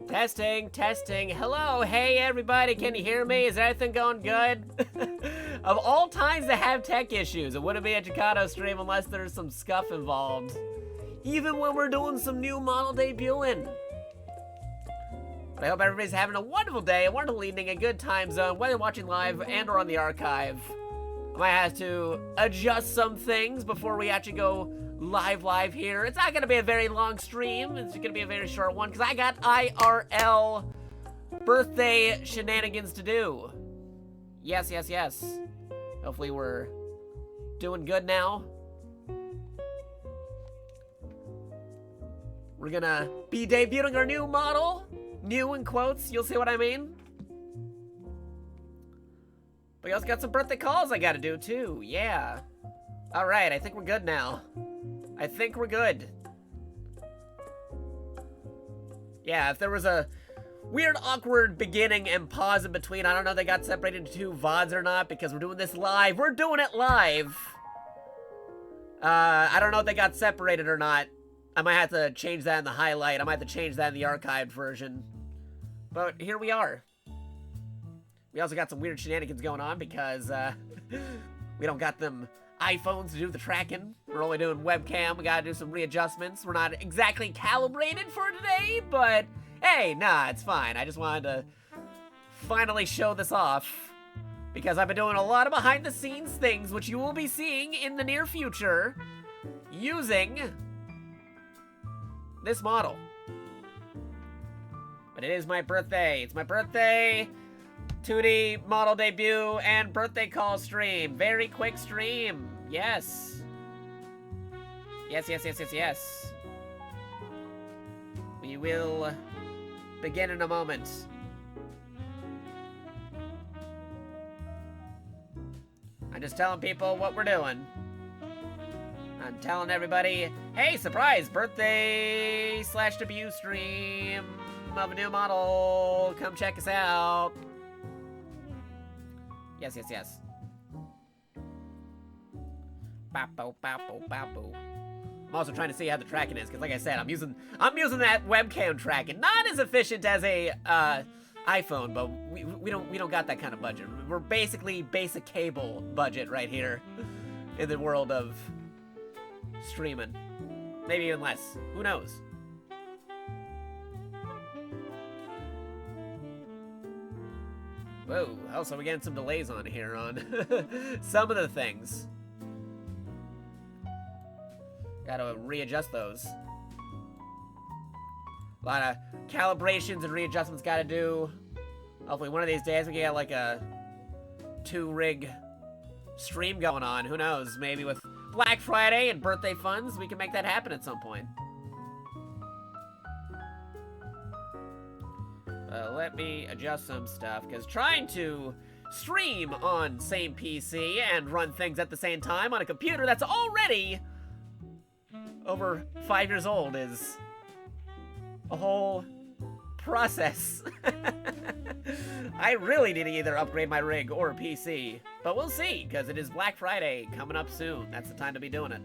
Testing, testing. Hello, hey everybody, can you hear me? Is everything going good? Of all times to have tech issues, it wouldn't be a Jakato stream unless there's some scuff involved. Even when we're doing some new model debuting. But I hope everybody's having a wonderful day, a wonderful evening, a good time zone, whether you're watching live and or on the archive. I might have to adjust some things before we actually go live here. It's not gonna be a very long stream. It's gonna be a very short one because I got IRL birthday shenanigans to do. Yes, yes, yes. Hopefully we're doing good now. We're gonna be debuting our new model. New in quotes, you'll see what I mean. But we also got some birthday calls I gotta do too, yeah. Alright, I think we're good now. I think we're good. Yeah, if there was a weird, awkward beginning and pause in between, I don't know if they got separated into two VODs or not because we're doing this live. We're doing it live. I don't know if they got separated or not. I might have to change that in the highlight. I might have to change that in the archived version. But here we are. We also got some weird shenanigans going on because we don't got them iPhones to do the tracking. We're only doing webcam. We gotta do some readjustments. We're not exactly calibrated for today, but hey, nah, it's fine. I just wanted to finally show this off because I've been doing a lot of behind the scenes things, which you will be seeing in the near future using this model. But it is my birthday. It's my birthday 2D model debut and birthday call stream. Very quick stream. Yes. Yes, yes, yes, yes, yes. We will begin in a moment. I'm just telling people what we're doing. I'm telling everybody, hey, surprise, birthday / debut stream of a new model. Come check us out. Yes, yes, yes. Bapo, bapo, bapo. I'm also trying to see how the tracking is, because like I said, I'm using that webcam tracking. Not as efficient as a iPhone, but we don't got that kind of budget. We're basically basic cable budget right here in the world of streaming. Maybe even less. Who knows? Whoa, also we're getting some delays on here on some of the things. Gotta readjust those. A lot of calibrations and readjustments gotta do. Hopefully one of these days we get like a 2-rig stream going on. Who knows? Maybe with Black Friday and birthday funds, we can make that happen at some point. Let me adjust some stuff, because trying to stream on same PC and run things at the same time on a computer that's already over 5 years old is a whole process. I really need to either upgrade my rig or PC, but we'll see, because it is Black Friday coming up soon. That's the time to be doing it.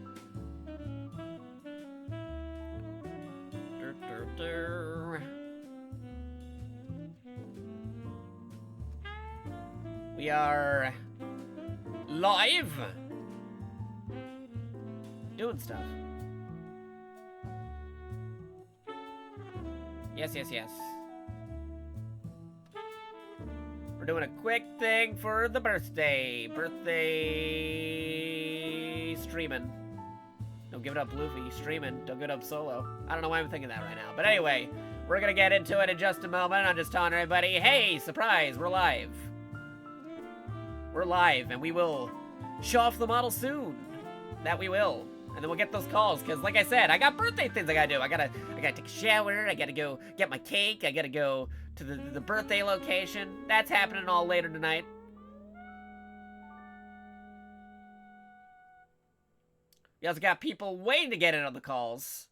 We are live doing stuff. Yes, yes, yes. We're doing a quick thing for the birthday streaming. Don't give it up, Luffy. Streaming. Don't give it up solo. I don't know why I'm thinking that right now. But anyway, we're gonna get into it in just a moment. I'm just telling everybody, hey, surprise, we're live. We're live, and we will show off the model soon. That we will. And then we'll get those calls, because like I said, I got birthday things I gotta do. I gotta take a shower, I gotta go get my cake, I gotta go to the birthday location. That's happening all later tonight. We also got people waiting to get in on the calls.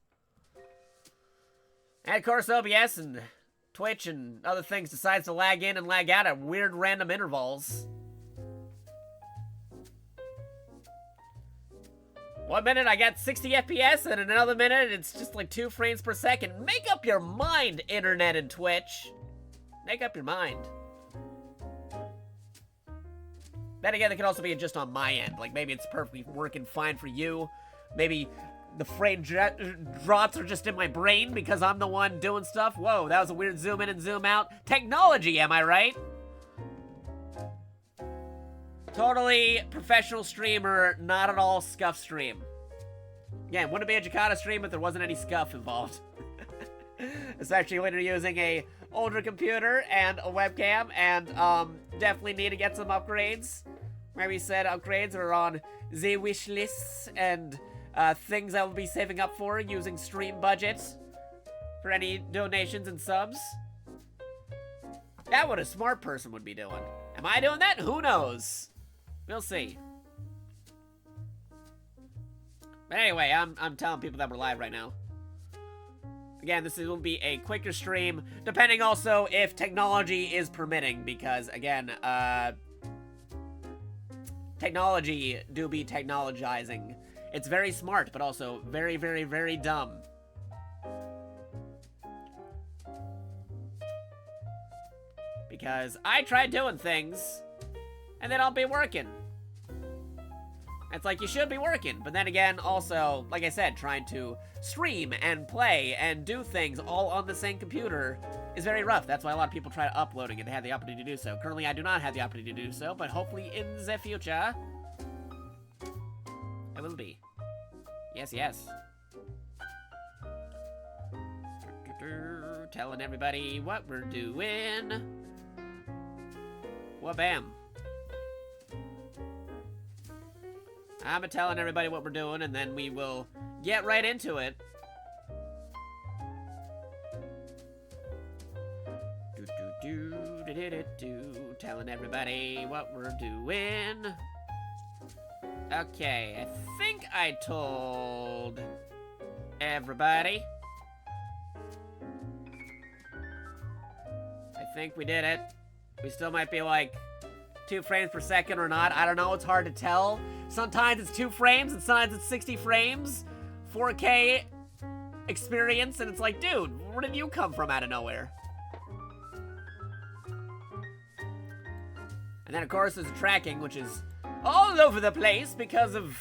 And of course, OBS and Twitch and other things decides to lag in and lag out at weird random intervals. 1 minute I got 60 FPS, and in another minute it's just like 2 frames per second. Make up your mind, internet and Twitch. Make up your mind. Then again, it can also be just on my end. Like, maybe it's perfectly working fine for you. Maybe the frame drops are just in my brain because I'm the one doing stuff. Whoa, that was a weird zoom in and zoom out. Technology, am I right? Totally professional streamer, not at all scuff stream. Again, wouldn't be a Jakato stream if there wasn't any scuff involved. Especially when you're using a older computer and a webcam, and definitely need to get some upgrades. Maybe said upgrades are on the wish lists and things I will be saving up for using stream budget for any donations and subs. That's what a smart person would be doing. Am I doing that? Who knows? We'll see. But anyway, I'm telling people that we're live right now. Again, this will be a quicker stream, depending also if technology is permitting, because again, technology do be technologizing. It's very smart, but also very, very, very dumb. Because I tried doing things, and they don't be working. It's like, you should be working, but then again, also, like I said, trying to stream and play and do things all on the same computer is very rough. That's why a lot of people try uploading it. They have the opportunity to do so. Currently, I do not have the opportunity to do so, but hopefully in the future, it will be. Yes, yes. Telling everybody what we're doing. Wha-bam. I'm telling everybody what we're doing, and then we will get right into it. Telling everybody what we're doing. Okay, I think I told everybody. I think we did it. We still might be like 2 frames per second or not. I don't know. It's hard to tell. Sometimes it's 2 frames and sometimes it's 60 frames. 4K experience, and it's like, dude, where did you come from out of nowhere? And then, of course, there's the tracking, which is all over the place because of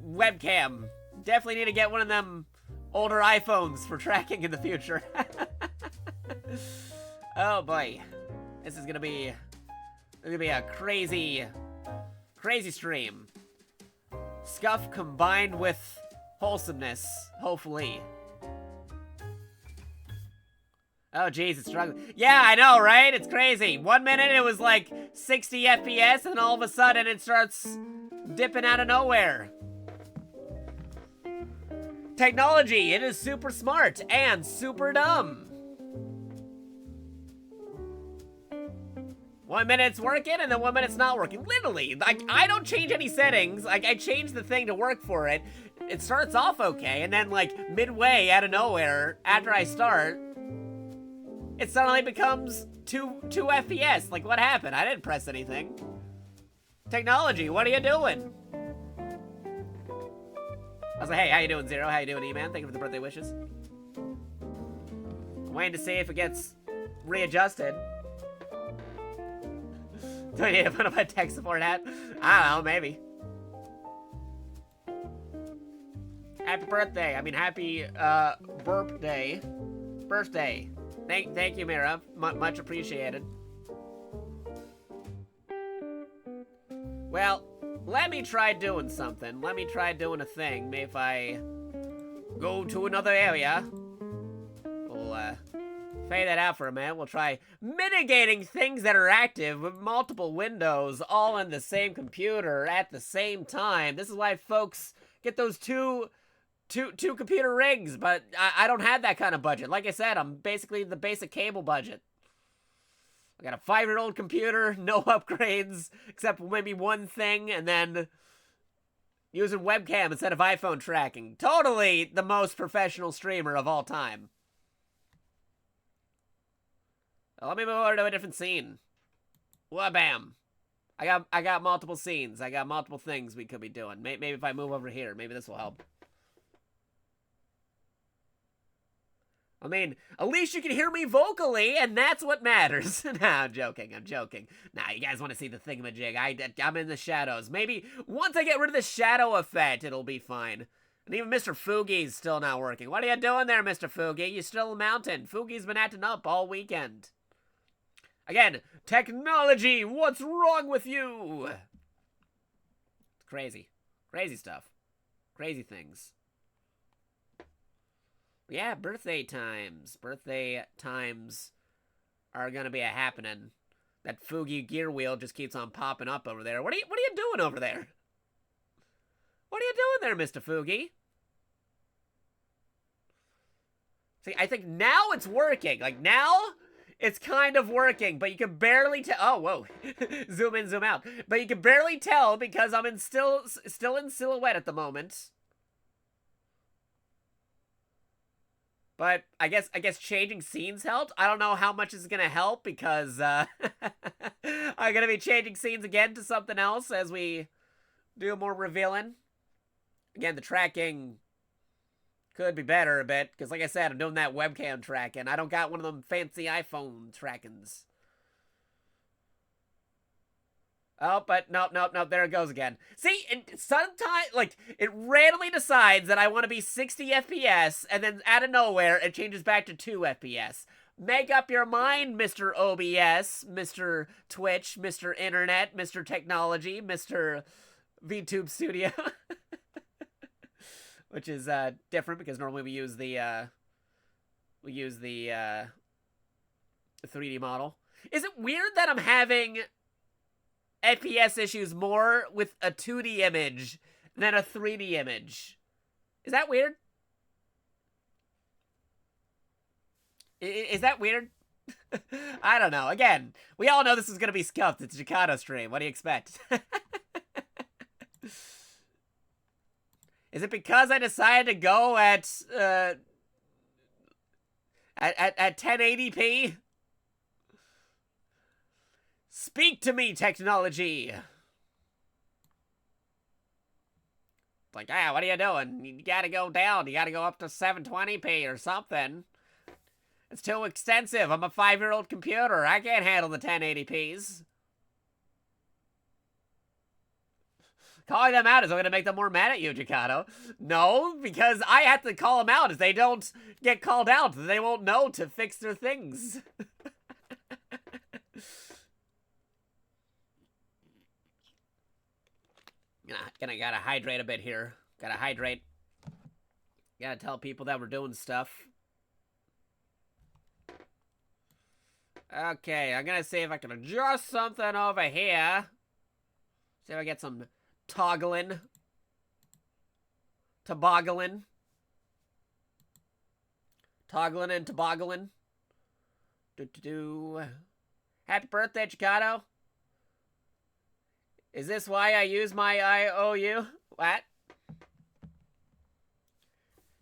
webcam. Definitely need to get one of them older iPhones for tracking in the future. Oh boy, this is gonna be a crazy stream. Scuff combined with wholesomeness, hopefully. Oh geez, it's struggling. Yeah, I know, right? It's crazy. 1 minute it was like 60 FPS, and all of a sudden it starts dipping out of nowhere. Technology, it is super smart and super dumb. 1 minute it's working, and then 1 minute it's not working. Literally, like, I don't change any settings. Like, I change the thing to work for it. It starts off okay, and then, like, midway, out of nowhere, after I start, it suddenly becomes 2 FPS. Like, what happened? I didn't press anything. Technology, what are you doing? I was like, hey, how you doing, Zero? How you doing, E-Man? Thank you for the birthday wishes. I'm waiting to see if it gets readjusted. Do I need to put up a tech support hat? I don't know, maybe. Happy birthday. I mean, happy, birthday. Birthday. Thank you, Mira. Much appreciated. Well, let me try doing something. Let me try doing a thing. Maybe if I go to another area, we'll, fade that out for a minute. We'll try mitigating things that are active with multiple windows all in the same computer at the same time. This is why folks get those two computer rigs, but I don't have that kind of budget. Like I said, I'm basically the basic cable budget. I got a 5-year-old computer, no upgrades, except maybe one thing, and then using webcam instead of iPhone tracking. Totally the most professional streamer of all time. Let me move over to a different scene. Wha-bam. I got multiple scenes. I got multiple things we could be doing. Maybe if I move over here, maybe this will help. I mean, at least you can hear me vocally, and that's what matters. Nah, I'm joking. I'm joking. Nah, you guys want to see the thingamajig. I'm in the shadows. Maybe once I get rid of the shadow effect, it'll be fine. And even Mr. Fugi's still not working. What are you doing there, Mr. Fugi? You still mountain. Fugi's been acting up all weekend. Again, technology, what's wrong with you? It's crazy. Crazy stuff. Crazy things. Yeah, birthday times. Birthday times are gonna be a happening. That Fugi gear wheel just keeps on popping up over there. What are you doing over there? What are you doing there, Mr. Fugi? See, I think now it's working. Like, now it's kind of working, but you can barely tell. Oh, whoa. Zoom in, zoom out. But you can barely tell because I'm still in silhouette at the moment. But I guess changing scenes helped. I don't know how much is gonna help because I'm gonna be changing scenes again to something else as we do more revealing. Again, the tracking could be better a bit because, like I said, I'm doing that webcam tracking. I don't got one of them fancy iPhone trackings. Oh, but nope, there it goes again. See, sometimes, like, it randomly decides that I want to be 60 FPS, and then out of nowhere, it changes back to 2 FPS. Make up your mind, Mr. OBS, Mr. Twitch, Mr. Internet, Mr. Technology, Mr. VTube Studio. Which is, different, because normally we use the 3D model. Is it weird that I'm having FPS issues more with a 2D image than a 3D image? Is that weird? Is that weird? I don't know. Again, we all know this is going to be scuffed. It's a Jakato stream. What do you expect? Is it because I decided to go at 1080p? Speak to me, technology! Like, ah, what are you doing? You gotta go down. You gotta go up to 720p or something. It's too extensive. I'm a 5-year-old computer. I can't handle the 1080p's. Calling them out is going to make them more mad at you, Jakato. No, because I have to call them out. If they don't get called out, they won't know to fix their things. Gotta hydrate a bit here. Gotta hydrate. Gotta tell people that we're doing stuff. Okay, I'm gonna see if I can adjust something over here. See if I get some toggling. Toboggling. Toggling and toboggling. Happy birthday, Jakato. Is this why I use my IOU? What?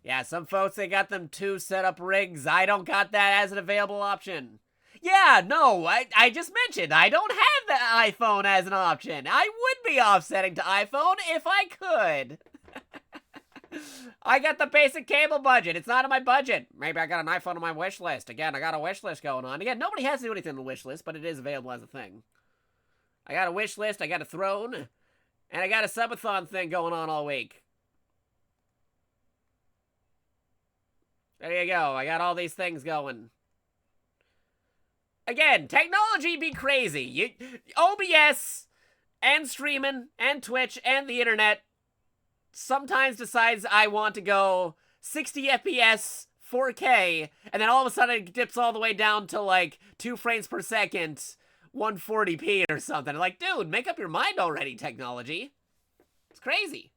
Yeah, some folks, they got them 2 setup rigs. I don't got that as an available option. Yeah, no, I just mentioned I don't have the iPhone as an option. I would be offsetting to iPhone if I could. I got the basic cable budget. It's not in my budget. Maybe I got an iPhone on my wish list. Again, I got a wish list going on. Again, nobody has to do anything on the wish list, but it is available as a thing. I got a wish list, I got a throne, and I got a subathon thing going on all week. There you go. I got all these things going. Again, technology be crazy. OBS and streaming and Twitch and the internet sometimes decides I want to go 60 FPS, 4K, and then all of a sudden it dips all the way down to like 2 frames per second, 140p or something. Like, dude, make up your mind already, technology. It's crazy.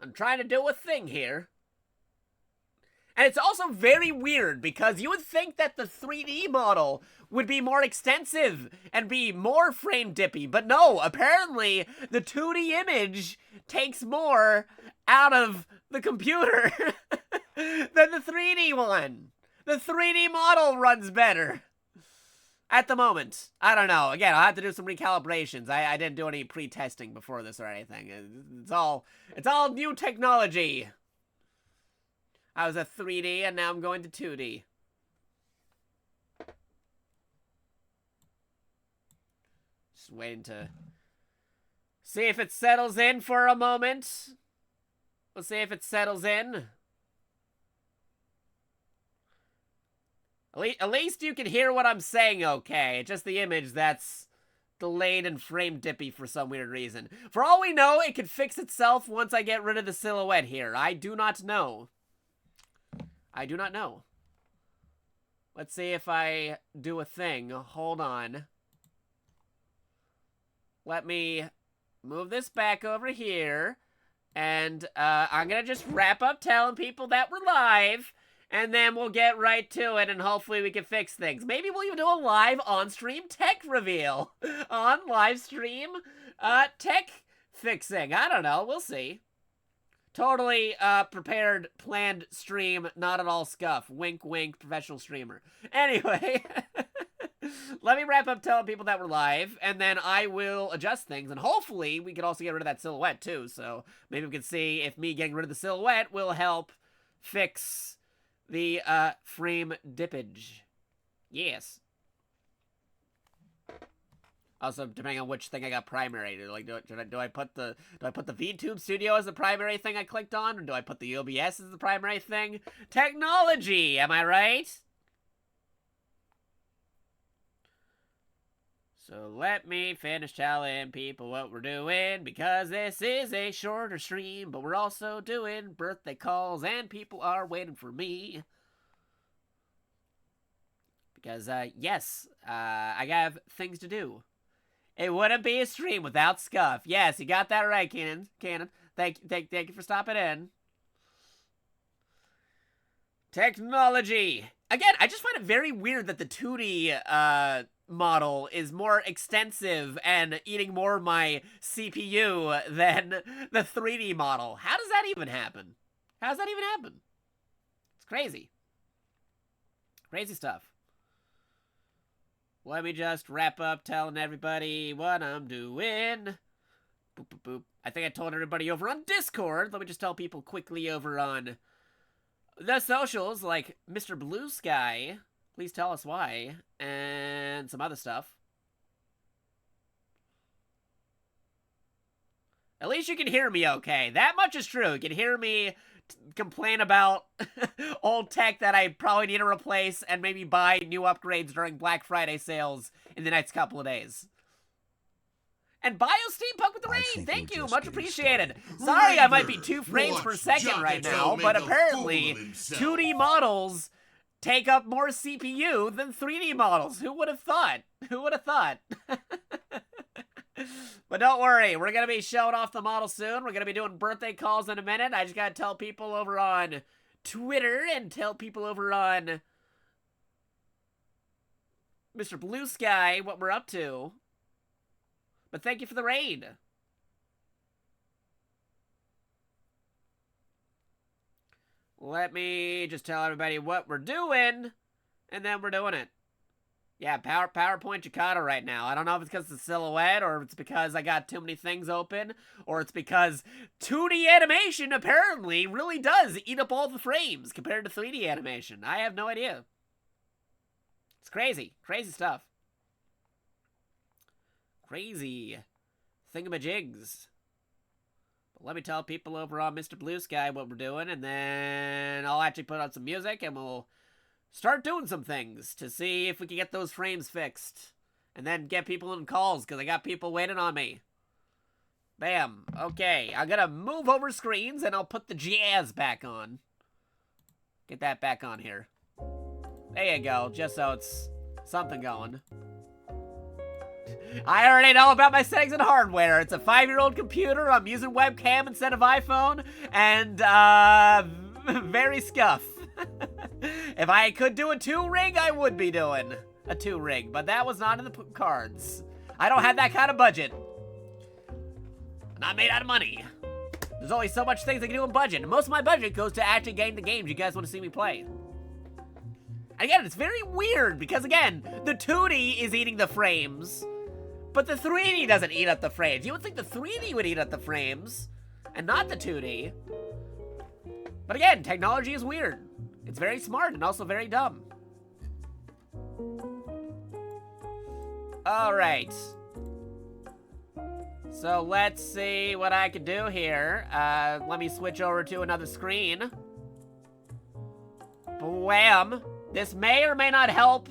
I'm trying to do a thing here. And it's also very weird because you would think that the 3D model would be more extensive and be more frame dippy, but no, apparently the 2D image takes more out of the computer than the 3D one. The 3D model runs better. At the moment. I don't know. Again, I'll have to do some recalibrations. I didn't do any pre-testing before this or anything. It's all new technology. I was at 3D and now I'm going to 2D. Just waiting to see if it settles in for a moment. We'll see if it settles in. At least you can hear what I'm saying okay. Just the image that's delayed and frame dippy for some weird reason. For all we know, it could fix itself once I get rid of the silhouette here. I do not know. I do not know. Let's see if I do a thing. Hold on. Let me move this back over here. And I'm going to just wrap up telling people that we're live. And then we'll get right to it, and hopefully we can fix things. Maybe we'll even do a live on-stream tech reveal. On live stream tech fixing. I don't know. We'll see. Totally prepared, planned stream, not at all scuff. Wink, wink, professional streamer. Anyway, let me wrap up telling people that we're live, and then I will adjust things, and hopefully we can also get rid of that silhouette too, so maybe we can see if me getting rid of the silhouette will help fix the frame dippage. Yes. Also, depending on which thing I got primary, like, do I put the VTube Studio as the primary thing I clicked on, or do I put the OBS as the primary thing? Technology, am I right? So let me finish telling people what we're doing, because this is a shorter stream, but we're also doing birthday calls, and people are waiting for me. Because, yes, I have things to do. It wouldn't be a stream without scuff. Yes, you got that right, Cannon. Thank you for stopping in. Technology. Again, I just find it very weird that the 2D, model is more extensive and eating more of my CPU than the 3D model. How does that even happen? How does that even happen? It's crazy. Crazy stuff. Let me just wrap up telling everybody what I'm doing. Boop, boop, boop. I think I told everybody over on Discord. Let me just tell people quickly over on the socials, like Mr. Blue Sky. Please tell us why. And some other stuff. At least you can hear me okay. That much is true. You can hear me complain about old tech that I probably need to replace and maybe buy new upgrades during Black Friday sales in the next couple of days. And Bio Steampunk with the raid! Thank you! Much appreciated! Sorry I might be 2 frames per second right now, but apparently 2D models take up more CPU than 3D models. Who would have thought? Who would have thought? But don't worry, we're going to be showing off the model soon. We're going to be doing birthday calls in a minute. I just got to tell people over on Twitter and tell people over on Mr. Blue Sky what we're up to. But thank you for the raid. Let me just tell everybody what we're doing, and then we're doing it. Yeah, PowerPoint Jakato right now. I don't know if it's because of the silhouette, or it's because I got too many things open, or it's because 2D animation apparently really does eat up all the frames compared to 3D animation. I have no idea. It's crazy. Crazy stuff. Crazy thingamajigs. But let me tell people over on Mr. Blue Sky what we're doing, and then I'll actually put on some music, and we'll start doing some things to see if we can get those frames fixed. And then get people in calls, because I got people waiting on me. Bam. Okay, I'm gonna move over screens, and I'll put the jazz back on. Get that back on here. There you go, just so it's something going. I already know about my settings and hardware. It's a 5-year-old computer. I'm using webcam instead of iPhone. And, very scuff. If I could do a 2-rig, I would be doing a 2-rig. But that was not in the cards. I don't have that kind of budget. I'm not made out of money. There's only so much things I can do in budget. And most of my budget goes to actually getting the games you guys want to see me play. Again, it's very weird because, again, the 2D is eating the frames, but the 3D doesn't eat up the frames. You would think the 3D would eat up the frames, and not the 2D. But again, technology is weird. It's very smart and also very dumb. Alright. So let's see what I can do here. Let me switch over to another screen. Wham! This may or may not help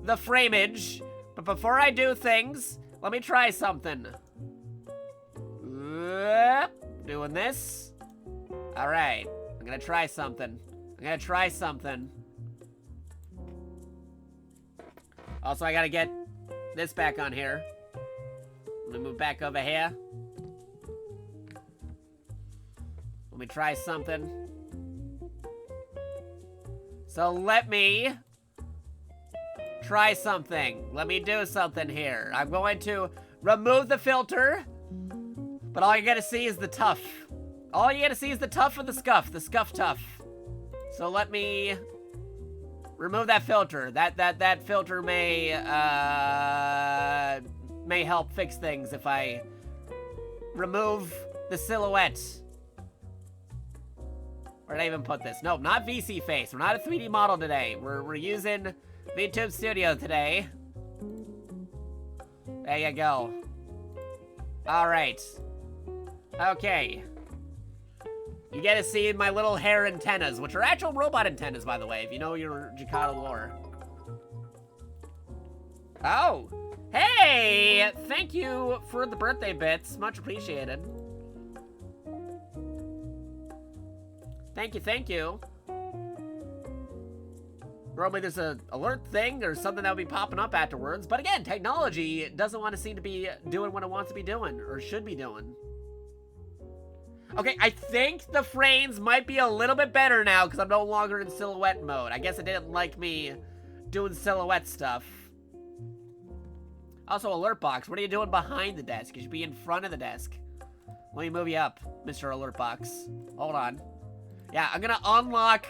the frameage, but before I do things, let me try something. Doing this. Alright, I'm gonna try something. Also, I gotta get this back on here. Let me move back over here. Let me try something. So let me try something. Let me do something here. I'm going to remove the filter, but all you gotta see is the tough. All you gotta see is the tough or the scuff tough. So let me remove that filter. That filter may help fix things if I remove the silhouette. Where did I even put this? No, not VC face. We're not a 3D model today. We're using VTube Studio today. There you go. Alright. Okay. You get to see my little hair antennas, which are actual robot antennas, by the way, if you know your Jakato lore. Oh! Hey! Thank you for the birthday bits. Much appreciated. Thank you. Normally there's an alert thing or something that will be popping up afterwards, but again, technology doesn't want to seem to be doing what it wants to be doing, or should be doing. Okay, I think the frames might be a little bit better now because I'm no longer in silhouette mode. I guess it didn't like me doing silhouette stuff. Also, alert box. What are you doing behind the desk? You should be in front of the desk. Let me move you up, Mr. Alert Box. Hold on. Yeah, I'm gonna unlock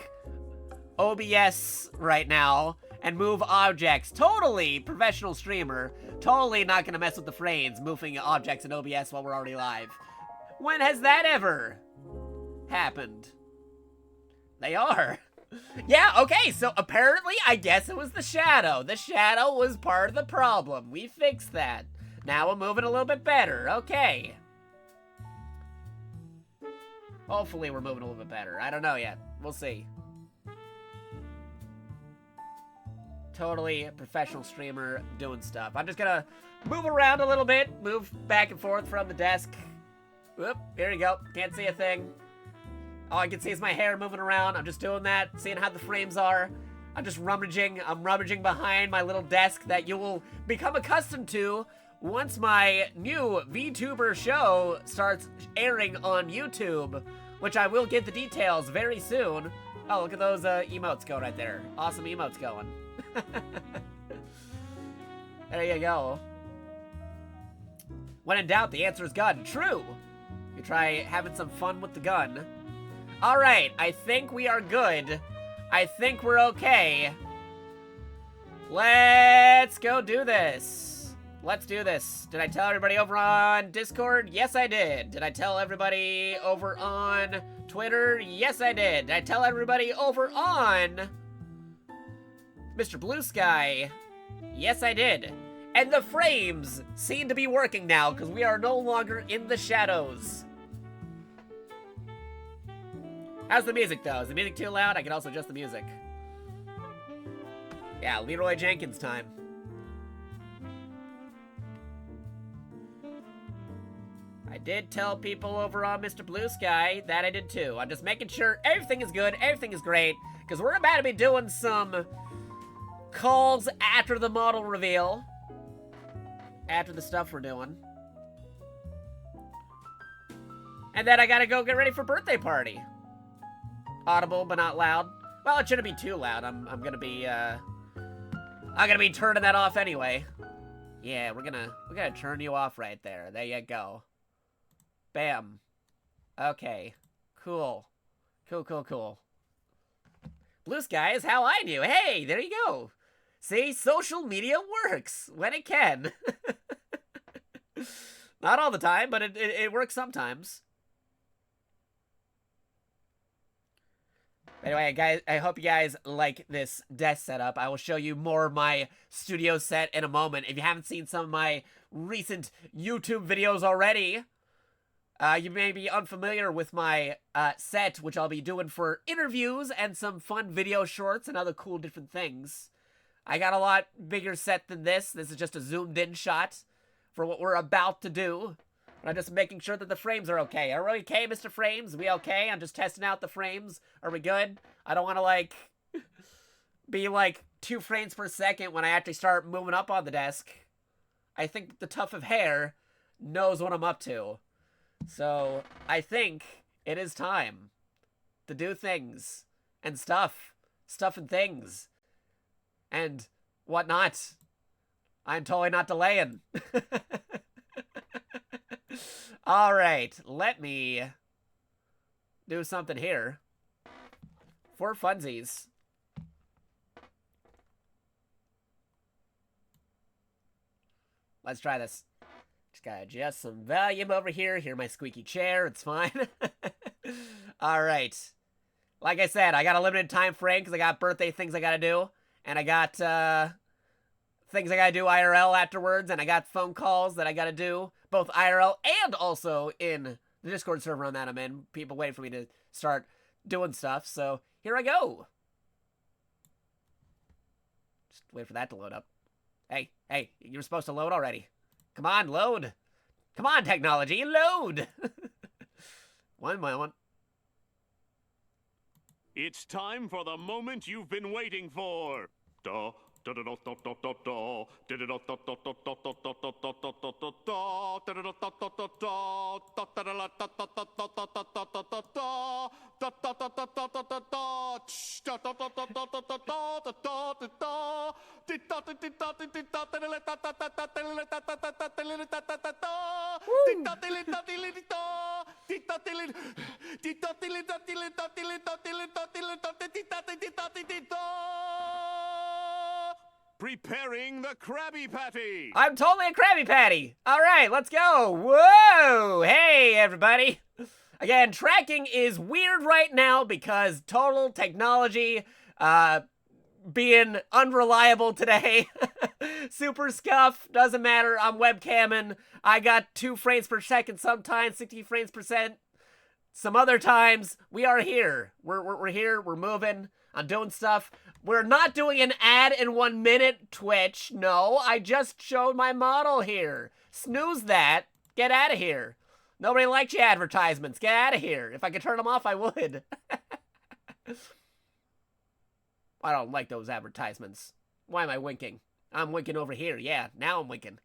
OBS right now and move objects. Totally professional streamer. Totally not gonna mess with the frames, moving objects in OBS while we're already live. When has that ever happened? They are. Yeah, okay, so apparently I guess it was the shadow. The shadow was part of the problem. We fixed that. Now we're moving a little bit better. Okay. Hopefully we're moving a little bit better. I don't know yet. We'll see. Totally a professional streamer doing stuff. I'm just gonna move around a little bit. Move back and forth from the desk. Whoop, here you go. Can't see a thing. All I can see is my hair moving around. I'm just doing that, seeing how the frames are. I'm just rummaging. I'm rummaging behind my little desk that you will become accustomed to once my new VTuber show starts airing on YouTube, which I will get the details very soon. Oh, look at those emotes going right there. Awesome emotes going. There you go. When in doubt, the answer is gun. True. You try having some fun with the gun. Alright, I think we are good. I think we're okay. Let's go do this. Let's do this. Did I tell everybody over on Discord? Yes, I did. Did I tell everybody over on Twitter? Yes, I did. Did I tell everybody over on Mr. Blue Sky? Yes, I did. And the frames seem to be working now because we are no longer in the shadows. How's the music, though? Is the music too loud? I can also adjust the music. Yeah, Leroy Jenkins time. I did tell people over on Mr. Blue Sky that I did too. I'm just making sure everything is good, everything is great, because we're about to be doing some calls after the model reveal. After the stuff we're doing. And then I gotta go get ready for birthday party. Audible, but not loud. Well, it shouldn't be too loud. I'm gonna be turning that off anyway. Yeah, we're gonna turn you off right there. There you go. Bam. Okay. Cool. Cool. Blue sky is how I do. Hey, there you go. See, social media works when it can. Not all the time, but it works sometimes. Anyway, guys, I hope you guys like this desk setup. I will show you more of my studio set in a moment. If you haven't seen some of my recent YouTube videos already, you may be unfamiliar with my set, which I'll be doing for interviews and some fun video shorts and other cool different things. I got a lot bigger set than this. This is just a zoomed-in shot for what we're about to do. I'm just making sure that the frames are okay. Are we okay, Mr. Frames? Are we okay? I'm just testing out the frames. Are we good? I don't want to, like, be, like, 2 frames per second when I actually start moving up on the desk. I think the tuft of hair knows what I'm up to. So, I think it is time to do things and stuff. Stuff and things. And whatnot. I'm totally not delaying. Alright, let me do something here. For funsies. Let's try this. Just gotta adjust some volume over here. Hear my squeaky chair, it's fine. Alright. Like I said, I got a limited time frame because I got birthday things I gotta do. And I got things I gotta do IRL afterwards. And I got phone calls that I gotta do. Both IRL and also in the Discord server on that I'm in. People waiting for me to start doing stuff. So here I go. Just wait for that to load up. Hey, you're supposed to load already. Come on, load. Come on, technology, load. One moment. It's time for the moment you've been waiting for. Preparing the Krabby Patty. I'm totally a Krabby Patty. All right, let's go. Whoa. Hey, everybody. Again, tracking is weird right now because total technology being unreliable today. Super scuff. Doesn't matter. I'm webcamming. I got 2 frames per second sometimes, 60 frames per second. Some other times, we are here. We're here. We're moving. I'm doing stuff. We're not doing an ad in 1 minute, Twitch. No, I just showed my model here. Snooze that. Get out of here. Nobody likes your advertisements. Get out of here. If I could turn them off, I would. I don't like those advertisements. Why am I winking? I'm winking over here. Yeah, now I'm winking.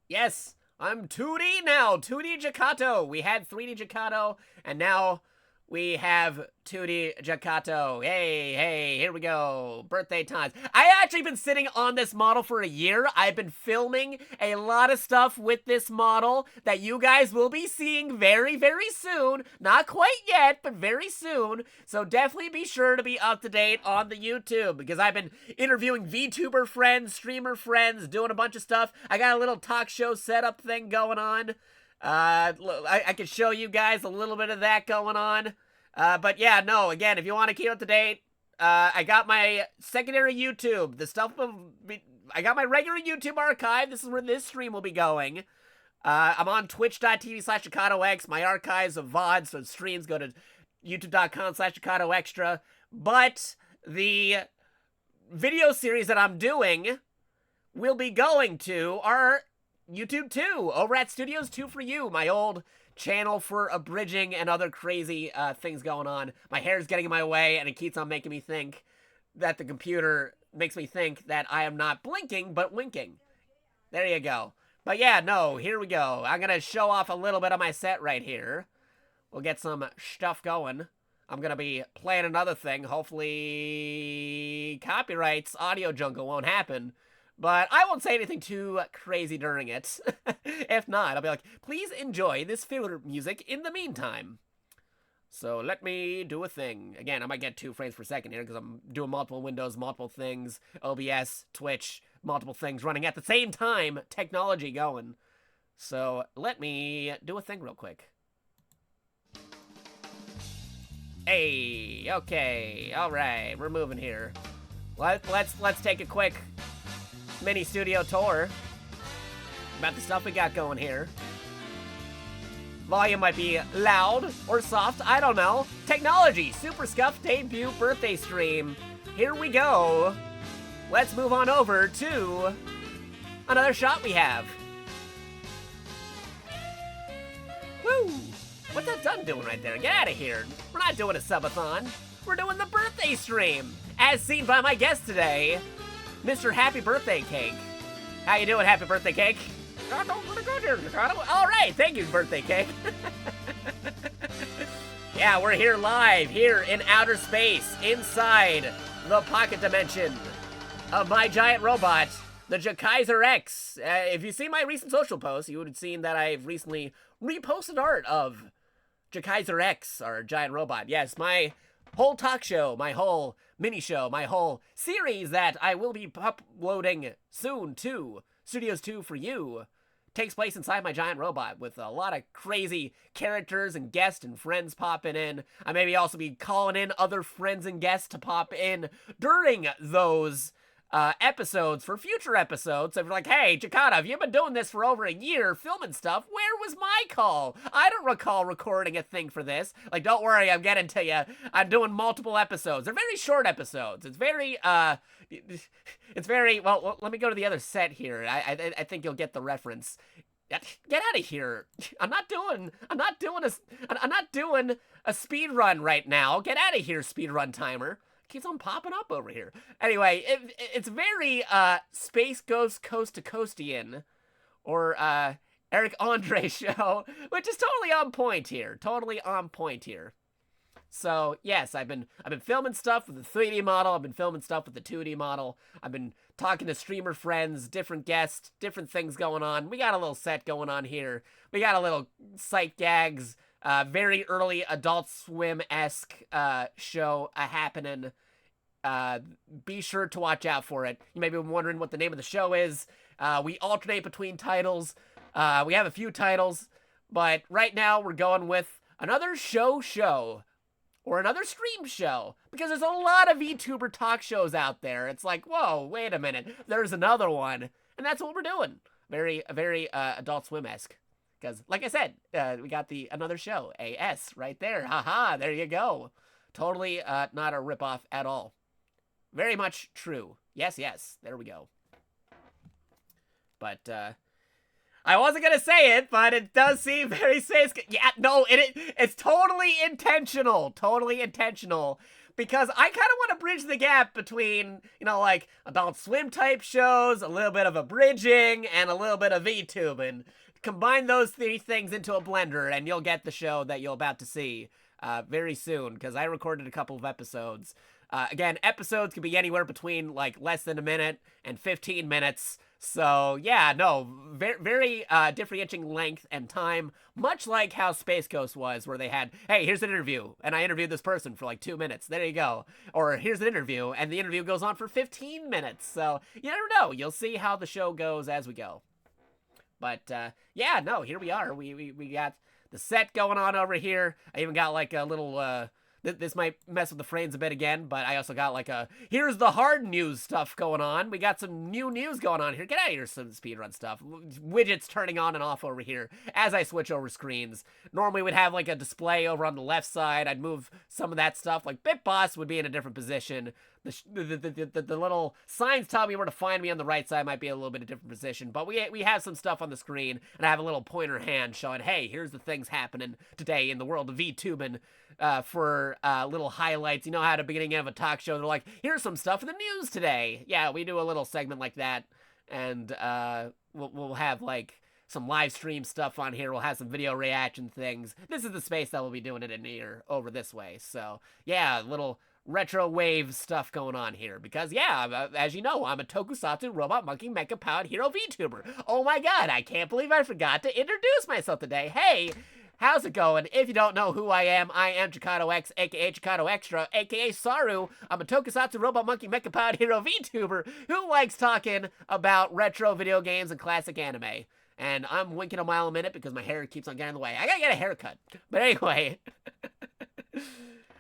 Yes, I'm 2D now. 2D Jakato. We had 3D Jakato, and now we have 2D Jakato. Hey, here we go. Birthday times. I actually been sitting on this model for a year. I've been filming a lot of stuff with this model that you guys will be seeing very, very soon. Not quite yet, but very soon. So definitely be sure to be up to date on the YouTube because I've been interviewing VTuber friends, streamer friends, doing a bunch of stuff. I got a little talk show setup thing going on. I can show you guys a little bit of that going on. But yeah, no, again, if you want to keep up to date, I got my secondary YouTube, I got my regular YouTube archive. This is where this stream will be going. I'm on twitch.tv/JakatoX. My archives of VODs, so streams go to youtube.com/JakatoExtra. But the video series that I'm doing will be going to our YouTube 2 over at Studios 2 for You, my old channel for abridging and other crazy things going on. My hair's getting in my way and it keeps on making me think that the computer makes me think that I am not blinking but winking. There you go. But yeah, no, here we go. I'm gonna show off a little bit of my set right here. We'll get some stuff going. I'm gonna be playing another thing. Hopefully copyrights, audio jungle won't happen. But I won't say anything too crazy during it. If not, I'll be like, please enjoy this filler music in the meantime. So let me do a thing. Again, I might get 2 frames per second here because I'm doing multiple windows, multiple things, OBS, Twitch, multiple things running at the same time, technology going. So let me do a thing real quick. Hey, okay, all right, we're moving here. Let's take a quick mini studio tour about the stuff we got going here. Volume might be loud or soft, I don't know. Technology, Super Scuff debut birthday stream. Here we go. Let's move on over to another shot we have. Woo! What's that done doing right there? Get out of here. We're not doing a subathon. We're doing the birthday stream, as seen by my guest today, Mr. Happy Birthday Cake. How you doing, Happy Birthday Cake? All right, thank you, Birthday Cake. Yeah, we're here live, here in outer space, inside the pocket dimension of my giant robot, the JakatoX. If you see my recent social posts, you would have seen that I've recently reposted art of JakatoX, our giant robot. Yes, my whole talk show, my whole mini show, my whole series that I will be uploading soon to Studios 2 for you takes place inside my giant robot with a lot of crazy characters and guests and friends popping in. I maybe also be calling in other friends and guests to pop in during those episodes for future episodes. So if you're like, hey, Jakato, you've been doing this for over a year, filming stuff. Where was my call? I don't recall recording a thing for this. Like, don't worry, I'm getting to you. I'm doing multiple episodes. They're very short episodes. It's very, well, let me go to the other set here. I think you'll get the reference. Get out of here. I'm not doing a speed run right now. Get out of here, speed run timer. Keeps on popping up over here. Anyway, it's very Space Ghost Coast to Coastian, or Eric Andre show, which is totally on point here. Totally on point here. So yes, I've been filming stuff with the 3D model. I've been filming stuff with the 2D model. I've been talking to streamer friends, different guests, different things going on. We got a little set going on here. We got a little sight gags. Very early Adult Swim-esque show happening. Be sure to watch out for it. You may be wondering what the name of the show is. We alternate between titles. We have a few titles, but right now we're going with another show, or another stream show, because there's a lot of VTuber talk shows out there. It's like, whoa, wait a minute, there's another one, and that's what we're doing. Very Adult Swim-esque. Because, like I said, we got another show, AS, right there. Haha, there you go. Totally not a ripoff at all. Very much true. Yes, there we go. But, I wasn't going to say it, but it does seem very safe. Yeah, no, it's totally intentional. Totally intentional. Because I kind of want to bridge the gap between, like, Adult Swim type shows, a little bit of a bridging, and a little bit of VTubing. Combine those 3 things into a blender, and you'll get the show that you're about to see very soon, because I recorded a couple of episodes. Again, episodes can be anywhere between, like, less than a minute and 15 minutes. So, yeah, no, very differentiating length and time, much like how Space Ghost was, where they had, hey, here's an interview, and I interviewed this person for, like, 2 minutes. There you go. Or, here's an interview, and the interview goes on for 15 minutes. So, you never know. You'll see how the show goes as we go. But, yeah, no, here we are. We got the set going on over here. I even got, like, a little, this might mess with the frames a bit again, but I also got, like, here's the hard news stuff going on. We got some new news going on here. Get out of here, some speedrun stuff. Widgets turning on and off over here as I switch over screens. Normally we'd have, like, a display over on the left side. I'd move some of that stuff. Like, BitBoss would be in a different position. The little signs tell me where to find me on the right side might be a little bit of different position, but we have some stuff on the screen, and I have a little pointer hand showing, hey, here's the things happening today in the world of VTubing for little highlights. You know how at the beginning of a talk show, they're like, here's some stuff in the news today. Yeah, we do a little segment like that, and we'll have, like, some live stream stuff on here. We'll have some video reaction things. This is the space that we'll be doing it in here over this way. So, yeah, little retro wave stuff going on here, because yeah, as you know, I'm a tokusatsu robot monkey mecha powered hero VTuber. Oh my god, I can't believe I forgot to introduce myself today. Hey, How's it going? If you don't know who I am JakatoX, aka Jakato Extra, aka Saru. I'm a tokusatsu robot monkey mecha pod hero VTuber who likes talking about retro video games and classic anime. And I'm winking a mile a minute because my hair keeps on getting in the way. I gotta get a haircut. But anyway,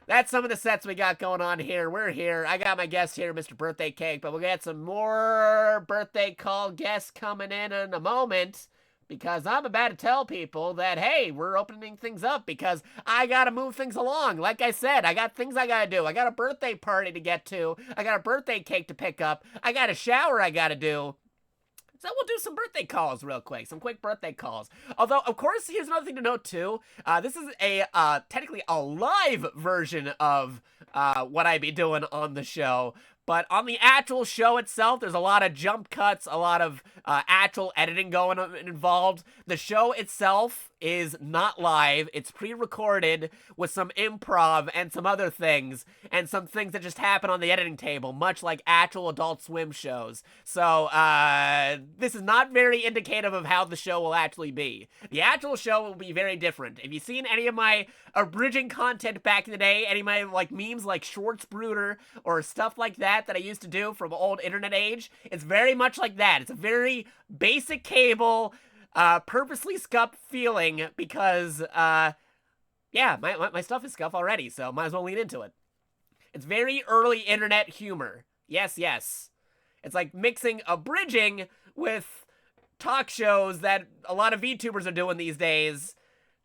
that's some of the sets we got going on here. We're here. I got my guest here, Mr. Birthday Cake, but we'll get some more birthday call guests coming in a moment. Because I'm about to tell people that, hey, we're opening things up because I gotta move things along. Like I said, I got things I gotta do. I got a birthday party to get to. I got a birthday cake to pick up. I got a shower I gotta do. So we'll do some birthday calls real quick. Some quick birthday calls. Although, of course, here's another thing to note, too. This is a, technically a live version of what I be doing on the show. But on the actual show itself, there's a lot of jump cuts, a lot of actual editing going on involved. The show itself is not live. It's pre-recorded with some improv and some other things, and some things that just happen on the editing table, much like actual Adult Swim shows. So, this is not very indicative of how the show will actually be. The actual show will be very different. If you've seen any of my abridging content back in the day, any of my, like, memes like Schwartz Brooder or stuff like that I used to do from old internet age, it's very much like that. It's a very basic cable, purposely scuff feeling because, yeah, my stuff is scuff already, so might as well lean into it. It's very early internet humor. Yes, yes. It's like mixing abridging with talk shows that a lot of VTubers are doing these days.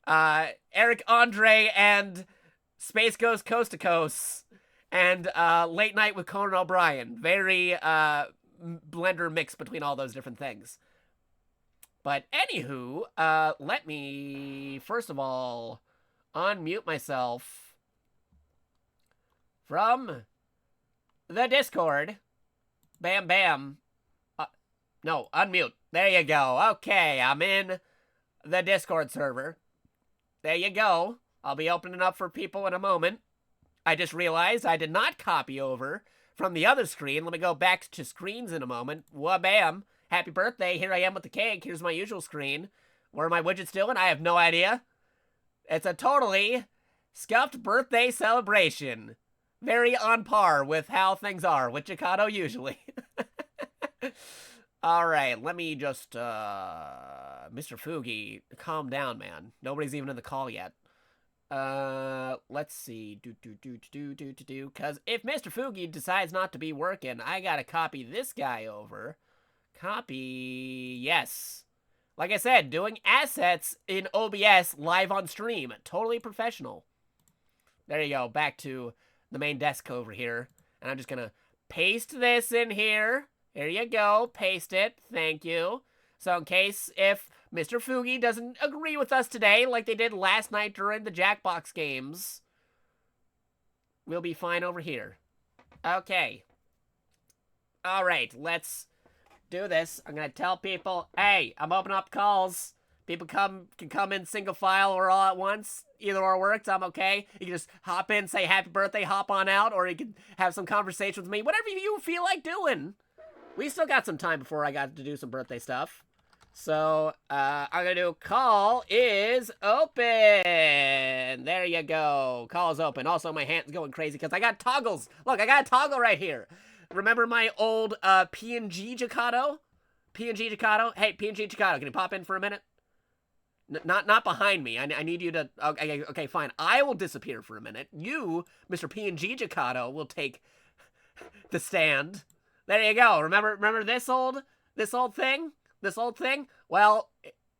Eric Andre and Space Ghost Coast to Coast. And Late Night with Conan O'Brien. Very blender mix between all those different things. But anywho, let me, first of all, unmute myself from the Discord. Bam, bam. No, unmute. There you go. Okay, I'm in the Discord server. There you go. I'll be opening up for people in a moment. I just realized I did not copy over from the other screen. Let me go back to screens in a moment. Wha-bam. Happy birthday. Here I am with the cake. Here's my usual screen. Where are my widgets doing? I have no idea. It's a totally scuffed birthday celebration. Very on par with how things are with Jakato usually. Alright, let me just, Mr. Fugi, calm down, man. Nobody's even in the call yet. Let's see. Because if Mr. Fugi decides not to be working, I gotta copy this guy over. Copy. Yes. Like I said, doing assets in OBS live on stream. Totally professional. There you go. Back to the main desk over here. And I'm just gonna paste this in here. There you go. Paste it. Thank you. So in case if Mr. Fugi doesn't agree with us today, like they did last night during the Jackbox games, we'll be fine over here. Okay. Alright, let's do this. I'm gonna tell people, hey, I'm opening up calls. People can come in single file or all at once. Either or works, I'm okay. You can just hop in, say happy birthday, hop on out, or you can have some conversation with me. Whatever you feel like doing. We still got some time before I got to do some birthday stuff. So, I'm gonna do call is open. There you go. Call is open. Also, my hand's going crazy because I got toggles. Look, I got a toggle right here. Remember my old PNG Jakato? PNG Jakato? Hey, PNG Jakato, can you pop in for a minute? Not behind me. I need you to... Okay, fine. I will disappear for a minute. You, Mr. PNG Jakato, will take the stand. There you go. Remember this old thing? This old thing? Well,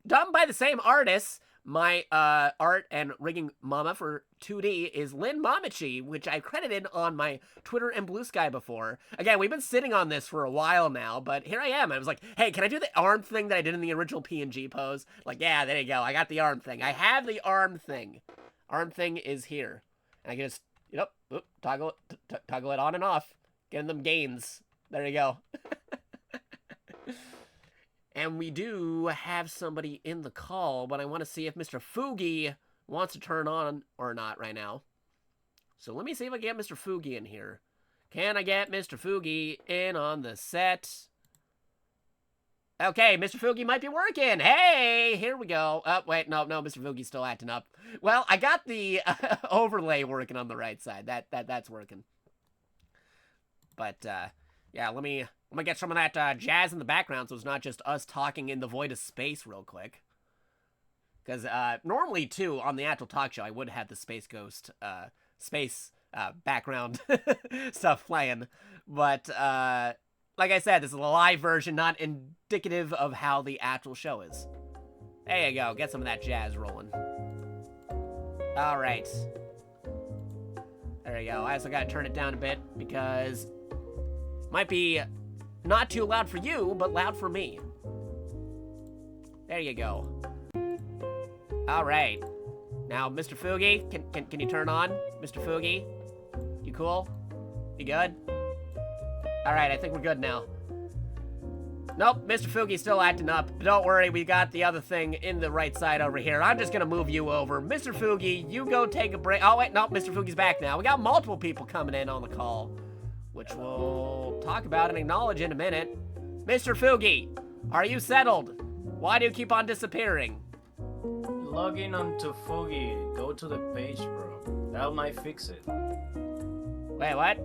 done by the same artist. My art and rigging mama for 2D is Lynn Mamachi, which I credited on my Twitter and Blue Sky before. Again, we've been sitting on this for a while now, but here I am. I was like, hey, can I do the arm thing that I did in the original PNG pose? Like, yeah, there you go. I got the arm thing. I have the arm thing. Arm thing is here. And I can just, toggle it on and off. Getting them gains. There you go. And we do have somebody in the call, but I want to see if Mr. Fugi wants to turn on or not right now. So let me see if I can get Mr. Fugi in here. Can I get Mr. Fugi in on the set? Okay, Mr. Fugi might be working. Hey, here we go. Oh, wait, no, Mr. Fugi's still acting up. Well, I got the overlay working on the right side. That's working. But yeah, let me get some of that jazz in the background, so it's not just us talking in the void of space real quick. Because normally too on the actual talk show, I would have the Space Ghost space background stuff playing, but like I said, this is a live version, not indicative of how the actual show is. There you go. Get some of that jazz rolling. All right. There you go. I also got to turn it down a bit because it might be not too loud for you, but loud for me. There you go. All right. Now, Mr. Fugi, can you turn on? Mr. Fugi? You cool? You good? Alright, I think we're good now. Nope, Mr. Fugi's still acting up. But don't worry, we got the other thing in the right side over here. I'm just gonna move you over. Mr. Fugi, you go take a break. Oh, wait, no, Mr. Fugi's back now. We got multiple people coming in on the call, which we'll talk about and acknowledge in a minute. Mr. Fugi, are you settled? Why do you keep on disappearing? Log in onto Fugi. Go to the page, bro. That might fix it. Wait, what?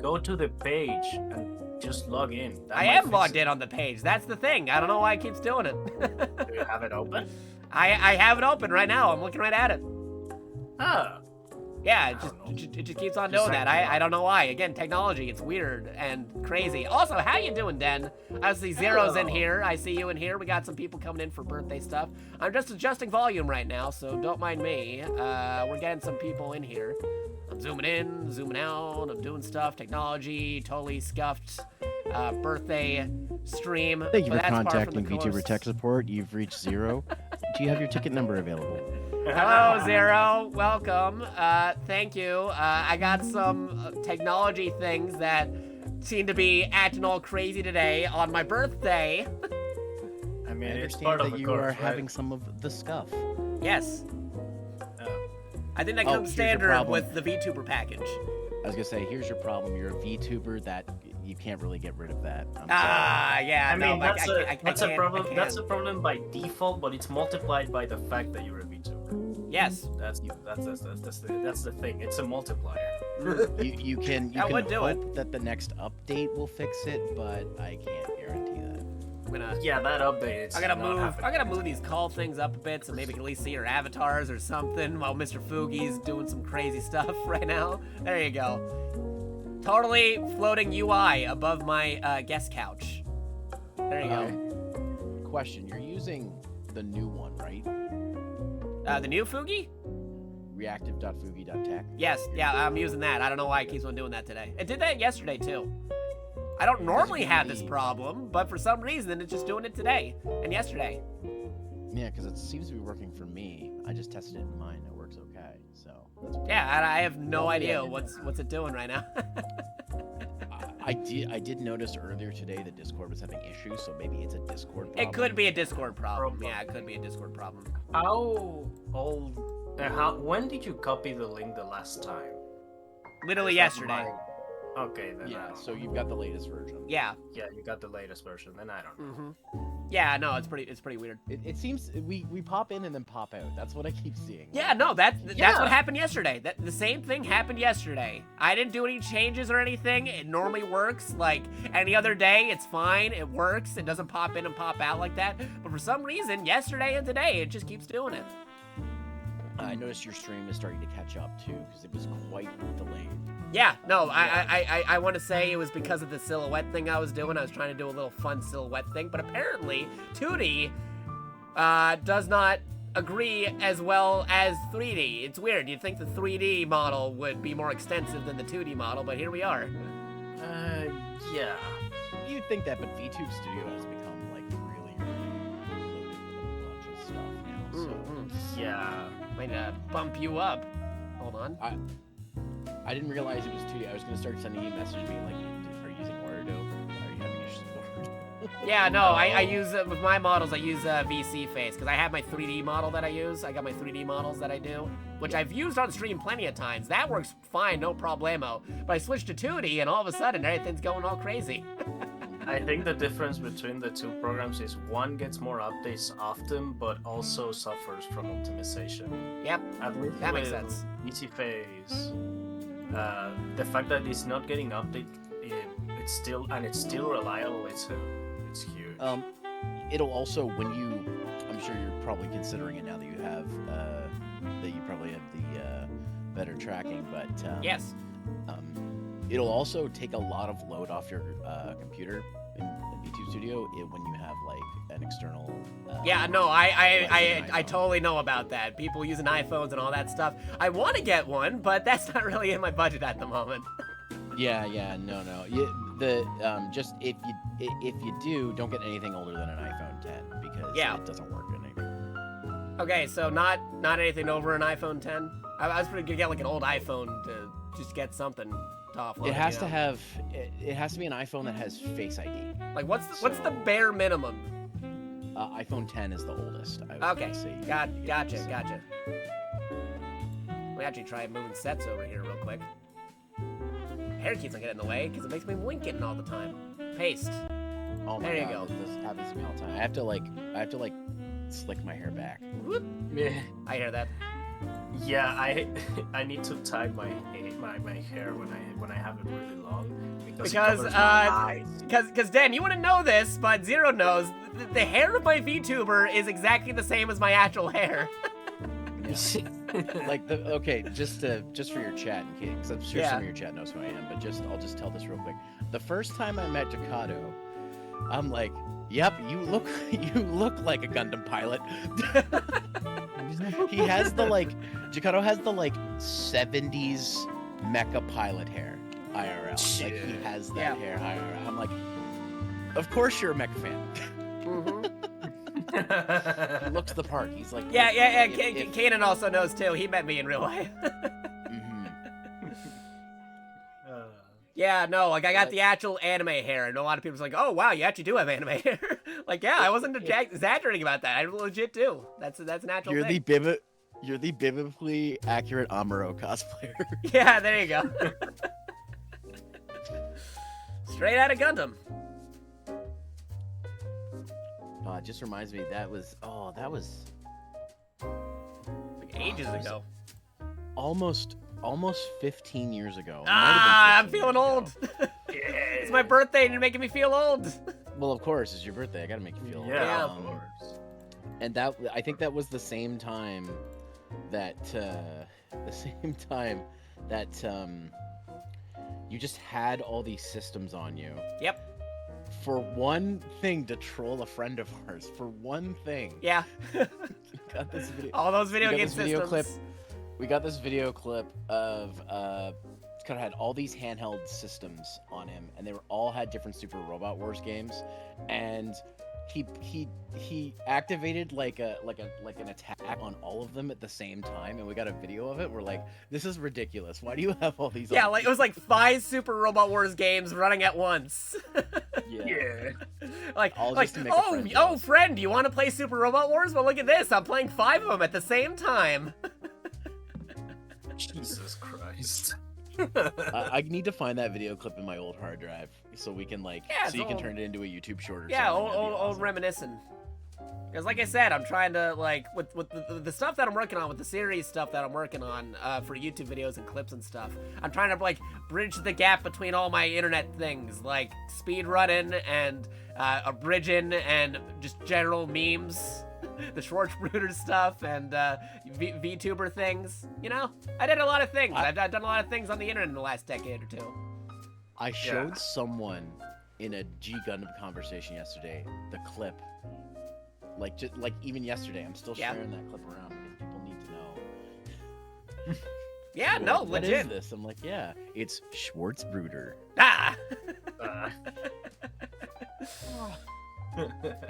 Go to the page and just log in. I am logged in on the page. That's the thing. I don't know why it keeps doing it. Do you have it open? I have it open right now. I'm looking right at it. Ah. Yeah, it just keeps on doing that. I don't know why. Again, technology, it's weird and crazy. Also, how you doing, Den? I see Zero's in here. I see you in here. We got some people coming in for birthday stuff. I'm just adjusting volume right now, so don't mind me. We're getting some people in here. I'm zooming in, zooming out. I'm doing stuff. Technology, totally scuffed. Birthday stream. Thank you for contacting VTuber Tech Support. You've reached Zero. Do you have your ticket number available? Hello, Zero. Welcome. Thank you. I got some technology things that seem to be acting all crazy today on my birthday. I mean, I it's understand part of that the you course, are right? having some of the scuff. Yes. Oh. I think that Oh, comes here's your standard problem. with the VTuber package. I was gonna say, here's your problem. You're a VTuber that you can't really get rid of that. I'm Yeah. I mean, no, that's I a problem. can't. That's a problem by default, but it's multiplied by the fact that you're a VTuber. Yes. That's the thing. It's a multiplier. You can That would do it. hope that the next update will fix it, but I can't guarantee that. I'm gonna. Yeah, that update. It's I gotta not move. happening. I gotta move these call things up a bit so maybe we can at least see your avatars or something while Mr. Fugi's doing some crazy stuff right now. There you go. Totally floating UI above my guest couch. There you go. Question: you're using the new one, right? The new Fugi? Reactive.fugi.tech. Yes. Yeah, I'm using that. I don't know why it keeps on doing that today. It did that yesterday too. I don't normally have this problem, but for some reason it's just doing it today and yesterday. Yeah, because it seems to be working for me. I just tested it in mine. It works okay. So. That's Yeah, and I have no idea what's it doing right now. I did notice earlier today that Discord was having issues, so maybe it's a Discord problem. It could be a Discord problem. Yeah, it could be a Discord problem. How old? When did you copy the link the last time? Literally Is that yesterday. mine? Okay, then. I Yeah, don't so know. you've got the latest version. Yeah. Yeah, you got the latest version. Then I don't know. Yeah, no, it's pretty weird. It seems we pop in and then pop out. That's what I keep seeing. Yeah, no, that's Yeah. what happened yesterday. The same thing happened yesterday. I didn't do any changes or anything. It normally works like any other day. It's fine. It works. It doesn't pop in and pop out like that. But for some reason, yesterday and today, it just keeps doing it. I noticed your stream is starting to catch up too, because it was quite delayed. Yeah, no, I want to say it was because of the silhouette thing I was doing. I was trying to do a little fun silhouette thing, but apparently 2D does not agree as well as 3D. It's weird. You'd think the 3D model would be more extensive than the 2D model, but here we are. Yeah. You'd think that, but VTube Studio has become like really loaded with a bunch of stuff now. So Yeah. Might bump you up. Hold on. I didn't realize it was 2D. I was gonna start sending you messages being like, "Are you using Autodope? Are you having issues with Autodope?" Yeah, no, I use with my models. I use VC Face because I have my 3D model that I use. I got my 3D models that I do, which I've used on stream plenty of times. That works fine, no problemo. But I switched to 2D, and all of a sudden everything's going all crazy. I think the difference between the two programs is one gets more updates often, but also suffers from optimization. Yep, At least that makes with sense. Easy Phase, the fact that it's not getting updated, it's still reliable. It's huge. It'll also I'm sure you're probably considering it now that you have the better tracking, but Yes. It'll also take a lot of load off your computer in VTube Studio when you have like an external. Yeah, no, like I an iPhone. totally know about that. People using iPhones and all that stuff. I want to get one, but that's not really in my budget at the moment. Yeah, no. Just if you do, don't get anything older than an iPhone 10 because it doesn't work in anything. Okay, so not anything over an iPhone 10. I was pretty gonna get like an old iPhone to just get something to offload. It has to have. It has to be an iPhone that has Face ID. Like what's the bare minimum? iPhone 10 is the oldest. I would Okay, say. gotcha. Let me actually try moving sets over here real quick. Hair keeps on getting in the way because it makes me winking all the time. Paste. Oh my There you God, go. This happens to me all the time. I have to like slick my hair back. Whoop. Yeah. I hear that. Yeah, I need to tie my hair when I have it really long because it covers my eyes. Because Dan, you wouldn't know this, but Zero knows. The hair of my VTuber is exactly the same as my actual hair. Like just for your chat, because I'm sure some of your chat knows who I am, but I'll just tell this real quick. The first time I met Jakato, I'm like, "Yep, you look like a Gundam pilot." He has Jakato has the 70s mecha pilot hair IRL. Like he has that hair IRL. I'm like, of course you're a mecha fan. He looks the part. He's like, Yeah. Kanan also knows too. He met me in real life. Yeah, no, like I got the actual anime hair, and a lot of people's like, "Oh wow, you actually do have anime hair." Like, yeah, I wasn't exaggerating about that. I legit do. That's an actual thing. You're the biblically accurate Amuro cosplayer. Yeah, there you go. Straight out of Gundam. It just reminds me that was Like ages ago. almost 15 years ago. I'm feeling old. It's my birthday and you're making me feel old. Well, of course, it's your birthday. I gotta make you feel old. Yeah, of course. And I think that was the same time that you just had all these systems on you. Yep. For one thing, to troll a friend of ours. For one thing. Yeah. Got this video. All those video game systems. We got this video clip of kind of had all these handheld systems on him, and they all had different Super Robot Wars games, and he activated like an attack on all of them at the same time, and we got a video of it. We're like, this is ridiculous. Why do you have all these? Yeah, like it was like 5 Super Robot Wars games running at once. Yeah. Like, just to make a friend jealous. Friend, you want to play Super Robot Wars? Well, look at this. I'm playing 5 of them at the same time. Jesus Christ. I need to find that video clip in my old hard drive so we can so you can turn it into a YouTube short or yeah, something. old reminiscing. Because like I said, I'm trying to with the stuff that I'm working on, with the series stuff that I'm working on for YouTube videos and clips and stuff. I'm trying to bridge the gap between all my internet things, like speed running and abridging and just general memes. The Schwarzbruder stuff and VTuber things. You know, I did a lot of things. I've done a lot of things on the internet in the last decade or two. I showed someone in a G Gundam conversation yesterday the clip. Even yesterday, I'm still sharing that clip around because people need to know. Yeah, no, what legit. Is this? I'm like, yeah, it's Schwarzbruder. Ah.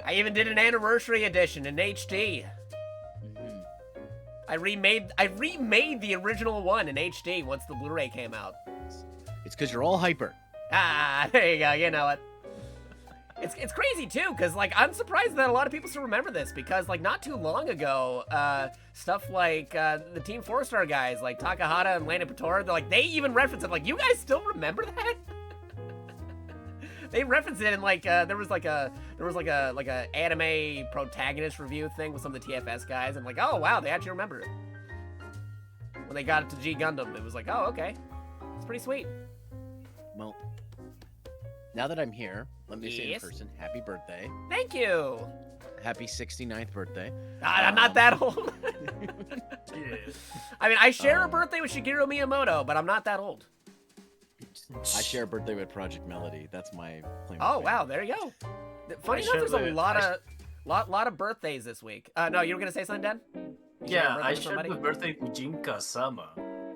I even did an anniversary edition in HD. Mm-hmm. I remade the original one in HD once the Blu-ray came out. It's because you're all hyper. Ah, there you go. You know it. It's crazy too, because I'm surprised that a lot of people still remember this, because not too long ago, stuff like the Team 4-Star guys like Takahata and Lana Pator, they even reference it. You guys still remember that? They referenced it in like there was like a anime protagonist review thing with some of the TFS guys, and like, oh wow, they actually remember it. When they got it to G Gundam, it was like, oh okay, it's pretty sweet. Well, now that I'm here, let me say in Yes? person, happy birthday. Thank you. Happy 69th birthday. I'm not that old. Yeah. I mean, I share a birthday with Shigeru Miyamoto, but I'm not that old. I share a birthday with Project Melody. That's my claim. Oh to fame. wow, there you go. Funny enough, share there's a the- lot of birthdays this week. No, you were gonna say something, Dan? You share a Yeah, birthday I with shared somebody? the birthday with Jinka-sama,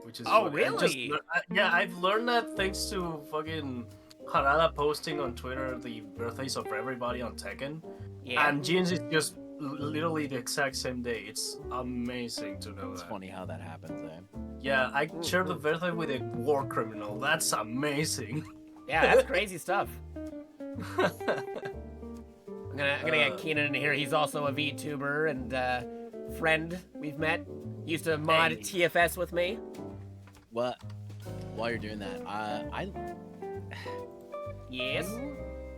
which is Oh, funny. I just really? yeah, I've learned that thanks to fucking Harada posting on Twitter the birthdays of everybody on Tekken. Yeah. And Jin's is just literally the exact same day. It's amazing to know It's that. funny how that happens, eh? Yeah, I shared the birthday with a war criminal. That's amazing. Yeah, that's crazy stuff. I'm gonna get Keenan in here. He's also a VTuber and friend we've met. Used to mod Hey. TFS with me. Well, while you're doing that, I Yes.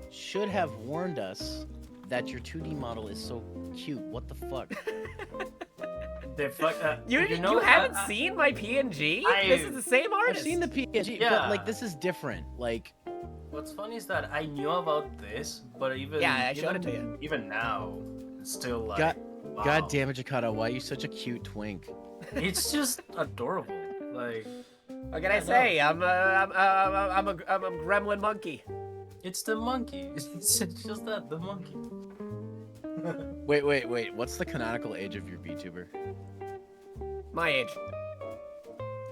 should have warned us that your 2D model is so cute. What the fuck? The fuck. You know, haven't seen my PNG? This is the same I've artist. seen the PNG, Yeah. but like this is different. Like, What's funny is that I knew about this, but even Yeah, I showed it to you. Even now, it's still like. God, wow. God damn it, Jakarta, why are you such a cute twink? It's just adorable. Like, What can I I say? I'm a gremlin monkey. it's the monkey. It's just that, the monkey. Wait. What's the canonical age of your VTuber? My age.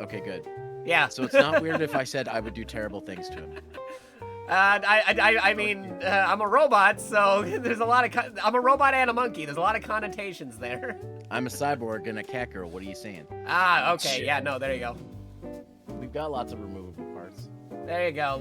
Okay, good. Yeah. So it's not weird if I said I would do terrible things to him. I mean, I'm a robot, so there's a lot of. I'm a robot and a monkey. There's a lot of connotations there. I'm a cyborg and a cat girl. What are you saying? Ah, okay. Shit. Yeah, no, there you go. We've got lots of removable parts. There you go.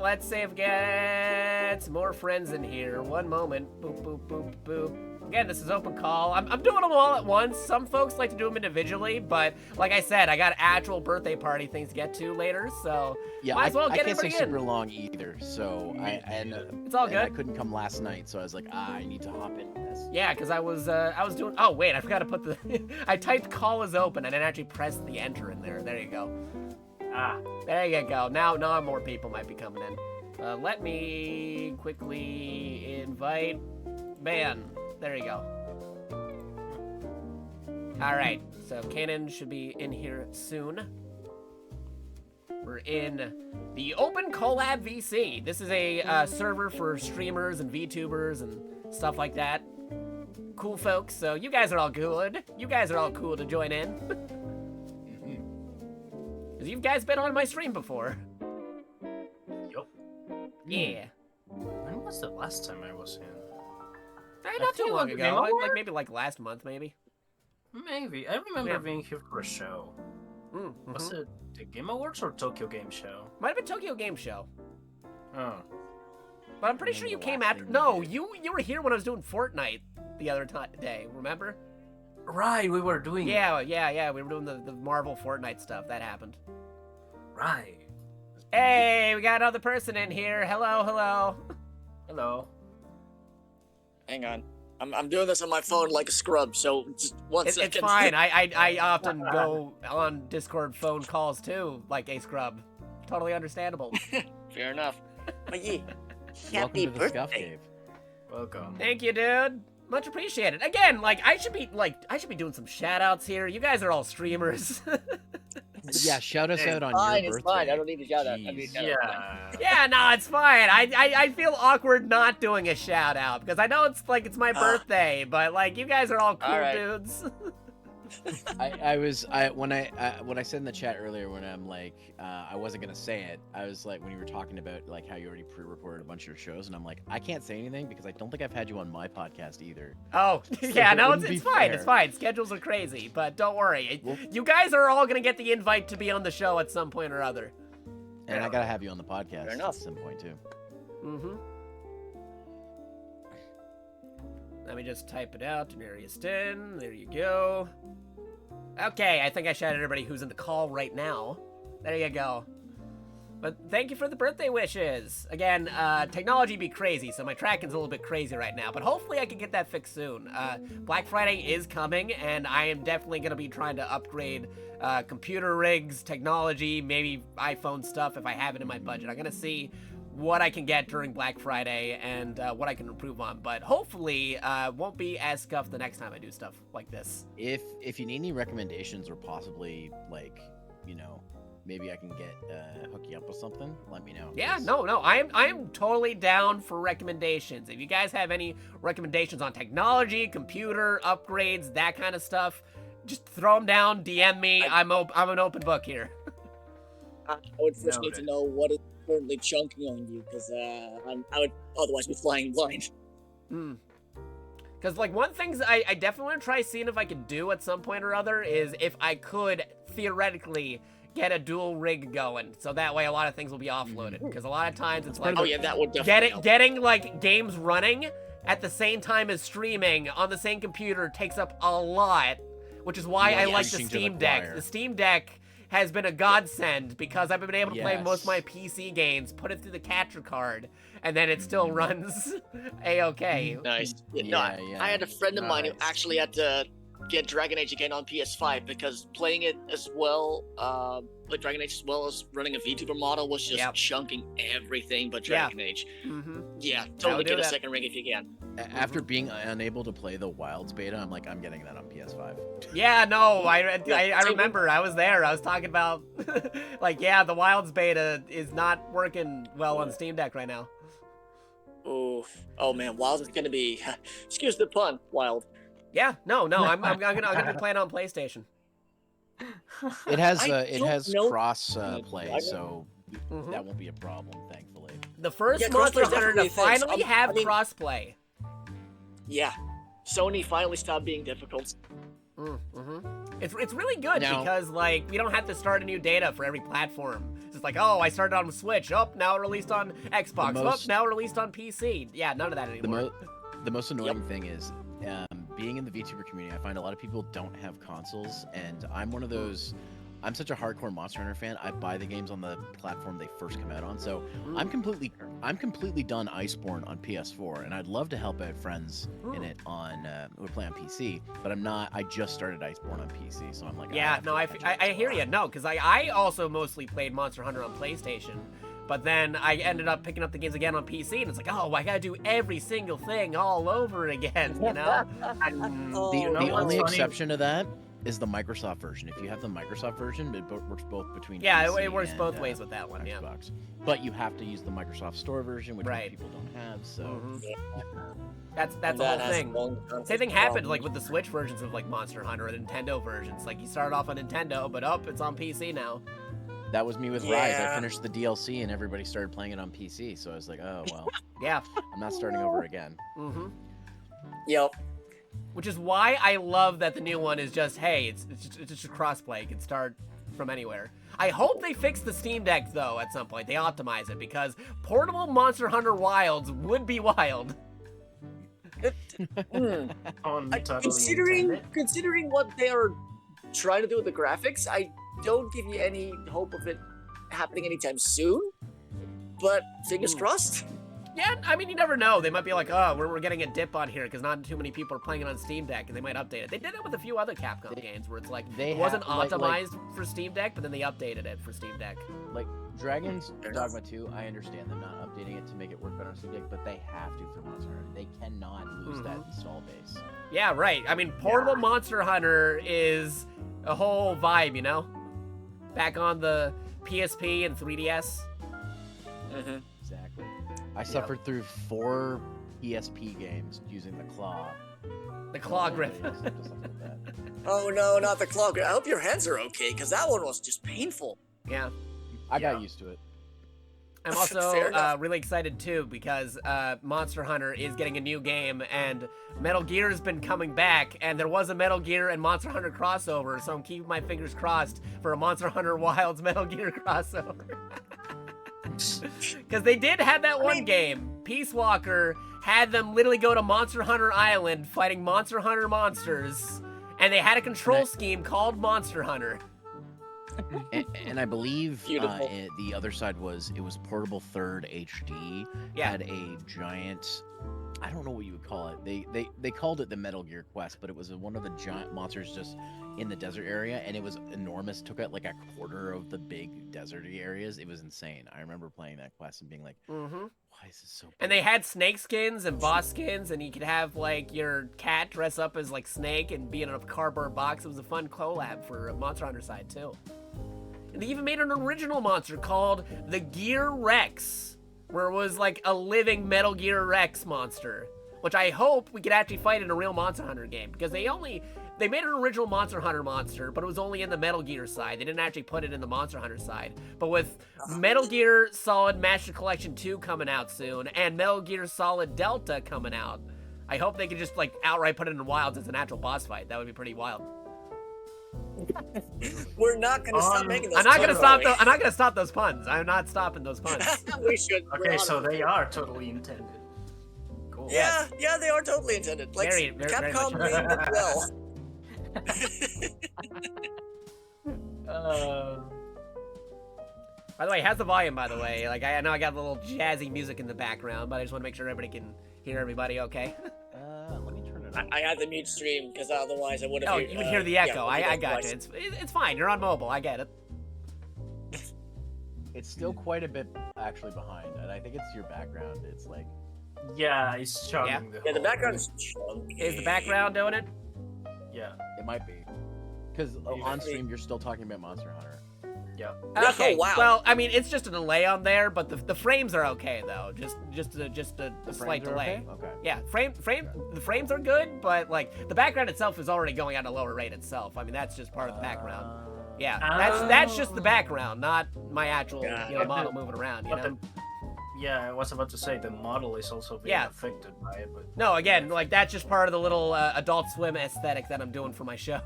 Let's see if we get some more friends in here. One moment. Boop, boop, boop, boop. Again, this is open call. I'm doing them all at once. Some folks like to do them individually, but like I said, I got actual birthday party things to get to later, so Yeah, might as well I get can't stay everybody in. super long either. So It's all I good. couldn't come last night, so I was like, I need to hop in this. Yeah, because I was doing. Oh wait, I forgot to put the. I typed call is open and then actually pressed the enter in there. There you go. Ah, There you go. Now more people might be coming in. Let me quickly invite Ben. There you go. All right, so Kanan should be in here soon. We're in the Open Collab VC. This is a server for streamers and VTubers and stuff like that. Cool folks, so you guys are all good. You guys are all cool to join in. Because you guys been on my stream before. yup. Yeah. When was the last time I was in? Not too think long like ago. Game Like Award? maybe like last month, maybe. Maybe. I remember Yeah. being here for a show. Was it the Game Awards or Tokyo Game Show? Might have been Tokyo Game Show. Oh. But I'm pretty sure Remember you the came last after. thing No, we did. you were here when I was doing Fortnite the other day. Remember? Right, we were doing it. Yeah. We were doing the Marvel Fortnite stuff. That happened. Right. Hey, we got another person in here. Hello. Hello. Hang on. I'm doing this on my phone like a scrub, so just one It's second. fine. I often go on Discord phone calls too, like a scrub. Totally understandable. Fair enough. But yeah, Welcome happy to the Scuff birthday. Cave. Welcome. Thank you, dude. Much appreciated. Again, I should be doing some shout outs here. You guys are all streamers. Yeah, shout us Hey, out on Fine, your it's birthday. fine. I don't need a shout out. I Jeez. mean, shout Yeah. out. Yeah, no, it's fine. I feel awkward not doing a shout out because I know it's my birthday, but like you guys are all cool All right. dudes. When I said in the chat earlier when I'm like I wasn't gonna say it, I was like when you were talking about like how you already pre-recorded a bunch of your shows, and I'm like I can't say anything because I don't think I've had you on my podcast either. Oh, yeah, it no, wouldn't it's be fine. fair. It's fine. Schedules are crazy, but don't worry. Well- You guys are all gonna get the invite to be on the show at some point or other. And I gotta have you on the podcast Fair enough. at some point too. Mm-hmm. Let me just type it out. Denarius 10. There you go. Okay, I think I shouted everybody who's in the call right now. There you go. But thank you for the birthday wishes. Again, technology be crazy, so my tracking's a little bit crazy right now. But hopefully I can get that fixed soon. Black Friday is coming, and I am definitely going to be trying to upgrade computer rigs, technology, maybe iPhone stuff if I have it in my budget. I'm going to see what I can get during Black Friday and what I can improve on. But hopefully won't be as scuffed the next time I do stuff like this. If you need any recommendations or possibly, like, you know, maybe I can get hook you up with something, let me know. Yeah, no, I am totally down for recommendations. If you guys have any recommendations on technology, computer upgrades, that kind of stuff, just throw them down, DM me. I'm an open book here. I would first need to know what is currently chunking on you, because I would otherwise be flying blind. Because, like, one thing I definitely want to try seeing if I could do at some point or other is if I could theoretically get a dual rig going, so that way a lot of things will be offloaded. Because a lot of times it's like, Oh yeah, that would definitely help. getting like games running at the same time as streaming on the same computer takes up a lot, which is why I like the reaching to the Steam Deck. choir. The Steam Deck has been a godsend because I've been able to play most of my Yes. PC games, put it through the capture card, and then it still runs a-okay. Nice. Yeah, I had a friend of mine who Nice. actually had to get Dragon Age again on PS5 because playing it as well, like Dragon Age as well as running a VTuber model was just Yep. chunking everything but Yeah. Dragon Age. Mm-hmm. Yeah, totally do get a that. second ring if you can. After being unable to play the Wilds beta, I'm like, I'm getting that on PS5. Yeah, no, I same remember. I was there. I was talking about, like, yeah, the Wilds beta is not working well on Steam Deck right now. Oof. Oh man, Wild is gonna be, excuse the pun, wild. Yeah, no, I'm gonna be playing on PlayStation. It has I it don't has know- cross I play, don't- so Mhm. that won't be a problem, thankfully. The first Yeah, Monster crossplay is Hunter to definitely a thing. finally have I mean- crossplay. Yeah, Sony finally stopped being difficult. It's really good Now- because, like, we don't have to start a new data for every platform. It's just like, oh, I started on Switch. Oh, now it released on Xbox. most- Oh, now it released on PC. Yeah, none of that anymore. The most annoying thing is, being in the VTuber community, I find a lot of people don't have consoles, and I'm one of those. I'm such a hardcore Monster Hunter fan. I buy the games on the platform they first come out on, so I'm completely done Iceborne on PS4, and I'd love to help out friends in it on who would play on PC, but I'm not. I just started Iceborne on PC, so I'm like, Yeah, have no, to I catch up. hear you. No, because I also mostly played Monster Hunter on PlayStation, but then I ended up picking up the games again on PC, and it's like, oh, I gotta do every single thing all over again, you know? Oh, The know what's only funny? exception to that is the Microsoft version. If you have the Microsoft version, it works both between Yeah, PC it works and, both ways with that one, yeah. Xbox. But you have to use the Microsoft Store version, which Right. most people don't have. So Mhm. That's the that whole has thing. long-term Same thing happened problems. like with the Switch versions of like Monster Hunter or the Nintendo versions. Like you started off on Nintendo, but it's on PC now. that was me with Rise. I Yeah. finished the DLC and everybody started playing it on PC. So I was like, oh well, Yeah. I'm not starting over again. Mm-hmm. Yep. Which is why I love that the new one is just, hey, it's just a crossplay. You can start from anywhere. I hope they fix the Steam Deck though at some point. They optimize it because portable Monster Hunter Wilds would be wild. On totally Considering what they are trying to do with the graphics, I don't give you any hope of it happening anytime soon. But fingers crossed. Yeah, I mean, you never know. They might be like, oh, we're getting a dip on here because not too many people are playing it on Steam Deck, and they might update it. They did it with a few other Capcom games where it's like, they it wasn't have- like- optimized for Steam Deck, but then they updated it for Steam Deck. Like Dragon's Fair enough. Dogma 2, I understand them not updating it to make it work better on Steam Deck, but they have to for Monster Hunter. They cannot lose that install base. Yeah, right. I mean, portable Monster Hunter is a whole vibe, you know? Back on the PSP and 3DS. Mm-hmm. Exactly. I suffered through 4 PSP games using the claw. The claw grip. Just stuff like that. Oh no, not the clock. I hope your hands are okay, because that one was just painful. Yeah. I got used to it. I'm also Fair enough. really excited too because Monster Hunter is getting a new game and Metal Gear's been coming back and there was a Metal Gear and Monster Hunter crossover, so I'm keeping my fingers crossed for a Monster Hunter Wilds Metal Gear crossover. Because they did have that one game, Peace Walker, had them literally go to Monster Hunter Island fighting Monster Hunter monsters, and they had a control scheme called Monster Hunter. And I believe Beautiful. the other side was portable third HD. Yeah. Had a giant. I don't know what you would call it. They called it the Metal Gear Quest, but it was one of the giant monsters just in the desert area, and it was enormous. Took out like a quarter of the big deserty areas. It was insane. I remember playing that quest and being like, "Why is this so?" Big? And they had snake skins and boss skins, and you could have like your cat dress up as like Snake and be in a cardboard box. It was a fun collab for Monster Hunter side too. And they even made an original monster called the Gear Rex, where it was like a living Metal Gear Rex monster, which I hope we could actually fight in a real Monster Hunter game, because they made an original Monster Hunter monster, but it was only in the Metal Gear side. They didn't actually put it in the Monster Hunter side. But with Metal Gear Solid Master Collection 2 coming out soon, and Metal Gear Solid Delta coming out, I hope they could just like outright put it in Wilds as an actual boss fight. That would be pretty wild. We're not gonna stop making those. I'm not gonna puns, stop. are we? I'm not gonna stop those puns. I'm not stopping those puns. We should. Okay, so they are totally intended. Cool. Yeah, yeah, they are totally intended. Like Very Capcom much. named it well. By the way, how's the volume? By the way, like I know I got a little jazzy music in the background, but I just want to make sure everybody can hear everybody. Okay. Let me turn it on. I had the mute stream because otherwise I would have. Oh, you would hear the echo. I got you. It's fine. You're on mobile. I get it. It's still quite a bit actually behind, and I think it's your background. It's like Yeah, it's chugging Yeah, the whole background thing. is chunky. Is the background doing it? Yeah, it might be, because on stream you're still talking about Monster Hunter. yeah. Okay. Oh, wow. Well, I mean, it's just a delay on there, but the frames are okay though. Just a The slight frames are delay. Okay. Yeah, the frames are good, but like the background itself is already going at a lower rate itself. I mean, that's just part of the background. Yeah, that's just the background, not my actual model moving around. You But know. Yeah, I was about to say the model is also being affected by it, but No, again, like that's just part of the little Adult Swim aesthetic that I'm doing for my show.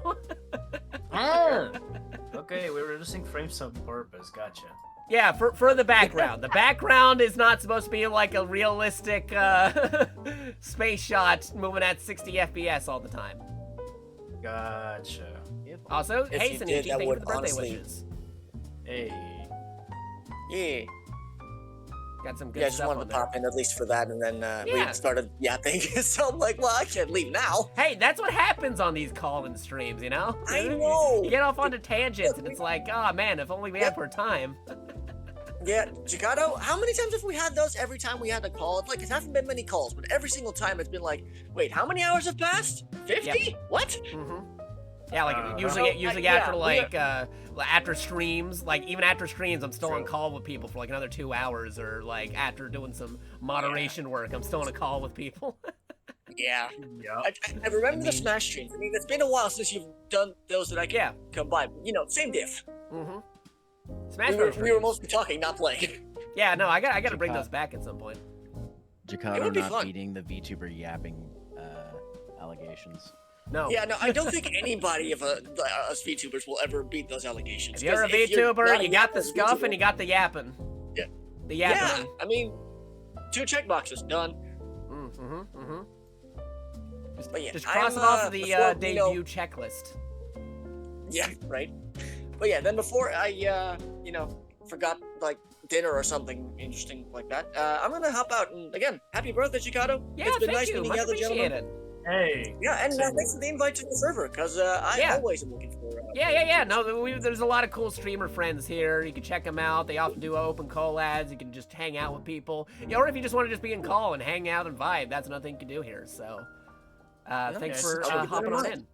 okay, we're reducing frames on purpose. Gotcha. Yeah, for the background. The background is not supposed to be like a realistic space shot moving at 60 FPS all the time. Gotcha. Also, If hey, you Sanucci, did, that thank you for would the birthday honestly- wishes. Hey. Yeah. Got some good Yeah, I just stuff wanted on to there. pop in at least for that, and then Yeah. we started yapping. So I'm like, well, I can't leave now. Hey, that's what happens on these call-in streams, you know? I know. You get off onto tangents, and it's like, oh man, if only we had more time. Yeah, Jakato, how many times have we had those every time we had a call? It's like, it hasn't been many calls, but every single time it's been like, wait, how many hours have passed? 50? What? Yeah, like usually yeah, after like after streams, like even after streams, I'm still on call with people for like another 2 hours, or like after doing some moderation work, I'm still on a call with people. Yeah. Yeah. I remember the Smash streams. I mean, it's been a while since you've done those that I can come by. But, you know, same diff. Smash We Bros. were streams. mostly talking, not playing. Yeah, no, I gotta bring those back at some point. It Jakado would be not fun. beating the VTuber yapping allegations. No. Yeah, no, I don't think anybody of us VTubers will ever beat those allegations. If you're a 'cause you're VTuber, not you a got the VTuber, scuff and you got the yapping. Yeah. The Yeah, yapping. I mean, 2 checkboxes, done. But yeah, Just cross I'm, it off of the before, you debut know- checklist. Yeah, right. But yeah, then before I, forgot like dinner or something interesting like that, I'm gonna hop out and again, happy birthday, Jakato. Yeah, it's been thank nice you. meeting Much you, other gentlemen. appreciated. Hey. Yeah, and thanks for the invite to the server, because I Yeah. always am looking for. Yeah. No, there's a lot of cool streamer friends here. You can check them out. They often do open collabs. You can just hang out with people. Yeah, or if you just want to just be in call and hang out and vibe, that's another thing you can do here. So, thanks for I'll keep that hopping in on mind. in.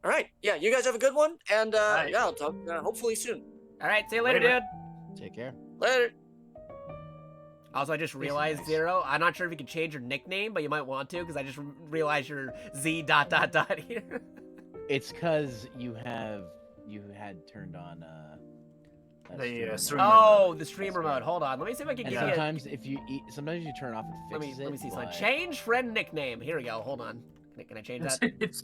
All right, yeah, you guys have a good one, and Right. yeah, I'll talk hopefully soon. All right, see you later, Later. dude. Take care. Later. Also, I just realized, nice. Zero, I'm not sure if you can change your nickname, but you might want to, because I just realized you're Z ... here. It's because you had turned on The stream stream mode. Oh, the streamer mode. Hold on. Let me see if I can And get you. sometimes you turn it off and Let fixes me see it, something. but- Change friend nickname. Here we go. Hold on. Can I change that? It's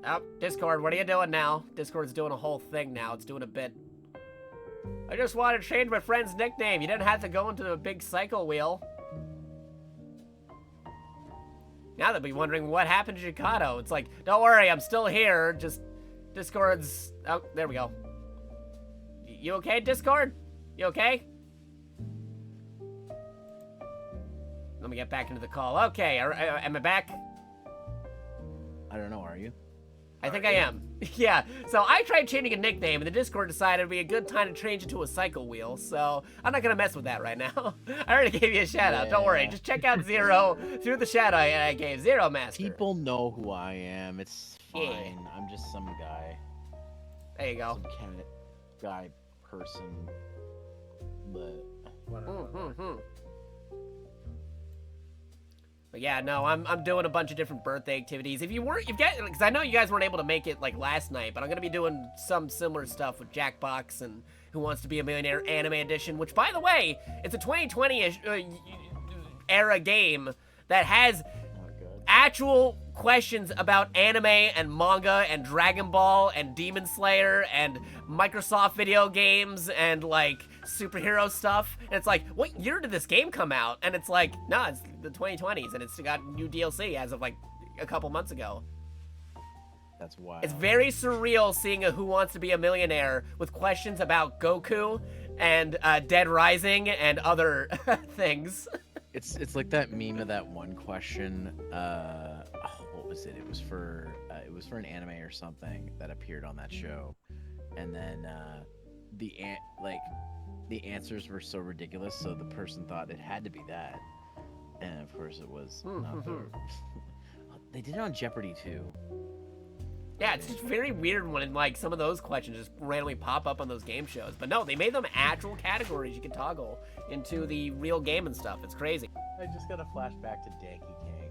Oh, Discord, what are you doing now? Discord's doing a whole thing now. It's doing a bit. I just wanted to change my friend's nickname. You didn't have to go into a big cycle wheel. Now they'll be wondering what happened to Jakato. It's like, don't worry, I'm still here. Just Discord's... Oh, there we go. You okay, Discord? You okay? Let me get back into the call. Okay, am I back? I don't know, are you? I think I am. Yeah, so I tried changing a nickname, and the Discord decided it'd be a good time to change it to a cycle wheel, so I'm not gonna mess with that right now. I already gave you a shout out, don't worry. Just check out Zero through the shout out I gave. Zero Master. People know who I am. It's fine. Yeah. I'm just some guy. There you go. Some kind of guy, person, but But yeah, no, I'm doing a bunch of different birthday activities. If you weren't, because I know you guys weren't able to make it like last night, but I'm gonna be doing some similar stuff with JakatoX and Who Wants to Be a Millionaire Anime Edition, which, by the way, it's a 2020-ish era game that has actual questions about anime and manga and Dragon Ball and Demon Slayer and Microsoft video games and like superhero stuff. And it's like, what year did this game come out? And it's like, no, it's the 2020s and it's got new DLC as of like a couple months ago. that's wild. It's very surreal seeing a Who Wants to Be a Millionaire with questions about Goku and Dead Rising and other things. It's like that meme of that one question. What was it? It was for an anime or something that appeared on that show, and then the answers were so ridiculous, so the person thought it had to be that, and of course it was not. They did it on Jeopardy too. Yeah, it's just very weird when like some of those questions just randomly pop up on those game shows. But no, they made them actual categories you can toggle into the real game and stuff. It's crazy. I just got a flashback to Danky Kang.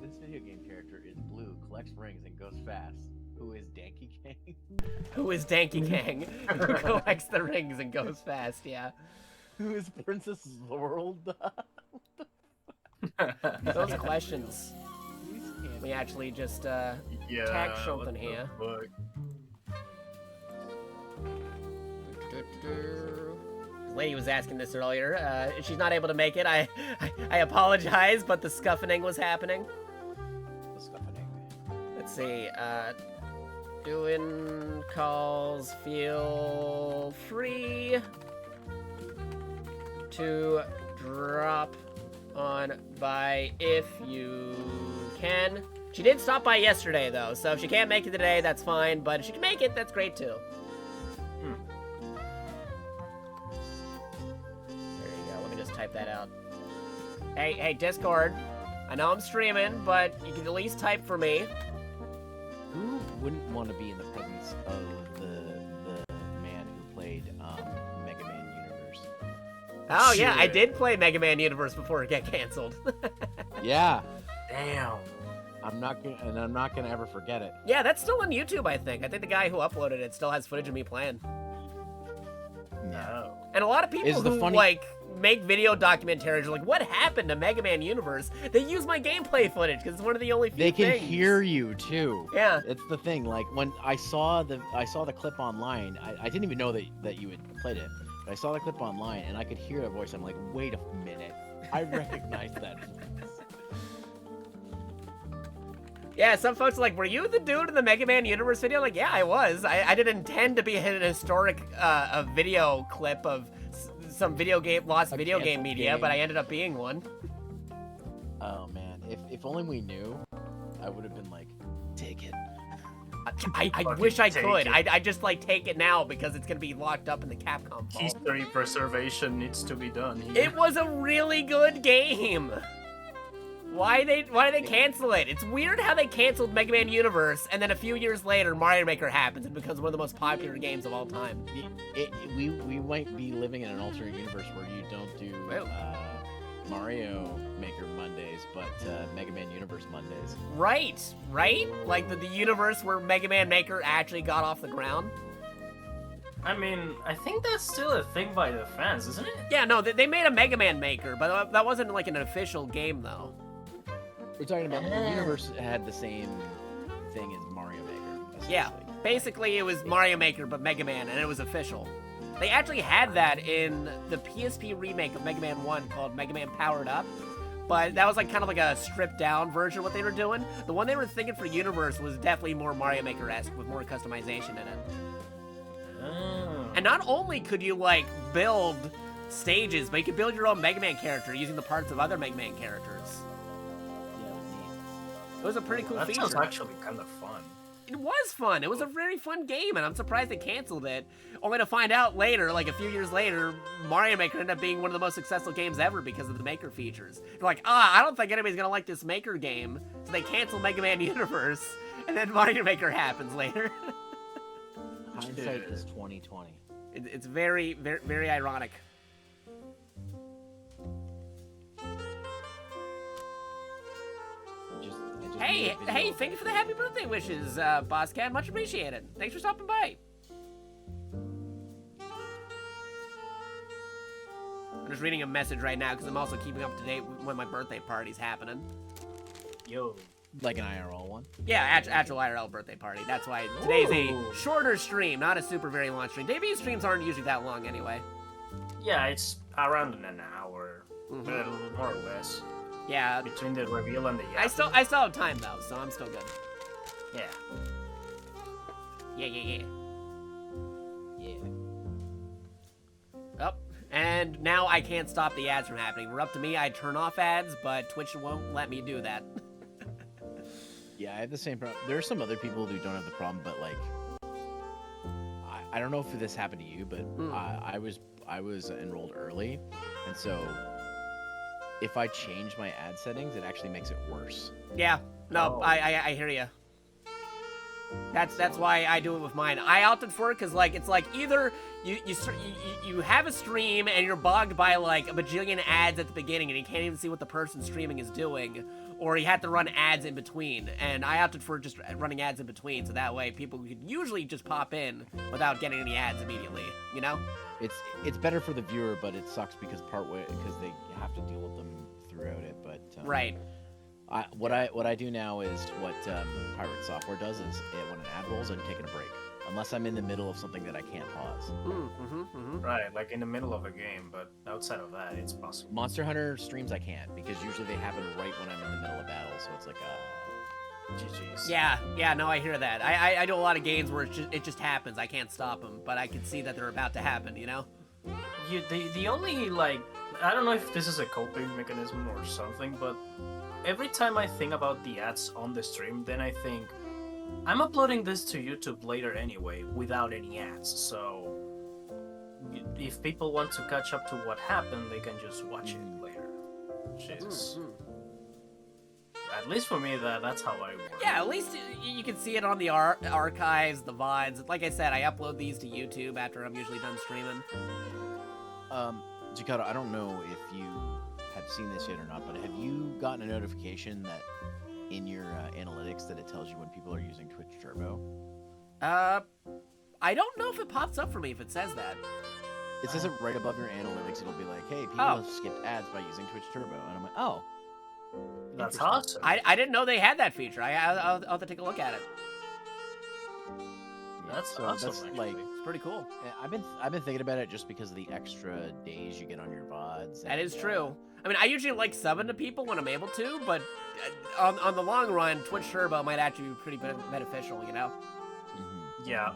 This video game character is blue, collects rings, and goes fast. Who is Danky Kang? Who is Danky Kang? Who collects the rings and goes fast, yeah. Who is Princess Laurel? Those questions. We actually just tag something here. This lady was asking this earlier. She's not able to make it. I apologize, but the scuffing was happening. The scuffing. Let's see. Doing calls. Feel free to drop on by if you can. She did stop by yesterday though, so if she can't make it today, that's fine. But if she can make it, that's great too. There you go. Let me just type that out. Hey, Discord. I know I'm streaming, but you can at least type for me. Who wouldn't want to be in the presence of the man who played Mega Man Universe? Oh yeah, I Shit. did play Mega Man Universe before it got canceled. Yeah, Damn. I'm not gonna ever forget it. Yeah, that's still on YouTube, I think. I think the guy who uploaded it still has footage of me playing. No. And a lot of people Is the who, funny- like, make video documentaries are like, what happened to Mega Man Universe? They use my gameplay footage, because it's one of the only few They can things. hear you too. Yeah. It's the thing. Like when I saw the clip online, I didn't even know that you had played it. But I saw the clip online and I could hear the voice. I'm like, wait a minute, I recognize that voice. Yeah, some folks are like, were you the dude in the Mega Man Universe video? Like, yeah, I was. I didn't intend to be an historic a video clip of some video game, lost A video game canceled media, game. but I ended up being one. Oh man, if only we knew, I would have been like, take it. I Fucking wish I take could. it. I just, like, take it now because it's going to be locked up in the Capcom vault. History preservation needs to be done here. It was a really good game. Why did they cancel it? It's weird how they canceled Mega Man Universe, and then a few years later, Mario Maker happens and becomes one of the most popular games of all time. We might be living in an alternate universe where you don't do Well. Mario Maker Mondays, but Mega Man Universe Mondays. Right? Like the universe where Mega Man Maker actually got off the ground. I mean, I think that's still a thing by the fans, isn't it? Yeah, no, they made a Mega Man Maker, but that wasn't like an official game though. We're talking about the universe had the same thing as Mario Maker. Yeah, essentially. basically it was Mario Maker but Mega Man, and it was official. They actually had that in the PSP remake of Mega Man 1 called Mega Man Powered Up. But that was like kind of like a stripped down version of what they were doing. The one they were thinking for Universe was definitely more Mario Maker-esque with more customization in it. Oh. And not only could you like build stages, but you could build your own Mega Man character using the parts of other Mega Man characters. It was a pretty cool That feature. sounds actually kind of fun. It was fun. It was a very fun game, and I'm surprised they canceled it. Only to find out later, like a few years later, Mario Maker ended up being one of the most successful games ever because of the Maker features. They're like, I don't think anybody's gonna like this Maker game, so they canceled Mega Man Universe, and then Mario Maker happens later. Hindsight is 2020. It's very, very, very ironic. Hey, thank you for the happy birthday wishes, Boss Cat. Much appreciated. Thanks for stopping by. I'm just reading a message right now because I'm also keeping up to date when my birthday party's happening. Yo. Like an IRL one? Yeah, actual IRL birthday party. That's why today's a Ooh. shorter stream, not a super very long stream. Debut streams aren't usually that long anyway. Yeah, it's around an hour, Mhm. more or less, Yeah, between the reveal and the. I still have time though, so I'm still good. Yeah. Yeah. Yeah. Oh, and now I can't stop the ads from happening. We're up to me. I turn off ads, but Twitch won't let me do that. Yeah, I have the same problem. There are some other people who don't have the problem, but like, I don't know if this happened to you, but I was enrolled early, and so if I change my ad settings, it actually makes it worse. Yeah, no, Oh. I hear you. That's why I do it with mine. I opted for it because like it's like either you have a stream and you're bogged by like a bajillion ads at the beginning and you can't even see what the person streaming is doing, or you have to run ads in between. And I opted for just running ads in between, so that way people could usually just pop in without getting any ads immediately. You know? It's better for the viewer, but it sucks because because they have to deal with them throughout it. But Right. What I do now is what Pirate Software does is when an ad rolls, I'm taking a break, unless I'm in the middle of something that I can't pause. Right, like in the middle of a game, but outside of that, it's possible. Monster Hunter streams I can't because usually they happen right when I'm in the middle of battle, so it's like GG's. Yeah, no, I hear that. I do a lot of games where it just happens. I can't stop them, but I can see that they're about to happen, you know? The only, like, I don't know if this is a coping mechanism or something, but every time I think about the ads on the stream, then I think, I'm uploading this to YouTube later anyway, without any ads, so if people want to catch up to what happened, they can just watch it later. Jesus. At least for me, that's how I work. Yeah, at least you can see it on the archives, the VODs. Like I said, I upload these to YouTube after I'm usually done streaming. Jakato, I don't know if you have seen this yet or not, but have you gotten a notification that in your analytics that it tells you when people are using Twitch Turbo? I don't know if it pops up for me if it says that. It says it right above your analytics. It'll be like, hey, people Oh. have skipped ads by using Twitch Turbo. And I'm like, oh. That's interesting. awesome. I didn't know they had that feature. I'll have to take a look at it. Yeah, That's so awesome, that's actually. like, It's pretty cool. I've been thinking about it just because of the extra days you get on your VODs. That is and, true. I mean, I usually like subbing to people when I'm able to, but on the long run, Twitch Turbo might actually be pretty beneficial, you know? Yeah.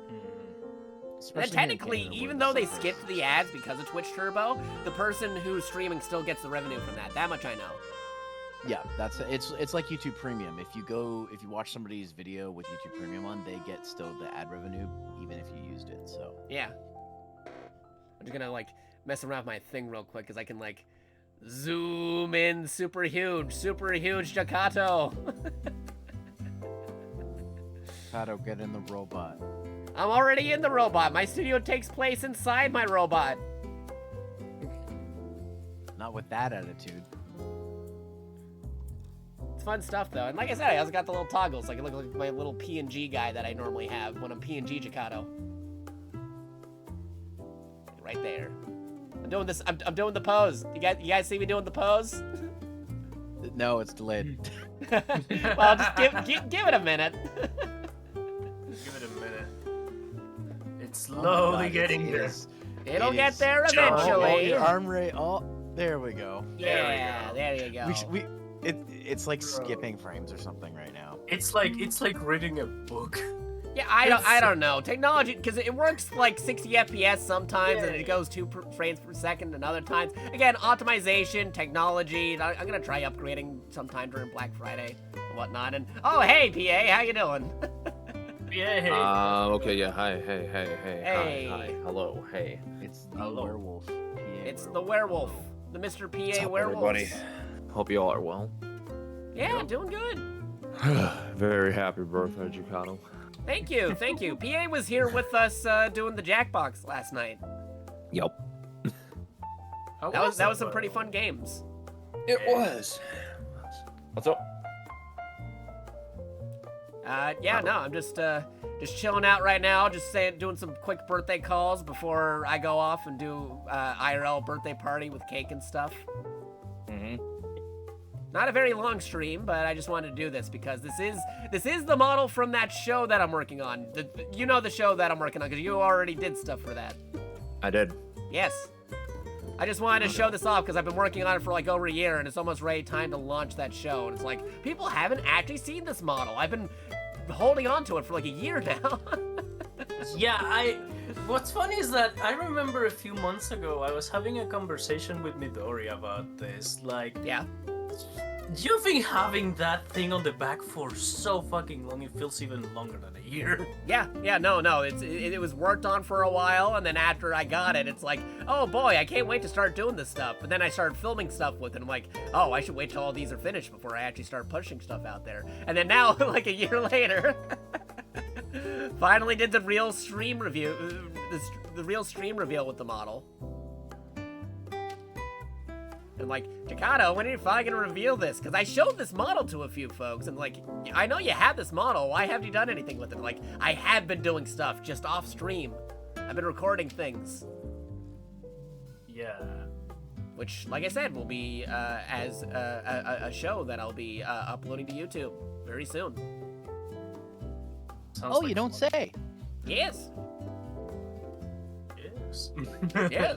And Especially here in technically, Canada, even where though they the skipped suffers. the ads because of Twitch Turbo, the person who's streaming still gets the revenue from that. That much I know. Yeah, it's like YouTube Premium. If you watch somebody's video with YouTube Premium on, they get still the ad revenue even if you used it. So Yeah. I'm just gonna like mess around with my thing real quick because I can like zoom in super huge Jakato. Jakato, get in the robot. I'm already in the robot. My studio takes place inside my robot. Not with that attitude. It's fun stuff though, and like I said, I also got the little toggles. So I can look like my little PNG guy that I normally have when I'm PNG Jakato. Right there. I'm doing this. I'm doing the pose. You guys see me doing the pose? No, it's delayed. Well, just give it a minute. Give it a minute. It's Oh my slowly God, getting it there. is- It'll it get is- there Oh, eventually. your arm rate. Oh, there we go. Yeah, there you go. It's like skipping frames or something right now. It's like reading a book. Yeah, I don't know. Technology, because it works like 60 FPS sometimes, and it goes 2 frames per second and other times. Again, optimization, technology. I'm gonna try upgrading sometime during Black Friday and whatnot. And oh, hey, PA, how you doing? Yeah. Okay, yeah, hi, hey, Hey. hi, hello, hey. It's the Hello. werewolf. PA It's the werewolf, the Mr. PA werewolf. everybody? Hope you all are well. Yeah, doing good. Very happy birthday, Jakato. Thank you, thank you. PA was here with us doing the Jackbox last night. Yup. That was some pretty fun games. It was. What's up? Yeah, no, I'm just chilling out right now, just doing some quick birthday calls before I go off and do IRL birthday party with cake and stuff. Mm-hmm. Not a very long stream, but I just wanted to do this because this is the model from that show that I'm working on. You know the show that I'm working on because you already did stuff for that. I did. Yes. I just wanted to show this off because I've been working on it for like over a year and it's almost ready time to launch that show. And it's like, people haven't actually seen this model. I've been holding on to it for like a year now. Yeah, what's funny is that I remember a few months ago I was having a conversation with Midori about this. Like, Yeah. you've been having that thing on the back for so fucking long, it feels even longer than a year. Yeah, no, it was worked on for a while, and then after I got it, it's like, oh boy, I can't wait to start doing this stuff. But then I started filming stuff with it, and I'm like, oh, I should wait till all these are finished before I actually start pushing stuff out there. And then now, like a year later, finally did the real stream review, the real stream reveal with the model. And like, Jakato, when are you finally gonna reveal this? Because I showed this model to a few folks, and like, I know you have this model. Why haven't you done anything with it? Like, I have been doing stuff just off stream. I've been recording things, Yeah. which, like I said, will be as a show that I'll be uploading to YouTube very soon. Sounds Oh, like you don't fun. say. Yes, Yes. yes.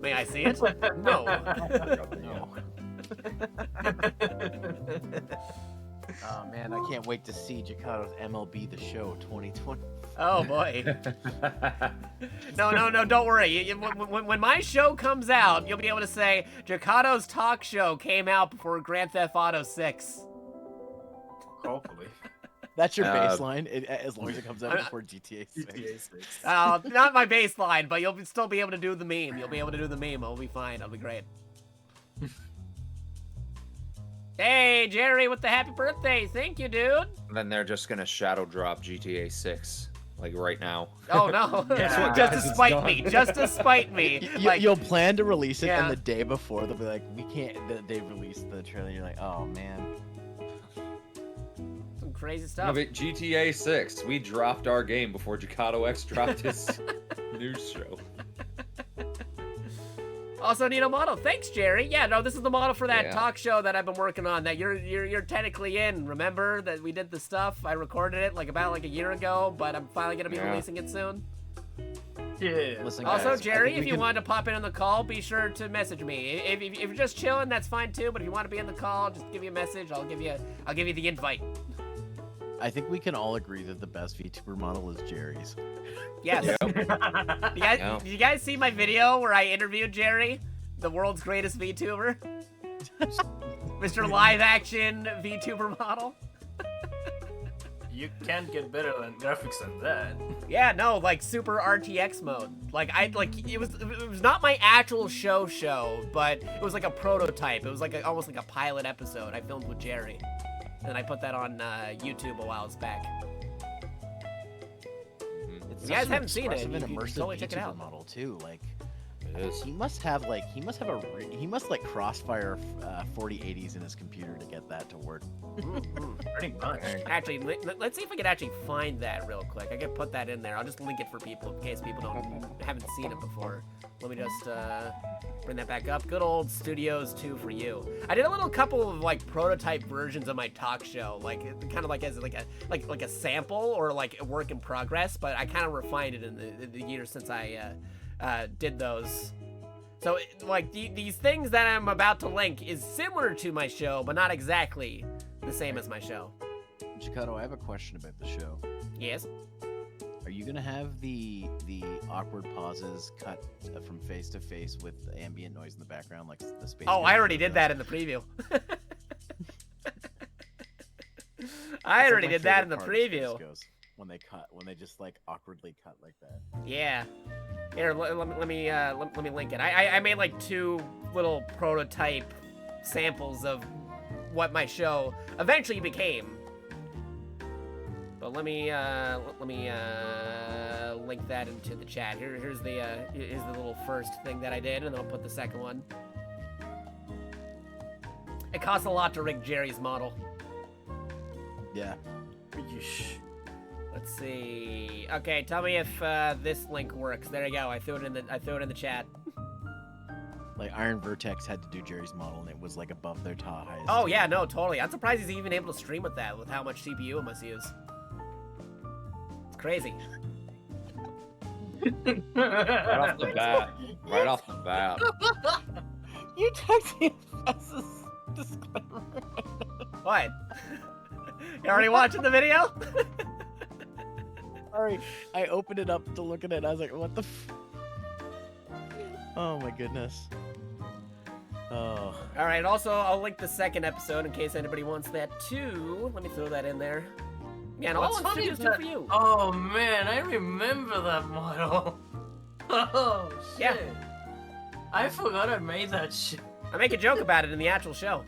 May I see it? No. No. Oh man, I can't wait to see Jakato's MLB The Show 2020. Oh boy. No, don't worry. When my show comes out, you'll be able to say Jakato's talk show came out before Grand Theft Auto 6. Hopefully. That's your Uh, baseline, as long as it comes out before GTA 6. GTA 6. Not my baseline, but you'll still be able to do the meme. You'll be able to do the meme. It'll be fine. It'll be great. Hey, Jerry, with the happy birthday. Thank you, dude. Then they're just gonna shadow drop GTA 6, like right now. Oh, no. Yeah. Just to spite me. Just to spite me. Like, You'll plan to release it, Yeah. and the day before they'll be like, "We can't." They release the trailer. You're like, "Oh man." some crazy No, stuff. but GTA 6, we dropped our game before JakatoX dropped his news show. Also need a model. Thanks, Jerry. Yeah, no, this is the model for that Yeah. talk show that I've been working on. That you're technically in. Remember that we did the stuff? I recorded it about a year ago, but I'm finally gonna be Yeah. releasing it soon. Yeah. Listen, Also, guys, I Jerry, think if we you can- wanted to pop in on the call, be sure to message me. If you're just chilling, that's fine too. But if you want to be in the call, just give me a message. I'll give you the invite. I think we can all agree that the best VTuber model is Jerry's. Yes. Yep. Yeah. Did you guys see my video where I interviewed Jerry, the world's greatest VTuber? Mr. Live Action VTuber model? You can't get better than graphics than that. Yeah, no, like super RTX mode. It was not my actual show, but it was like a prototype. It was almost like a pilot episode I filmed with Jerry. And I put that on YouTube a while back. It's You guys such an haven't seen it, expressive and you should immersive totally check it VTuber out. model too. Like, is. He must like crossfire 4080s in his computer to get that to work. Pretty much. Actually, let's see if I can actually find that real quick. I can put that in there. I'll just link it for people in case people haven't seen it before. Let me just bring that back up. Good old Studios 2 for you. I did a little couple of like prototype versions of my talk show, like kind of like as like a sample or like a work in progress. But I kind of refined it in the years since I did those. So like these things that I'm about to link is similar to my show, but not exactly the same as my show. Jakato, I have a question about the show. Yes. Are you gonna have the awkward pauses cut from face to face with ambient noise in the background, like the space? Oh, I already did that in the preview. I already did that in the preview. When they just like awkwardly cut like that. Yeah. Here, let me link it. I made like 2 little prototype samples of what my show eventually became. But let me link that into the chat. Here's the little first thing that I did, and then I'll put the second one. It costs a lot to rig Jerry's model. Yeah. Let's see. Okay, tell me if this link works. There you go. I threw it in the chat. Like Iron Vertex had to do Jerry's model, and it was like above their highest. Oh yeah, no, totally. I'm surprised he's even able to stream with that, with how much CPU it must use. It's crazy. Right off the bat. Right off the bat. You took the disclaimer. What? You already watching the video? Sorry, I opened it up to look at it. And I was like, "What the?" Oh my goodness. Oh. All right. Also, I'll link the second episode in case anybody wants that too. Let me throw that in there. Yeah, and all What's on funny Studios is 2 that- for you. Oh man, I remember that model. Oh shit. Yeah. I forgot I made that shit. I make a joke about it in the actual show.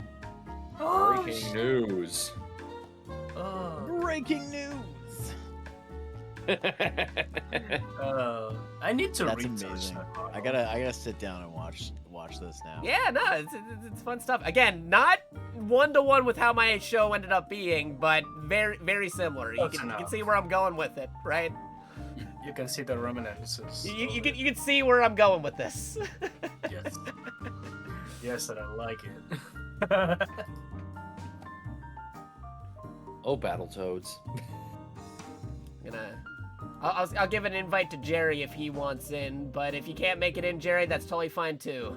Oh, Breaking shit. news. Oh. Breaking news. I need to That's research amazing. that model. I gotta sit down and watch this now. Yeah, no, it's fun stuff. Again, not 1-to-1 with how my show ended up being, but very similar. You Close can enough. see where I'm going with it, right? You can see the reminiscences. You can see where I'm going with this. Yes. Yes, and I like it. Oh, Battletoads. I'll give an invite to Jerry if he wants in, but if you can't make it in, Jerry, that's totally fine too.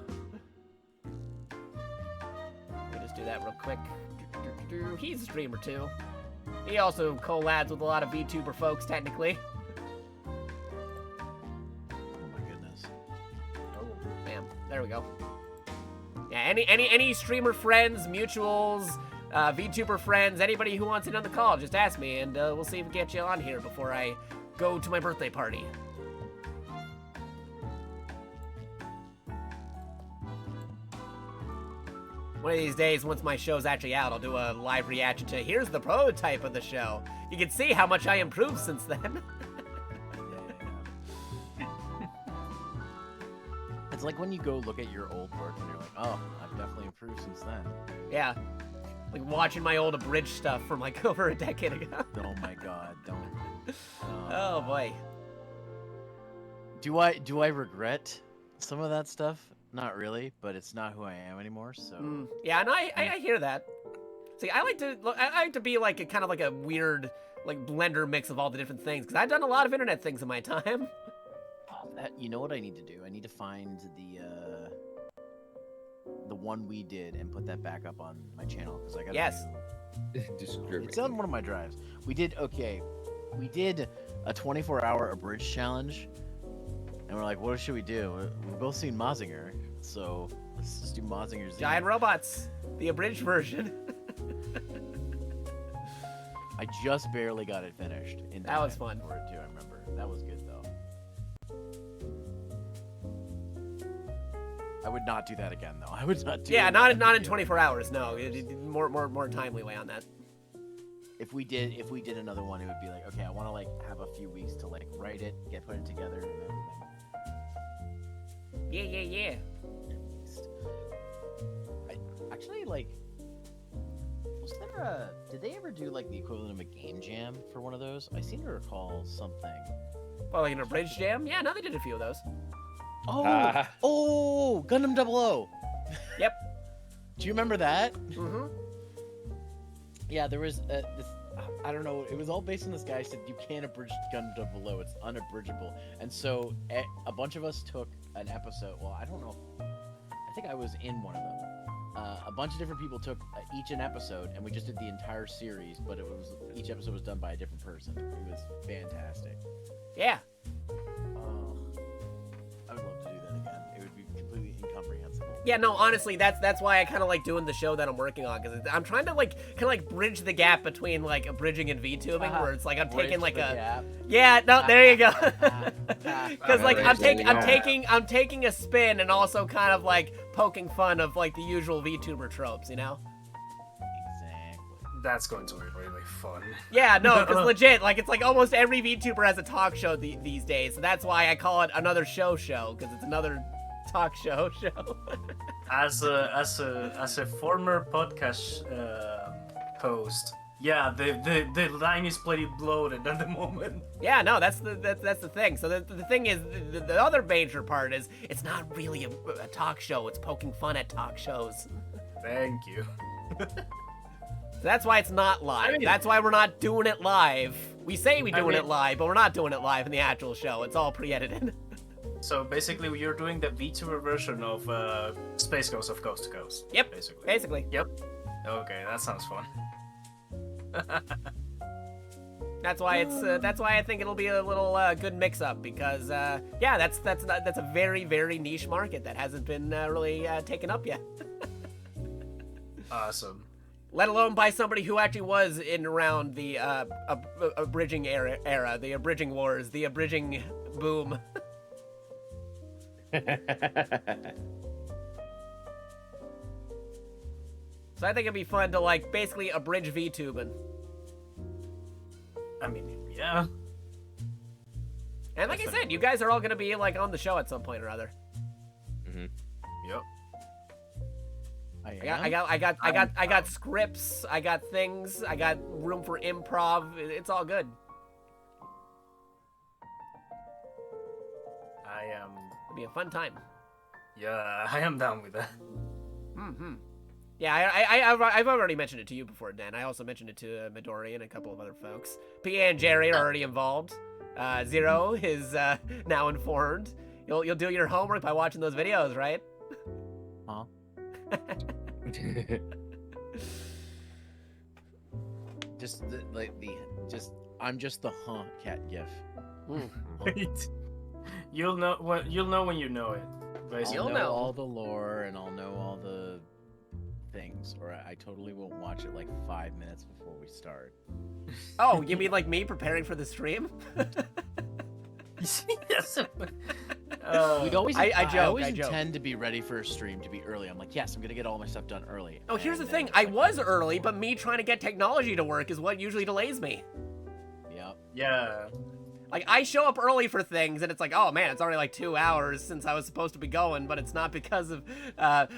Let me just do that real quick. He's a streamer too. He also collabs with a lot of VTuber folks, technically. Oh my goodness. Bam, there we go. Yeah, any streamer friends, mutuals, VTuber friends, anybody who wants in on the call, just ask me, and we'll see if we can get you on here before I go to my birthday party. One of these days, once my show's actually out, I'll do a live reaction to here's the prototype of the show. You can see how much I improved since then. It's like when you go look at your old work and you're like, oh, I've definitely improved since then. Yeah. Like watching my old abridged stuff from like over a decade ago. Oh my god, don't. Oh boy. Do I regret some of that stuff? Not really, but it's not who I am anymore, so. Yeah, and I hear that. See, I like to be like a kind of like a weird like blender mix of all the different things because I've done a lot of internet things in my time. Oh, you know what I need to do? I need to find the one we did and put that back up on my channel because I got. Yes. It's on one of my drives. We did a 24-hour abridged challenge, and we're like, what should we do? We've both seen Mazinger, so let's just do Mazinger's. Giant robots, the abridged version. I just barely got it finished. That was fun. For it too, I remember. That was good though. I would not do that again though. I would not do. Yeah, it not again. in 24 hours. No, more timely way on that. If we did another one, it would be like, okay, I want to like have a few weeks to like write it, put it together, and everything. Yeah. Actually, like, was there a? Did they ever do like the equivalent of a game jam for one of those? I seem to recall something. Well, like in a bridge jam? Yeah, no, they did a few of those. Oh, Gundam 00. Yep. Do you remember that? Mm-hmm. Yeah, there was this. I don't know. It was all based on this guy said you can't abridge Gundam 00. It's unabridgeable. And so a bunch of us took an episode. Well, I don't know. I think I was in one of them. A bunch of different people took each an episode, and we just did the entire series. But each episode was done by a different person. It was fantastic. Yeah. I would love to do that again. It would be completely incomprehensible. Yeah, no, honestly, that's why I kind of like doing the show that I'm working on, because I'm trying to like kind of like bridge the gap between like abridging and VTubing, where it's like I'm taking like a gap. yeah, no, there you go, because like I'm Bridge the taking a spin and also kind of like poking fun of like the usual VTuber tropes, you know? Exactly. That's going to be really fun. Yeah, no, because legit, like it's like almost every VTuber has a talk show these days, so that's why I call it another show, because it's another talk show. As a former podcast host, yeah, the line is pretty bloated at the moment. Yeah, no, that's the thing. So the thing is, the other major part is it's not really a talk show. It's poking fun at talk shows. Thank you. So that's why it's not live. I mean- That's why we're not doing it live. We say we're doing it live, but we're not doing it live in the actual show. It's all pre-edited. So basically, you're doing the VTuber version of Space Ghost of Coast to Coast. Yep, Basically. basically. Yep. Okay, that sounds fun. That's why I think it'll be a little good mix-up because yeah, that's a very very niche market that hasn't been really taken up yet. Awesome. Let alone by somebody who actually was in around the abridging era, the abridging wars, the abridging boom. So I think it'd be fun to like basically abridge VTubing. I mean, yeah. And like I said, you guys are all gonna be like on the show at some point or other. Yep. I got scripts, I got things, I got room for improv. It's all good. It'll be a fun time. Yeah, I am down with that. Mm-hmm. Yeah, I've already mentioned it to you before, Dan. I also mentioned it to Midori and a couple of other folks. Pia and Jerry are already involved. Zero is now informed. You'll do your homework by watching those videos, right? Huh? I'm just the cat gif. Wait. You'll know when you know it. Basically. You'll I'll know. all the lore and I'll know all the things, or I totally won't watch it like 5 minutes before we start. Oh, you mean like me preparing for the stream? Yes. We'd always, I joke, I always I joke. intend to be ready for a stream to be early. I'm like, yes, I'm gonna get all my stuff done early. Oh, here's the And thing. then I it's was early, but me trying to get technology to work is what usually delays me. Yep. Yeah. Like, I show up early for things, and it's like, oh man, it's already like 2 hours since I was supposed to be going, but it's not because of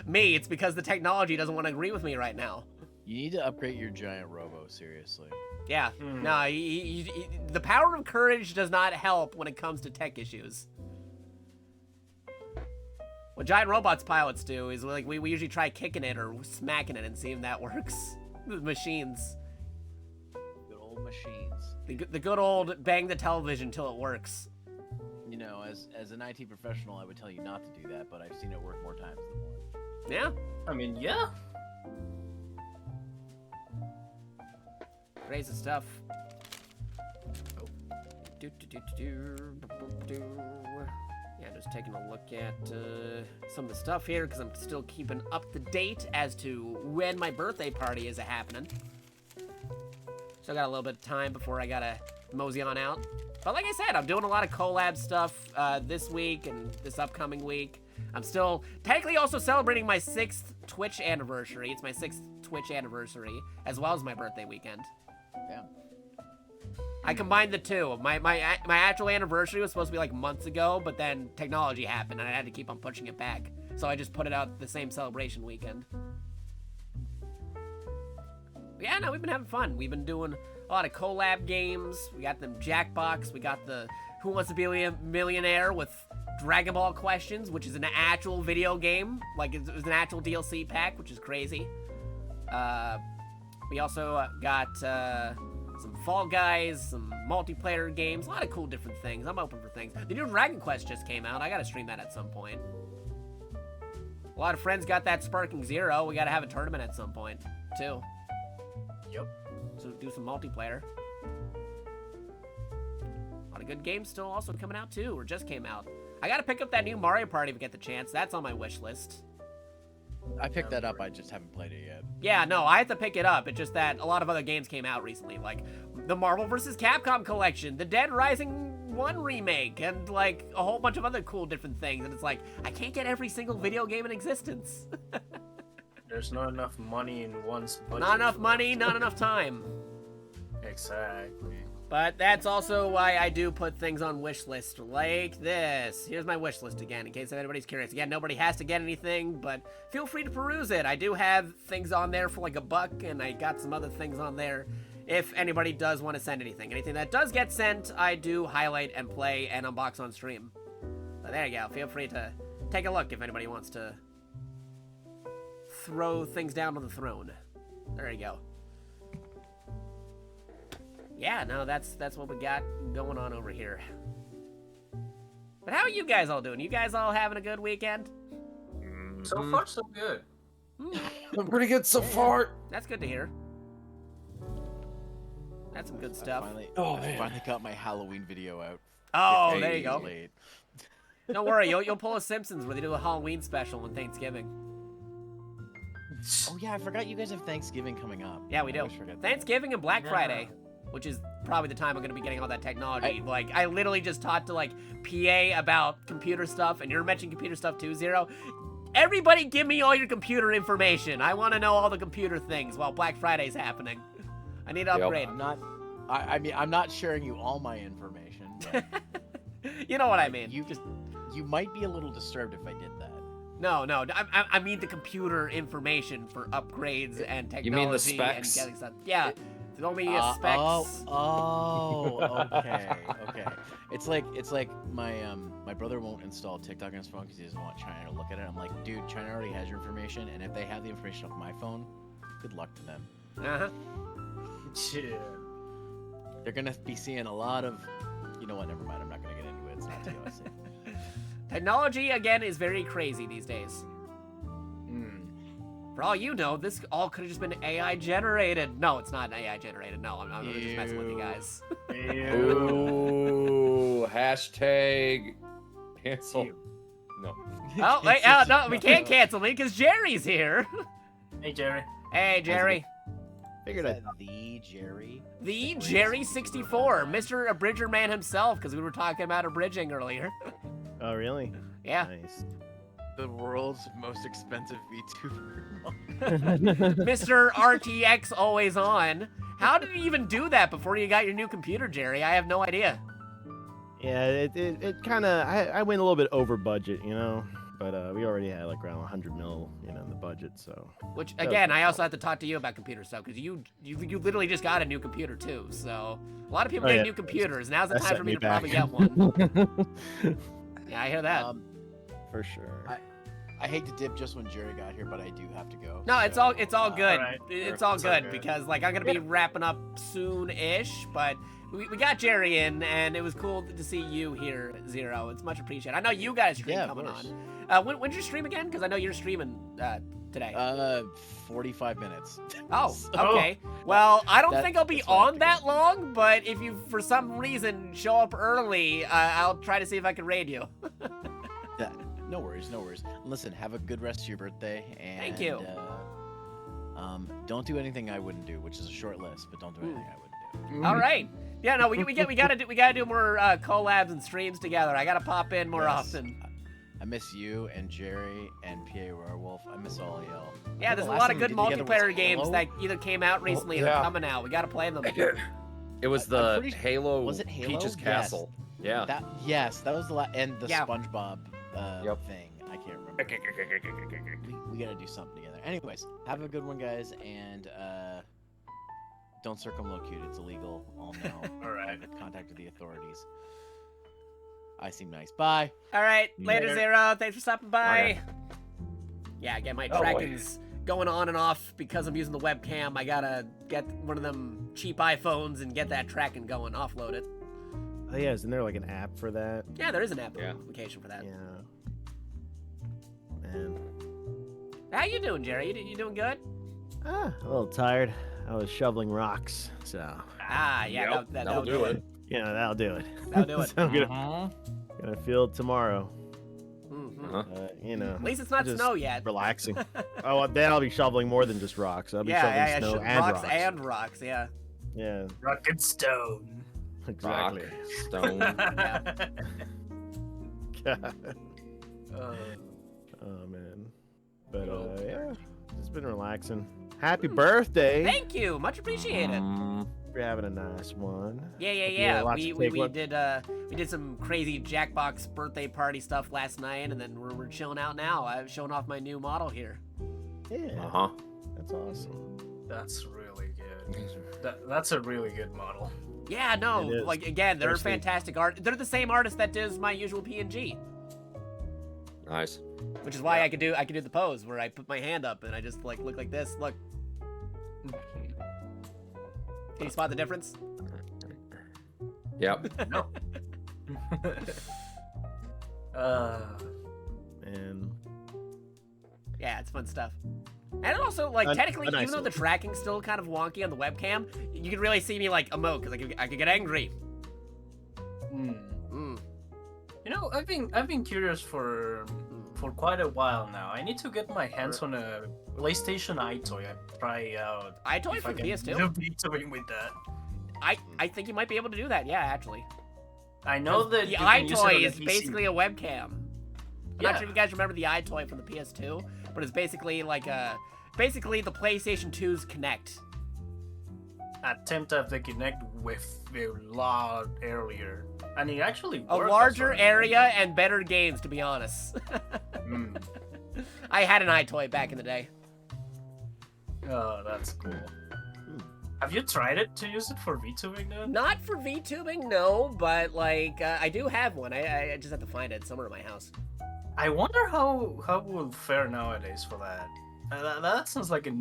me. It's because the technology doesn't want to agree with me right now. You need to upgrade your giant robo, seriously. Yeah. Hmm. No, the power of courage does not help when it comes to tech issues. What giant robots pilots do is like we usually try kicking it or smacking it and see if that works. The machines. Good old machines. The good old bang the television till it works. You know, as an IT professional, I would tell you not to do that, but I've seen it work more times than one. Yeah. I mean, yeah. Crazy stuff. Oh. Yeah, just taking a look at some of the stuff here because I'm still keeping up to date as to when my birthday party is happening. Still got a little bit of time before I gotta mosey on out. But like I said, I'm doing a lot of collab stuff this week and this upcoming week. I'm still technically also celebrating my 6th Twitch anniversary. It's my 6th Twitch anniversary, as well as my birthday weekend. Yeah. I combined the two. My actual anniversary was supposed to be like months ago, but then technology happened and I had to keep on pushing it back. So I just put it out the same celebration weekend. But yeah, no, we've been having fun. We've been doing a lot of collab games. We got them Jackbox. We got the Who Wants to Be a Millionaire with Dragon Ball questions, which is an actual video game. Like, it was an actual DLC pack, which is crazy. We also got some Fall Guys, some multiplayer games, a lot of cool different things. I'm open for things. The new Dragon Quest just came out. I gotta stream that at some point. A lot of friends got that Sparking Zero. We gotta have a tournament at some point, too. Yep. So do some multiplayer. A lot of good games still also coming out, too, or just came out. I gotta pick up that new Mario Party if I get the chance. That's on my wish list. I picked that up. I just haven't played it yet. Yeah, no, I have to pick it up. It's just that a lot of other games came out recently, like the Marvel vs. Capcom collection, the Dead Rising 1 remake, and like a whole bunch of other cool different things. And it's like, I can't get every single video game in existence. There's not enough money in one's budget. Not enough money, not enough time. Exactly. But that's also why I do put things on wish list like this. Here's my wish list again, in case anybody's curious. Again, nobody has to get anything, but feel free to peruse it. I do have things on there for like $1, and I got some other things on there if anybody does want to send anything. Anything that does get sent, I do highlight and play and unbox on stream. So there you go. Feel free to take a look if anybody wants to throw things down on the throne. There you go. Yeah, no, that's what we got going on over here. But how are you guys all doing? You guys all having a good weekend? So far, so good. I'm pretty good so far. That's good to hear. That's some good stuff. I man. finally got my Halloween video out. Oh, 15 there you go. days late. Don't worry, you'll pull a Simpsons where they do a Halloween special on Thanksgiving. Oh yeah, I forgot you guys have Thanksgiving coming up. Yeah, we I do. always forget that. Thanksgiving and Black Yeah. Friday, which is probably the time I'm gonna be getting all that technology. Like, I literally just talked to like PA about computer stuff, and you're mentioning computer stuff too, Zero. Everybody give me all your computer information. I want to know all the computer things while Black Friday's happening. I need to upgrade. I mean, I'm not sharing you all my information. But You know what I mean. you might be a little disturbed if I did that. No, I mean the computer information for upgrades and technology. You mean the specs? And getting stuff. Yeah, throw me specs. Okay. It's like my brother won't install TikTok on his phone because he doesn't want China to look at it. I'm like, dude, China already has your information, and if they have the information off my phone, good luck to them. Uh-huh. Yeah. They're gonna be seeing a lot of, you know what? Never mind. I'm not gonna get into it. It's not TOS. Technology again is very crazy these days. For all you know, this all could have just been AI generated. No, it's not AI generated. No, I'm just messing with you guys. Ooh, hashtag cancel. No. Oh, wait, no, we can't cancel me because Jerry's here. Hey, Jerry. Hey, Jerry. Figured Is I. that the Jerry? The Jerry64, Mr. Abridger Man himself, because we were talking about abridging earlier. Oh, really? Yeah. Nice. The world's most expensive VTuber. Mr. RTX always on. How did you even do that before you got your new computer, Jerry? I have no idea. Yeah, it kind of. I went a little bit over budget, you know, but we already had like around 100 mil, you know, in the budget, so. Which again, I also have to talk to you about computer stuff because you literally just got a new computer too. So a lot of people get new computers. Now's the That time set for me me to back. probably get one. Yeah, I hear that. For sure. I hate to dip just when Jerry got here, but I do have to go. No, it's all good. Alright. It's all It's all good good. because like I'm gonna be wrapping up soon-ish, but we got Jerry in, and it was cool to see you here, Zero. It's much appreciated. I know you guys stream Yeah, of coming course. on. When's your stream again? Because I know you're streaming today. 45 minutes. Oh, So, okay. Well, I don't think I'll be that's why I have on to that go. long, but if you, for some reason, show up early, I'll try to see if I can raid you. No worries, no worries. Listen, have a good rest of your birthday, and Thank you. Don't do anything I wouldn't do, which is a short list, but don't do anything I wouldn't do. All right. Yeah, no, we gotta do more collabs and streams together. I gotta pop in more Yes. often. I miss you and Jerry and PA Werewolf. I miss all of y'all. Yeah, I think there's a the last lot thing of we good did together was multiplayer games Halo. that either came out recently or yeah. are coming out. We gotta play them. It was I'm the pretty sure- Halo. was it Halo? Peach's Yes. Castle. Yeah. That was the and the Yeah. SpongeBob Yep. thing. I can't remember. We gotta do something together. Anyways, have a good one, guys, and don't circumlocute. It's illegal. All now. All right. Contact the authorities. I seem nice. Bye. All right, later, Later. Zero. Thanks for stopping by. Okay. Yeah, again, my Oh, boy. tracking's going on and off because I'm using the webcam. I gotta get one of them cheap iPhones and get that tracking going, offload it. Oh yeah, isn't there like an app for that? Yeah, there is an Yeah. application for that. Yeah. Man. How you doing, Jerry? You doing good? A little tired. I was shoveling rocks, so Ah, yeah, Yep, that'll do it. yeah, that'll do it. That'll do it. So I'm gonna, Uh-huh. gonna feel it tomorrow. Mhm. Uh-huh. You know, At least it's not just snow yet. relaxing. Oh, then I'll be shoveling more than just rocks. I'll be shoveling snow and rocks rocks. and rocks. Yeah. Yeah, Rock and stone. exactly. Rock, stone. Oh man, but yeah, just been relaxing. Happy birthday! Thank you, much appreciated. You're having a nice one. Yeah, Hope you had yeah. lots We to take we one. did some crazy Jackbox birthday party stuff last night, and then we're chilling out now. I'm showing off my new model here. Yeah, Uh-huh. that's awesome. That's really good. That's a really good model. Yeah, no, It is. like again, they're Seriously. fantastic art. They're the same artist that does my usual PNG, Nice. which is why I could do the pose where I put my hand up and I just like look like this. Look, can you spot the difference? Yep. No. And Yeah, it's fun stuff. And also, like, A- technically, a nice even though the one. tracking's still kind of wonky on the webcam, you can really see me, like, emote, because I could get angry. Mm. You know, I've been curious for quite a while now. I need to get my hands on a PlayStation iToy. I try out. iToy if for I can PS2? do VTubing with that. I think you might be able to do that, yeah, actually. I know that The you can use it on iToy the is PC. basically a webcam. I'm Yeah. not sure if you guys remember the iToy from the PS2, but it's basically like basically the PlayStation 2's Kinect. Attempt at the Kinect with a lot earlier, and it actually A worked, larger that's what I area remember. and better games, to be honest. Mm. I had an iToy back in the day. Oh, that's cool. Have you tried it to use it for VTubing, then? Not for VTubing, no, but like I do have one. I just have to find it somewhere in my house. I wonder how it will fare nowadays for that. That sounds like a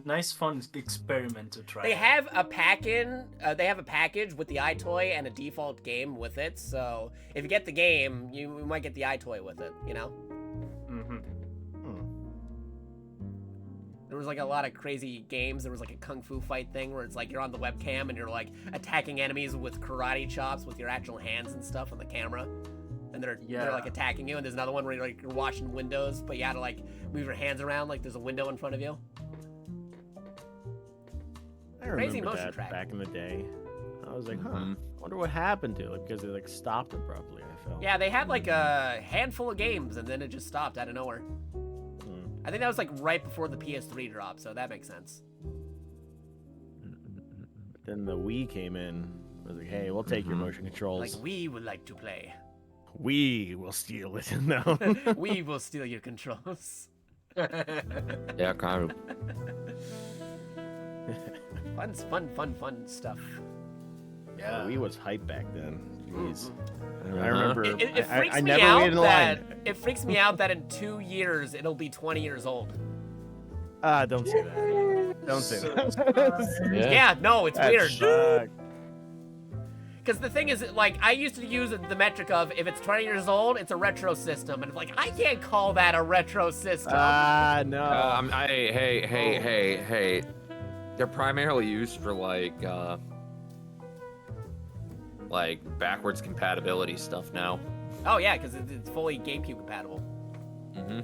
nice, fun experiment to try. They have a they have a package with the iToy and a default game with it. So if you get the game, you might get the iToy with it. You know. Mm-hmm. There was like a lot of crazy games. There was like a kung fu fight thing where it's like you're on the webcam and you're like attacking enemies with karate chops with your actual hands and stuff on the camera. And they're like attacking you. And there's another one where you're watching windows, but you gotta like move your hands around like there's a window in front of you. I Crazy remember motion that track. back in the day. I was like, huh, Mhm. wonder what happened to it because they like stopped abruptly. I felt. Yeah, they had like a handful of games and then it just stopped out of nowhere. I think that was like right before the PS3 drop, so that makes sense. But then the Wii came in. I was like, hey, we'll take your motion controls. Like, we would like to play. We will steal it. No. We will steal your controls. Yeah, kind of. Fun stuff. Yeah. Wii was hype back then. Jeez. Mhm. I remember. It I freaks me never out waited in that line. it freaks me out that in 2 years it'll be 20 years old. Don't say that. Don't say that. Yeah, no, it's That weird. sucked. Because the thing is, like, I used to use the metric of if it's 20 years old, it's a retro system, and it's like I can't call that a retro system. No. Hey. They're primarily used for like backwards compatibility stuff now. Oh yeah, because it's fully GameCube compatible. Mm-hmm.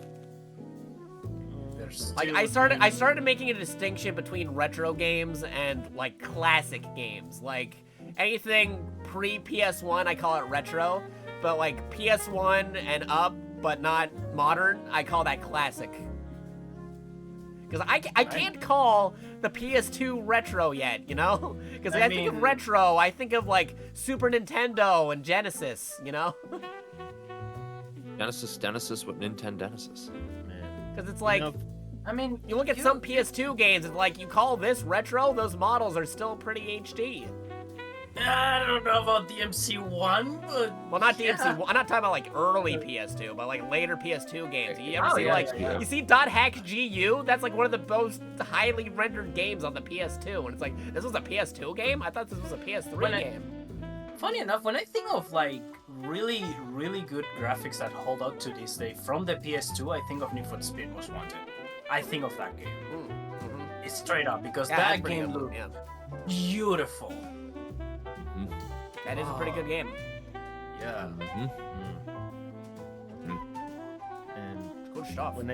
Like I started making a distinction between retro games and like classic games. Like anything pre PS1, I call it retro, but like PS1 and up, but not modern, I call that classic. Because I can't call the PS2 retro yet, you know? Because I I think of mean- retro, I think of like Super Nintendo and Genesis, you know? Genesis with Nintendo Genesis. Man. Because it's like, You know, I mean, you look at some PS2 games, and like, you call this retro, those models are still pretty HD. I don't know about DMC1, but Well, not yeah. DMC. I'm not talking about like early PS2, but like later PS2 games. You ever Oh, see yeah, like yeah. you see .hack GU? That's like one of the most highly rendered games on the PS2, and it's like this was a PS2 game. I thought this was a PS3 When I- game. Funny enough, when I think of like really, really good graphics that hold up to this day from the PS2, I think of Need for Speed Most Wanted. I think of that game. It's straight up because Yeah, that's that pretty game good. looked Yeah, beautiful. that is a pretty good game. Yeah. and Good stuff. when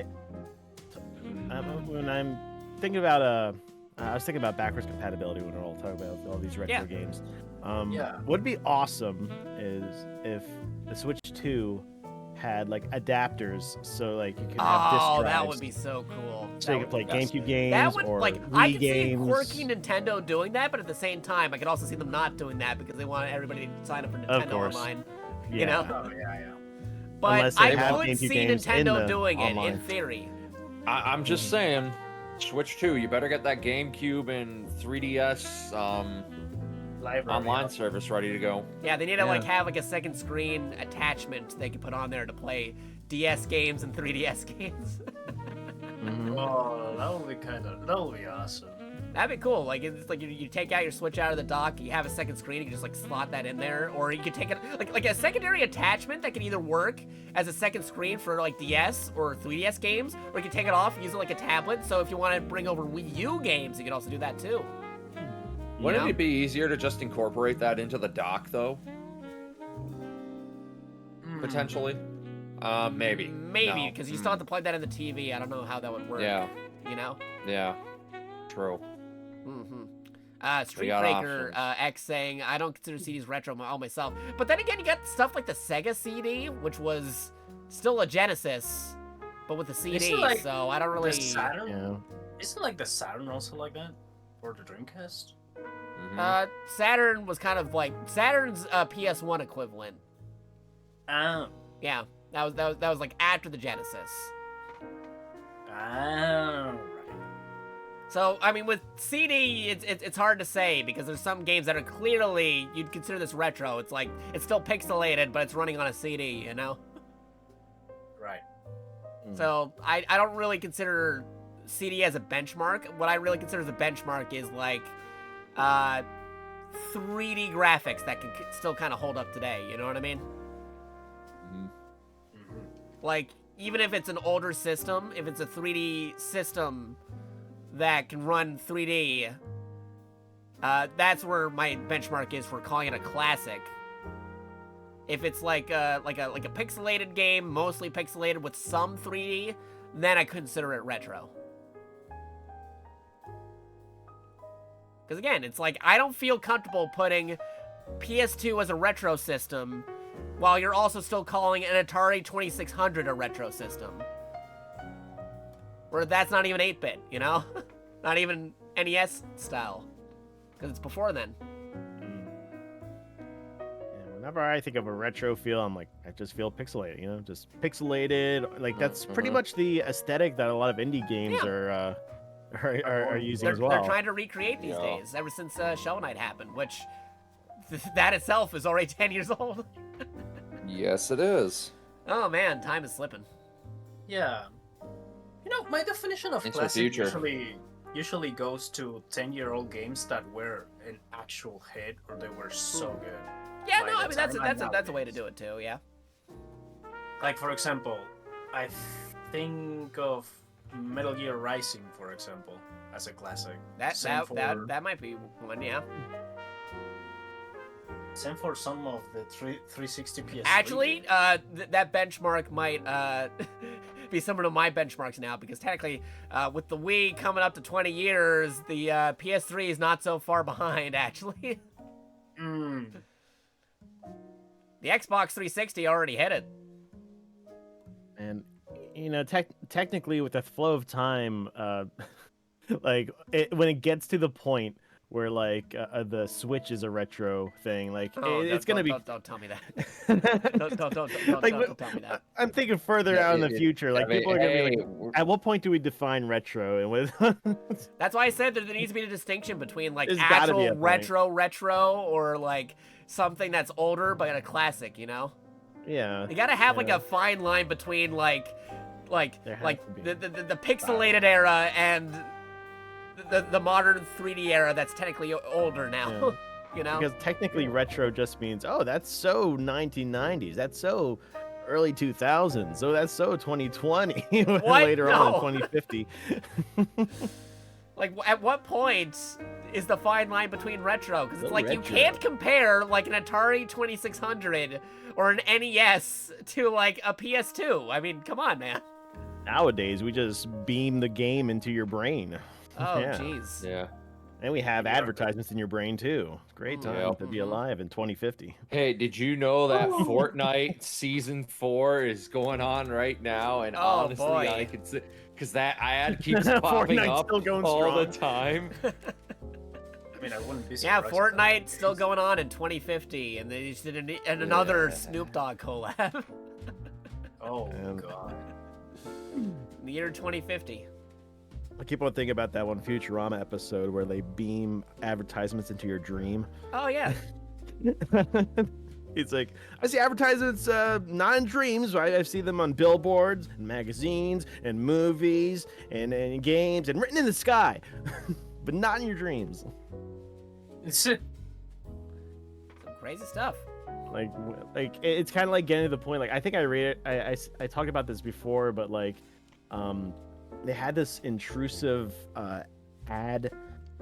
I'm thinking about I was thinking about backwards compatibility when we're all talking about all these retro Yeah. games. Yeah. What'd be awesome is if the Switch 2 had like adapters, so like you could have disc Oh, drives, that would be so cool. so you could play That would be GameCube games That would or like Wii I could games. see quirky Nintendo doing that, but at the same time, I could also see them not doing that because they want everybody to sign up for Nintendo course. Online. Yeah. You know, Oh yeah. but Unless they I have could GameCube see games in Nintendo the doing it in online. theory. I'm just saying, Switch 2, you better get that GameCube and 3DS Library. online service ready to go. Yeah, they need to like Yeah. have like a second screen attachment they can put on there to play DS games and 3DS games. Mhm. Oh, that would be awesome. That'd be cool. Like it's like you take out your Switch out of the dock, you have a second screen, you can just like slot that in there, or you could take it like a secondary attachment that can either work as a second screen for like DS or 3DS games, or you can take it off, use it like a tablet. So if you want to bring over Wii U games, you can also do that too. Wouldn't know? it be easier to just incorporate that into the dock, though? Potentially? Maybe. Maybe No. because you still have to plug that in the TV. I don't know how that would work. Yeah, You know. yeah. True. Street got Breaker options. X saying, I don't consider CDs retro all myself. But then again, you got stuff like the Sega CD, which was still a Genesis, but with the CD. Isn't like So I don't really. The Saturn? Yeah. Isn't like the Saturn also like that? Or the Dreamcast? Mhm. Saturn was kind of like Saturn's PS1 equivalent. Oh. Yeah, that was like after the Genesis. Oh. So I mean, with CD, it's hard to say because there's some games that are clearly you'd consider this retro. It's like it's still pixelated, but it's running on a CD. You know. Right. So I don't really consider CD as a benchmark. What I really consider as a benchmark is like 3D graphics that can still kind of hold up today. You know what I mean? Mhm. Like even if it's an older system, if it's a 3D system that can run 3D, that's where my benchmark is for calling it a classic. If it's like a pixelated game, mostly pixelated with some 3D, then I consider it retro. Because again, it's like I don't feel comfortable putting PS2 as a retro system while you're also still calling an Atari 2600 a retro system. Where that's not even 8-bit, you know? Not even NES style. Because it's before then. And whenever I think of a retro feel, I'm like, I just feel pixelated, you know, just pixelated. Like that's pretty much the aesthetic that a lot of indie games Yeah. are using They're, as well. they're trying to recreate these Yeah. days, ever since Shovel Knight happened, which that itself is already 10 years old. Yes, it is. Oh man, time is slipping. Yeah. You know, my definition of Thanks for classic future. usually goes to 10-year-old games that were an actual hit or they were so good. Yeah, By no, the I mean that's time that's a way to nowadays. do it too. Yeah. Like for example, I think of Metal Gear Rising, for example, as a classic. Same That might be one. Yeah. Same for some of the 360 PS. Actually, that benchmark might be similar to my benchmarks now because technically, with the Wii coming up to 20 years, the PS3 is not so far behind. Actually, the Xbox 360 already hit it. And you know, technically, with the flow of time, like when it gets to the point where like the Switch is a retro thing, like Oh, it's gonna be. Don't tell me that. Don't tell me that. I'm thinking further Yeah, out in the future. Like people are gonna be like, at what point do we define retro? And with That's why I said there needs to be a distinction between like There's gotta be actual a point. retro or like something that's older but a classic, you know? yeah, You gotta have like yeah. a fine line between like There has to be. the pixelated era and the modern 3D era that's technically older now. Yeah. You know? Because technically retro just means, oh, that's so 1990s. That's so early 2000s. So that's so 2020. Later on No. in 2050. Like, at what point is the fine line between retro? Because it's The like you retro. can't compare like an Atari 2600 or an NES to like a PS2. I mean, come on, man. Nowadays, we just beam the game into your brain. Oh, Yeah. jeez. Yeah. And we have advertisements in your brain too. Great time Yep. to be alive in 2050. Hey, did you know that Fortnite Season 4 is going on right now? And Oh, honestly, boy. I could say, because that ad keeps popping Fortnite's up still going all the strong. time. I mean, I wouldn't be Yeah, surprised. if that Fortnite still happens. going on in 2050, and they just did another Yeah. Snoop Dogg collab Oh Um, god. in the year 2050. I keep on thinking about that one Futurama episode where they beam advertisements into your dream. Oh yeah. It's like, I see advertisements not in dreams. I see them on billboards and magazines and movies and games and written in the sky, but not in your dreams. Some crazy stuff. Like it's kind of like getting to the point. Like I think I read it. I talked about this before, but like, they had this intrusive ad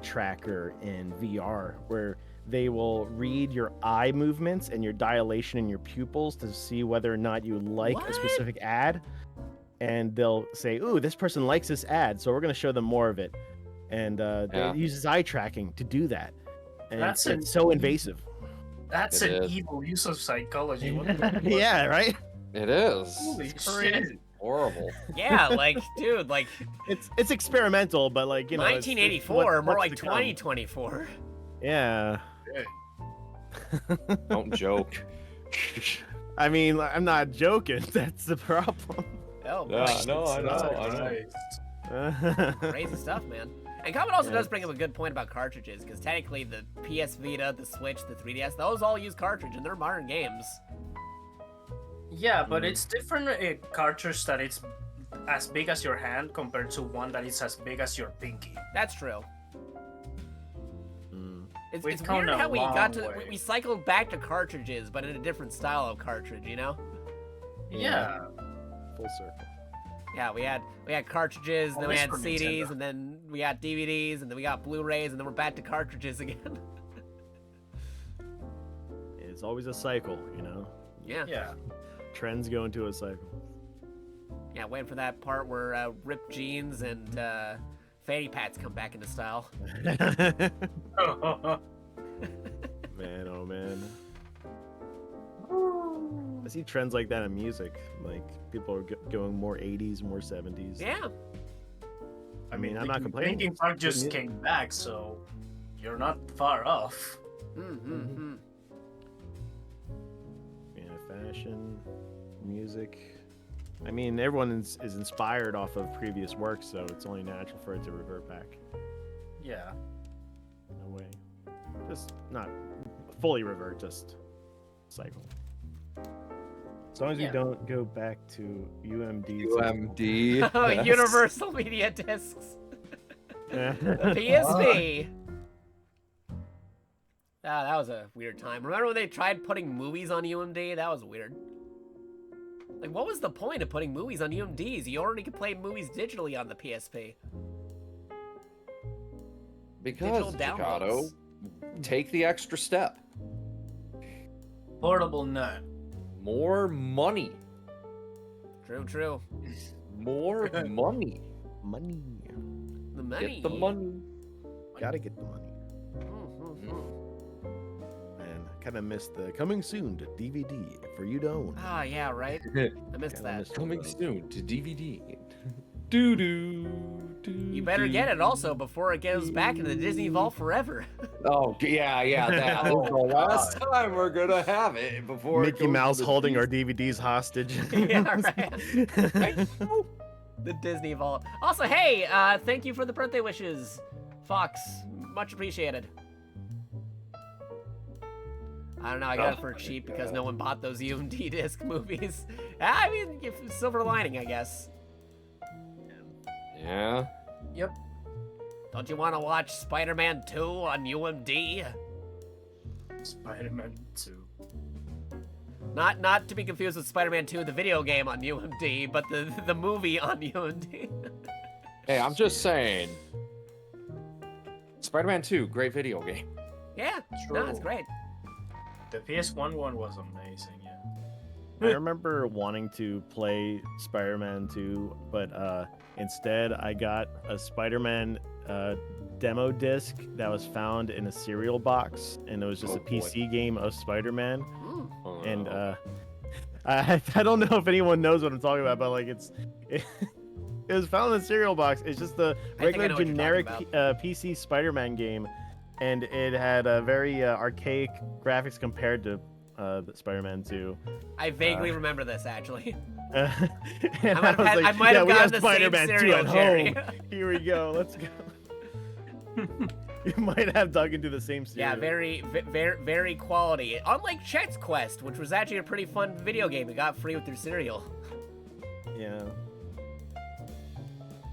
tracker in VR where they will read your eye movements and your dilation in your pupils to see whether or not you like What? a specific ad, and they'll say, "Ooh, this person likes this ad, so we're going to show them more of it." And Yeah. it uses eye tracking to do that, and That's it's so invasive. That's It an is. evil use of psychology. What the Yeah, right. It is. Holy It's shit. crazy. Horrible. Yeah, like, dude, like It's experimental, but like you know, it's 1984, more what's like to come. 2024. Yeah. Don't joke. I mean, I'm not joking. That's the problem. Oh, Yeah, boy. no, I know. Crazy stuff, man. And Comet also does bring up a good point about cartridges, because technically the PS Vita, the Switch, the 3DS, those all use cartridge, and they're modern games. Yeah, but it's different a cartridge that it's as big as your hand compared to one that is as big as your pinky. That's true. It's We've weird come a how we got long to way. we cycled back to cartridges, but in a different style of cartridge, you know? Yeah. Full circle. Yeah, we had cartridges, then we Always had from CDs, Nintendo. and then we got DVDs, and then we got Blu-rays, and then we're back to cartridges again. It's always a cycle, you know. Yeah. Yeah. Trends go into a cycle. Yeah, waiting for that part where ripped jeans and fanny pats come back into style. Man, oh man. I see trends like that in music. Like people are going more 80s, more 70s. Yeah. I mean, I'm not complaining. Linkin Park Good just music. came back, so you're not far off. Mm-hmm. Yeah, fashion, music. I mean, everyone is inspired off of previous work, so it's only natural for it to revert back. Yeah. In a way. Just not fully revert, just cycle. As long as Yeah. you don't go back to UMD. UMD. Oh, yes. Universal Media Discs. Yeah. The PSP. Ah, that was a weird time. Remember when they tried putting movies on UMD? That was weird. Like, what was the point of putting movies on UMDs? You already could play movies digitally on the PSP. Because, Digital Jakato, downloads. take the extra step. Portable nut. More money. True, true. More money. Money. The money. Get the money. Gotta get the money. Mhm. Man, I kind of missed the coming soon to DVD for you to own. Ah, yeah, right. I missed Kinda that. missed Coming those. soon to DVD. Doo doo. You better get it also before it goes back into the Disney Vault forever. Oh yeah. That is the last time we're gonna have it before Mickey Mouse holding our DVDs hostage. Yeah, right. The Disney Vault. Also, hey, thank you for the birthday wishes, Fox. Much appreciated. I don't know, I got it for cheap because no one bought those UMD disc movies. I mean, silver lining, I guess. Yeah. Yep. Don't you want to watch Spider-Man 2 on UMD? Spider-Man 2. Not to be confused with Spider-Man 2, the video game on UMD, but the movie on UMD. Hey, I'm just saying. Spider-Man 2, great video game. Yeah, no, it's great. The PS1 one was amazing, yeah. I remember wanting to play Spider-Man 2, but instead I got a Spider-Man demo disc that was found in a cereal box, and it was just Oh, a PC game of Spider-Man. Oh. And I don't know if anyone knows what I'm talking about, but like it was found in a cereal box. It's just the I think I regular know what you're generic talking PC Spider-Man game, and it had a very archaic graphics compared to the Spider-Man 2. I vaguely remember this, actually. And I was like, might have we gotten have the same Spider-Man 2 cereal, at Jerry. home. Here we go. Let's go. You might have dug into the same cereal. Yeah, very quality. Unlike Chet's Quest, which was actually a pretty fun video game. It got free with their cereal. Yeah.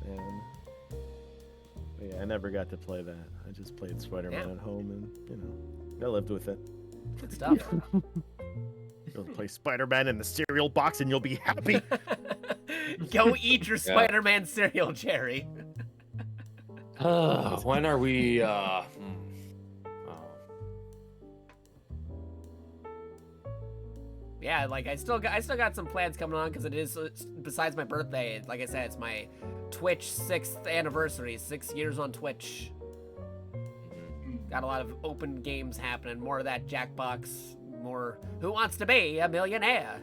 Man. But yeah, I never got to play that. I just played Spider-Man Yeah. at home, and I lived with it. Good stuff. You'll play Spider-Man in the cereal box, and you'll be happy. Go eat your Spider-Man cereal, Jerry. When are we? Yeah, like I still got some plans coming on because it is besides my birthday. Like I said, it's my Twitch 6th anniversary. 6 years on Twitch. Got a lot of open games happening. More of that Jackbox. More Who Wants to Be a Millionaire.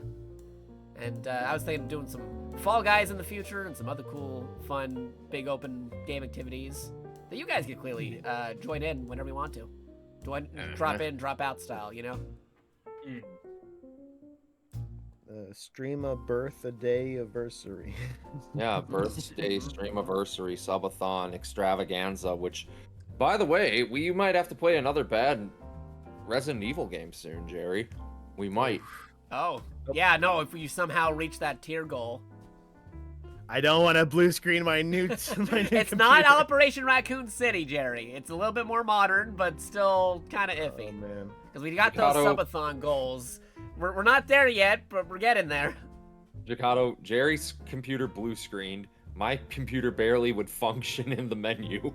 And I was thinking of doing some Fall Guys in the future and some other cool, fun, big open game activities that you guys can clearly join in whenever you want to. Drop in, drop out style, you know? Stream a birth a day anniversary. Yeah, birthday streamiversary subathon extravaganza. Which, by the way, we might have to play another bad Resident Evil game soon, Jerry. We might. Oh, yeah, no, if you somehow reach that tier goal. I don't want to blue screen my new. It's computer. not Operation Raccoon City, Jerry. It's a little bit more modern, but still kind of iffy. Oh man. Because we got those Jakato. subathon goals. We're not there yet, but we're getting there. Jakato, Jerry's computer blue screened. My computer barely would function in the menu.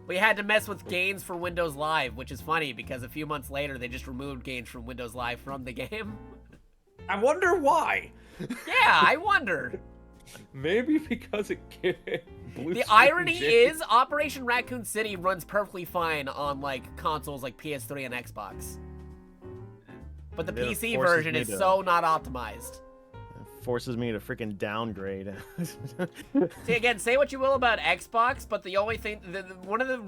We had to mess with gains for Windows Live, which is funny because a few months later they just removed gains from Windows Live from the game. I wonder why. Yeah, I wonder. Maybe because it blue The screened irony Jerry. is Operation Raccoon City runs perfectly fine on like consoles like PS3 and Xbox. But the Yeah, it PC forces version me is to- so not optimized. Forces me to freaking downgrade. See, again, say what you will about Xbox, but the only thing, one of the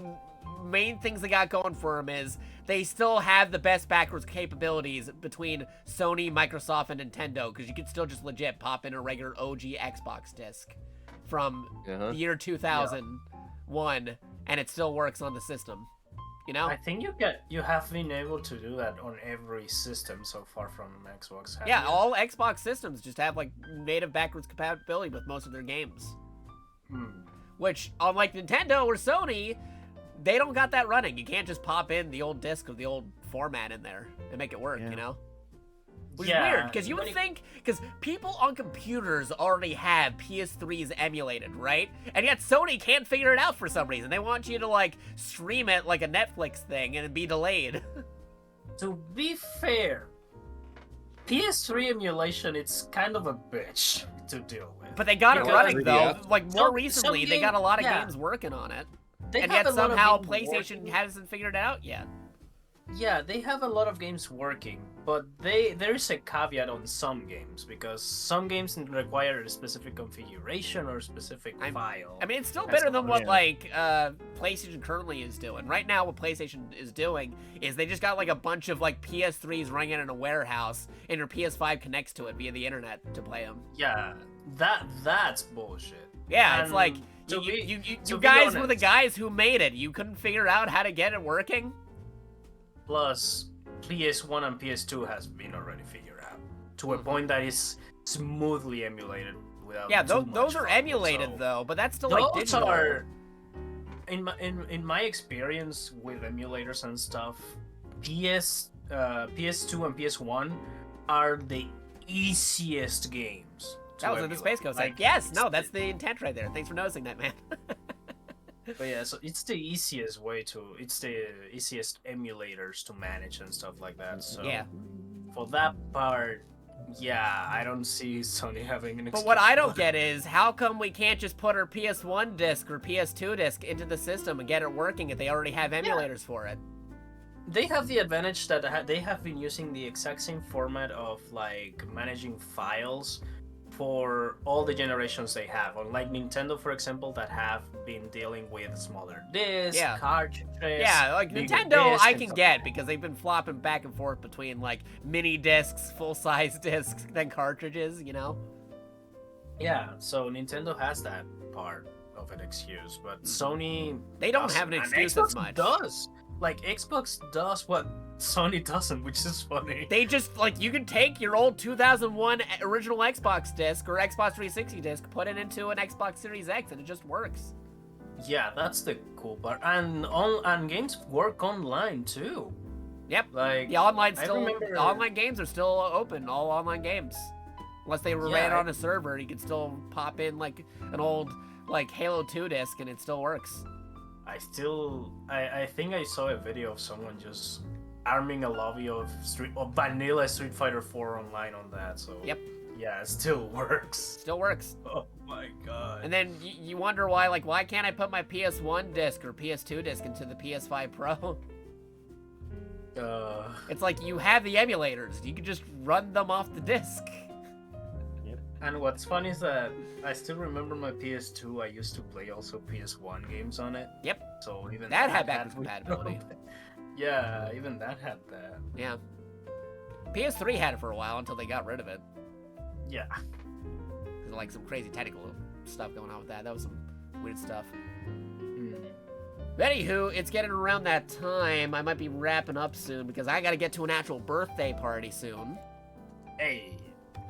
main things they got going for them is they still have the best backwards capabilities between Sony, Microsoft, and Nintendo, because you can still just legit pop in a regular OG Xbox disc from the year 2001, and it still works on the system. You know? I think you have been able to do that on every system so far from Xbox. haven't Yeah, you? all Xbox systems just have like native backwards compatibility with most of their games. Which, unlike Nintendo or Sony, they don't got that running. You can't just pop in the old disc or the old format in there and make it work, Yeah. you know? Which Yeah, is weird, because you would but it- think, because people on computers already have PS3s emulated, right? And yet Sony can't figure it out for some reason. They want you to, like, stream it like a Netflix thing and it'd be delayed. To be fair, PS3 emulation, it's kind of a bitch to deal with. But they got it Because- running, though. Yeah. Like, more Some recently, they game- got a lot of yeah. games working on it. They And have yet a lot of somehow games PlayStation working. hasn't figured it out yet. Yeah, they have a lot of games working, but there is a caveat on some games because some games require a specific configuration or a specific file. I mean, it's still That's better than all, what yeah. like PlayStation currently is doing. Right now, what PlayStation is doing is they just got like a bunch of like PS3s running in a warehouse, and your PS5 connects to it via the internet to play them. Yeah, that's bullshit. Yeah, it's And like to you be guys were the honest- guys who made it. You couldn't figure out how to get it working. Plus, PS1 and PS2 has been already figured out to a Mhm. point that is smoothly emulated without. Yeah, too those much are trouble, emulated so- though, but that's still like Those digital. are, in my experience with emulators and stuff, PS2 and PS1 are the easiest games. to That was in the emulate. Space Coast. Like, Like, yes, no, it's that's the intent right there. Thanks for noticing that, man. But yeah, so it's the easiest emulators to manage and stuff like that. So Yeah. for that part, yeah, I don't see Sony having an. But what I don't excuse. get is how come we can't just put our PS1 disc or PS2 disc into the system and get it working if they already have emulators for it? They have the advantage that they have been using the exact same format of like managing files for all the generations they have. Unlike Nintendo, for example, that have been dealing with smaller discs, Yeah. cartridges. Yeah, like bigger Nintendo discs I and can stuff get like that. because they've been flopping back and forth between like mini discs, full-size discs, then cartridges, you know? Yeah, so Nintendo has that part of an excuse, but Sony They don't doesn't, have an and excuse Xbox as much. Does like Xbox does what Sony doesn't, which is funny. They just, like, you can take your old 2001 original Xbox disc or Xbox 360 disc, put it into an Xbox Series X, and it just works. Yeah, that's the cool part, and games work online too. Yep. Like The online I still, remember- the online games are still open, all online games. Unless they were ran Yeah, on a server, you can still pop in, like, an old, like, Halo 2 disc, and it still works. I think I saw a video of someone just arming a lobby of vanilla Street Fighter 4 online on that. So Yep. yeah, it still works. Still works. Oh my god. And then you wonder why, like, why can't I put my PS1 disc or PS2 disc into the PS5 Pro? It's like you have the emulators. You can just run them off the disc. And what's funny is that I still remember my PS2. I used to play also PS1 games on it. Yep. So even That had backwards Windows. compatibility. Yeah, even that had that. Yeah. PS3 had it for a while until they got rid of it. Yeah. There's like some crazy technical stuff going on with that. That was some weird stuff. Hmm. But anywho, it's getting around that time. I might be wrapping up soon because I got to get to an actual birthday party soon. Hey.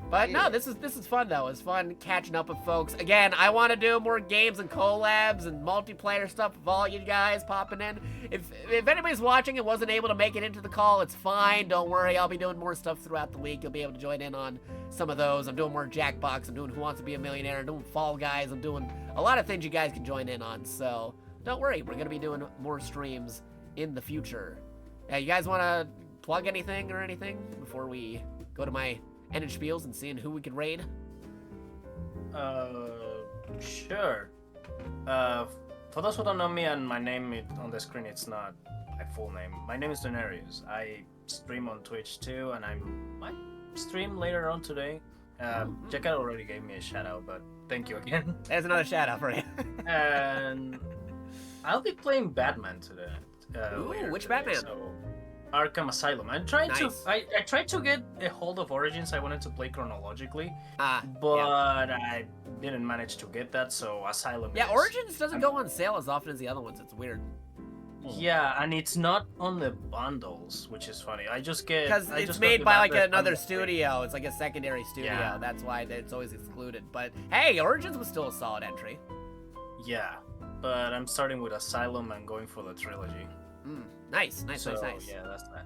But no, this is fun though. It's fun catching up with folks. Again, I want to do more games and collabs and multiplayer stuff with all you guys popping in. If anybody's watching and wasn't able to make it into the call, it's fine. Don't worry. I'll be doing more stuff throughout the week. You'll be able to join in on some of those. I'm doing more Jackbox. I'm doing Who Wants to Be a Millionaire. I'm doing Fall Guys. I'm doing a lot of things you guys can join in on. So don't worry. We're gonna be doing more streams in the future. You guys want to plug anything or anything before we go to my ended spiels and seeing who we could raid? Sure. For those who don't know me and my name on the screen, it's not my full name. My name is Denarius. I stream on Twitch too, and I might stream later on today. Jakat already gave me a shout out, but thank you again. There's another shout out for you. And I'll be playing Batman today. Ooh, later which today, Batman? So Arkham Asylum. I'm trying Nice. to. I tried to get a hold of Origins. I wanted to play chronologically, Yeah. but I didn't manage to get that. So Asylum. Yeah, is. Origins doesn't go on sale as often as the other ones. It's weird. Yeah, and it's not on the bundles, which is funny. I just get Because I it's just made got by the like Batman another bundle thing. studio. It's like a secondary studio. Yeah. That's why it's always excluded. But hey, Origins was still a solid entry. Yeah, but I'm starting with Asylum and going for the trilogy. Nice. So Nice. yeah, that's that.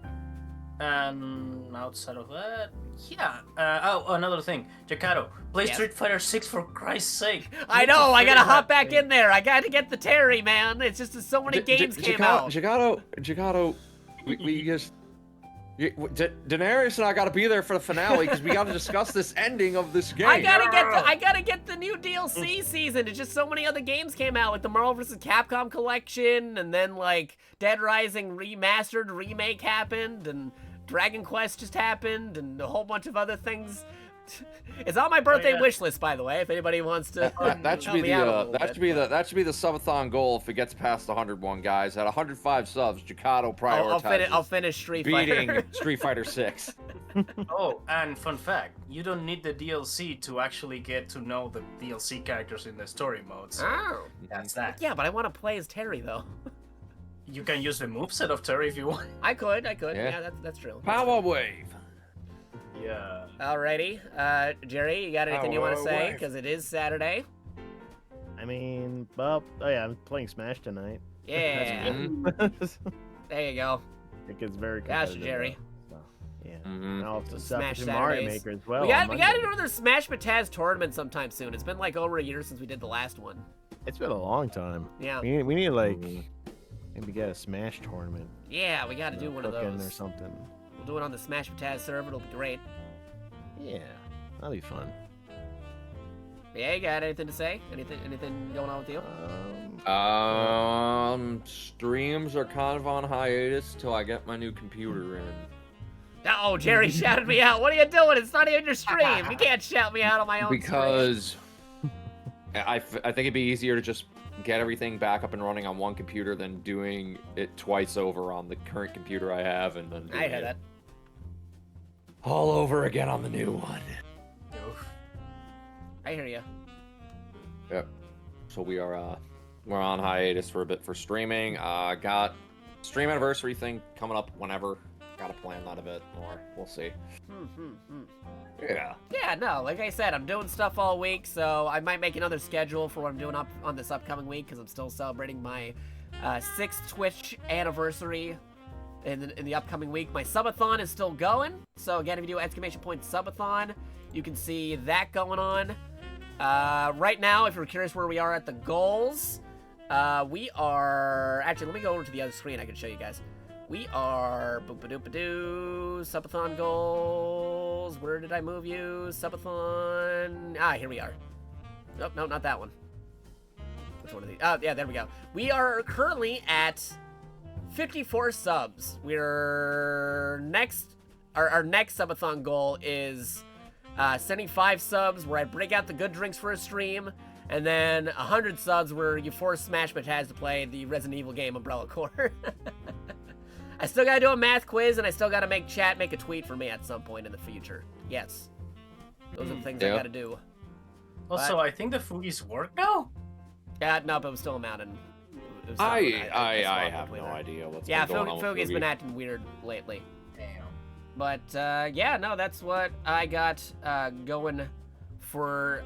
And outside of that, yeah. Oh, another thing, Jakato, play Yes? Street Fighter 6 for Christ's sake. I Need to know. I gotta finish hop that back thing. in there. I gotta get the Terry, man. It's just so many games came out. Jakato, we just. Daenerys and I gotta be there for the finale because we gotta discuss this ending of this game. I gotta get the new DLC season. It's just so many other games came out, like the Marvel vs. Capcom collection, and then like Dead Rising remastered remake happened, and Dragon Quest just happened, and a whole bunch of other things. It's on my birthday wish list, by the way. If anybody wants to, That should be that should be the subathon goal if it gets past 101 guys. At 105 subs, Jakato prioritizes. I'll finish Street beating Fighter. Street Fighter 6. Oh, and fun fact, you don't need the DLC to actually get to know the DLC characters in the story mode. So Oh. that's that. Yeah, but I want to play as Terry though. You can use the moveset of Terry if you want. I could. Yeah. Yeah, that's true. Power Wave. Yeah. Alrighty, Jerry, you got anything you want to Power say? Wave. Because it is Saturday. I mean, well, oh yeah, I'm playing Smash tonight. Yeah. There you go. It gets very Gotcha, competitive. Jerry. though, So, yeah. Mhm. I'll have to Some stuff Smash with Mario Saturdays. Maker as well. we got on to Monday. do another Smash Bataz tournament sometime soon. It's been like over a year since we did the last one. It's been a long time. Yeah. We need like Mhm. maybe get a Smash tournament. Yeah, we got to do one of cooking those. or something. We'll do it on the Smash Bataz server. It'll be great. Yeah, that'll be fun. Yeah, you got anything to say? Anything going on with you? Streams are kind of on hiatus till I get my new computer in. Oh, Jerry shouted me out. What are you doing? It's not even your stream. You can't shout me out on my own Because I think it'd be easier to just get everything back up and running on one computer than doing it twice over on the current computer I have and then stream. I doing hear it that. all over again on the new one. I hear you. Yep. So we're on hiatus for a bit for streaming. Got stream anniversary thing coming up whenever. Gotta plan that a bit more. We'll see. Yeah. Yeah, no, like I said, I'm doing stuff all week, so I might make another schedule for what I'm doing up on this upcoming week because I'm still celebrating my 6th Twitch anniversary in the upcoming week. My subathon is still going, so again, if you do !subathon, you can see that going on. Right now, if you're curious where we are at the goals, we are... Actually, let me go over to the other screen. I can show you guys. We are... Boop-a-doop-a-doo. Subathon goals. Where did I move you? Subathon... Ah, here we are. Nope, no, not that one. Which one are these? Oh, yeah, there we go. We are currently at 54 subs. We're next... Our next subathon goal is... 75 subs where I break out the good drinks for a stream, and then 100 subs where you force Smash Bataz to play the Resident Evil game Umbrella Corps. I still gotta do a math quiz, and I still gotta make chat make a tweet for me at some point in the future. Yes. Those are the things I gotta do. Also, I think the Fugies work now? Yeah, no, but it was still a mountain. It was I have no idea what's been going on with Fogi's Fugi. been acting weird lately. Damn. But, yeah, no, that's what I got going for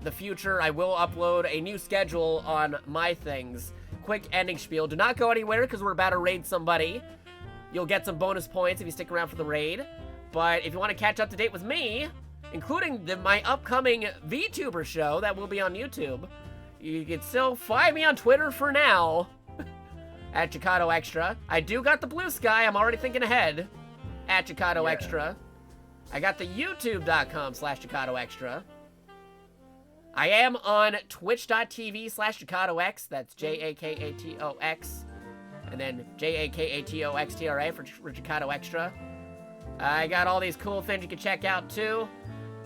the future. I will upload a new schedule on my things. Quick ending spiel. Do not go anywhere because we're about to raid somebody. You'll get some bonus points if you stick around for the raid. But if you want to catch up to date with me, including my upcoming VTuber show that will be on YouTube, you can still find me on Twitter for now at JakatoXtra. I do got the blue sky. I'm already thinking ahead. At JakatoXtra. I got the youtube.com/JakatoXtra. I am on twitch.tv/JakatoX. That's JAKATOX. And then JAKATOXTRA for JakatoXtra. I got all these cool things you can check out too.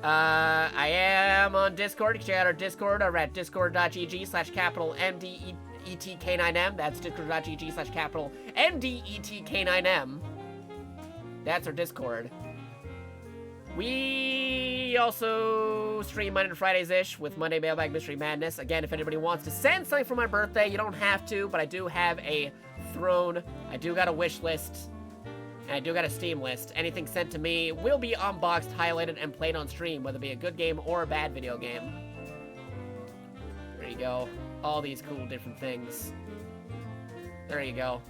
I am on Discord. You can check out our Discord over at discord.gg/MDETK9M. That's discord.gg/MDETK9M. That's our Discord. We also stream Monday to Fridays-ish with Monday Mailbag Mystery Madness. Again, if anybody wants to send something for my birthday, you don't have to, but I do have a throne. I do got a wish list. And I do got a Steam list. Anything sent to me will be unboxed, highlighted, and played on stream, whether it be a good game or a bad video game. There you go. All these cool different things. There you go.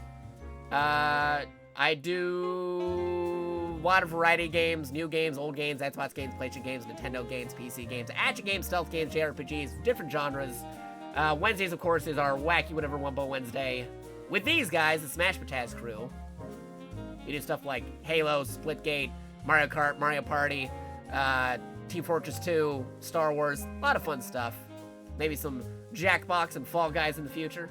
I do a lot of variety games, new games, old games, Xbox games, PlayStation games, Nintendo games, PC games, action games, stealth games, JRPGs, different genres. Wednesdays, of course, is our Wacky Whatever Wumbo Wednesday. With these guys, the Smash Bataz crew. We do stuff like Halo, Splitgate, Mario Kart, Mario Party, Team Fortress 2, Star Wars, a lot of fun stuff. Maybe some Jackbox and Fall Guys in the future.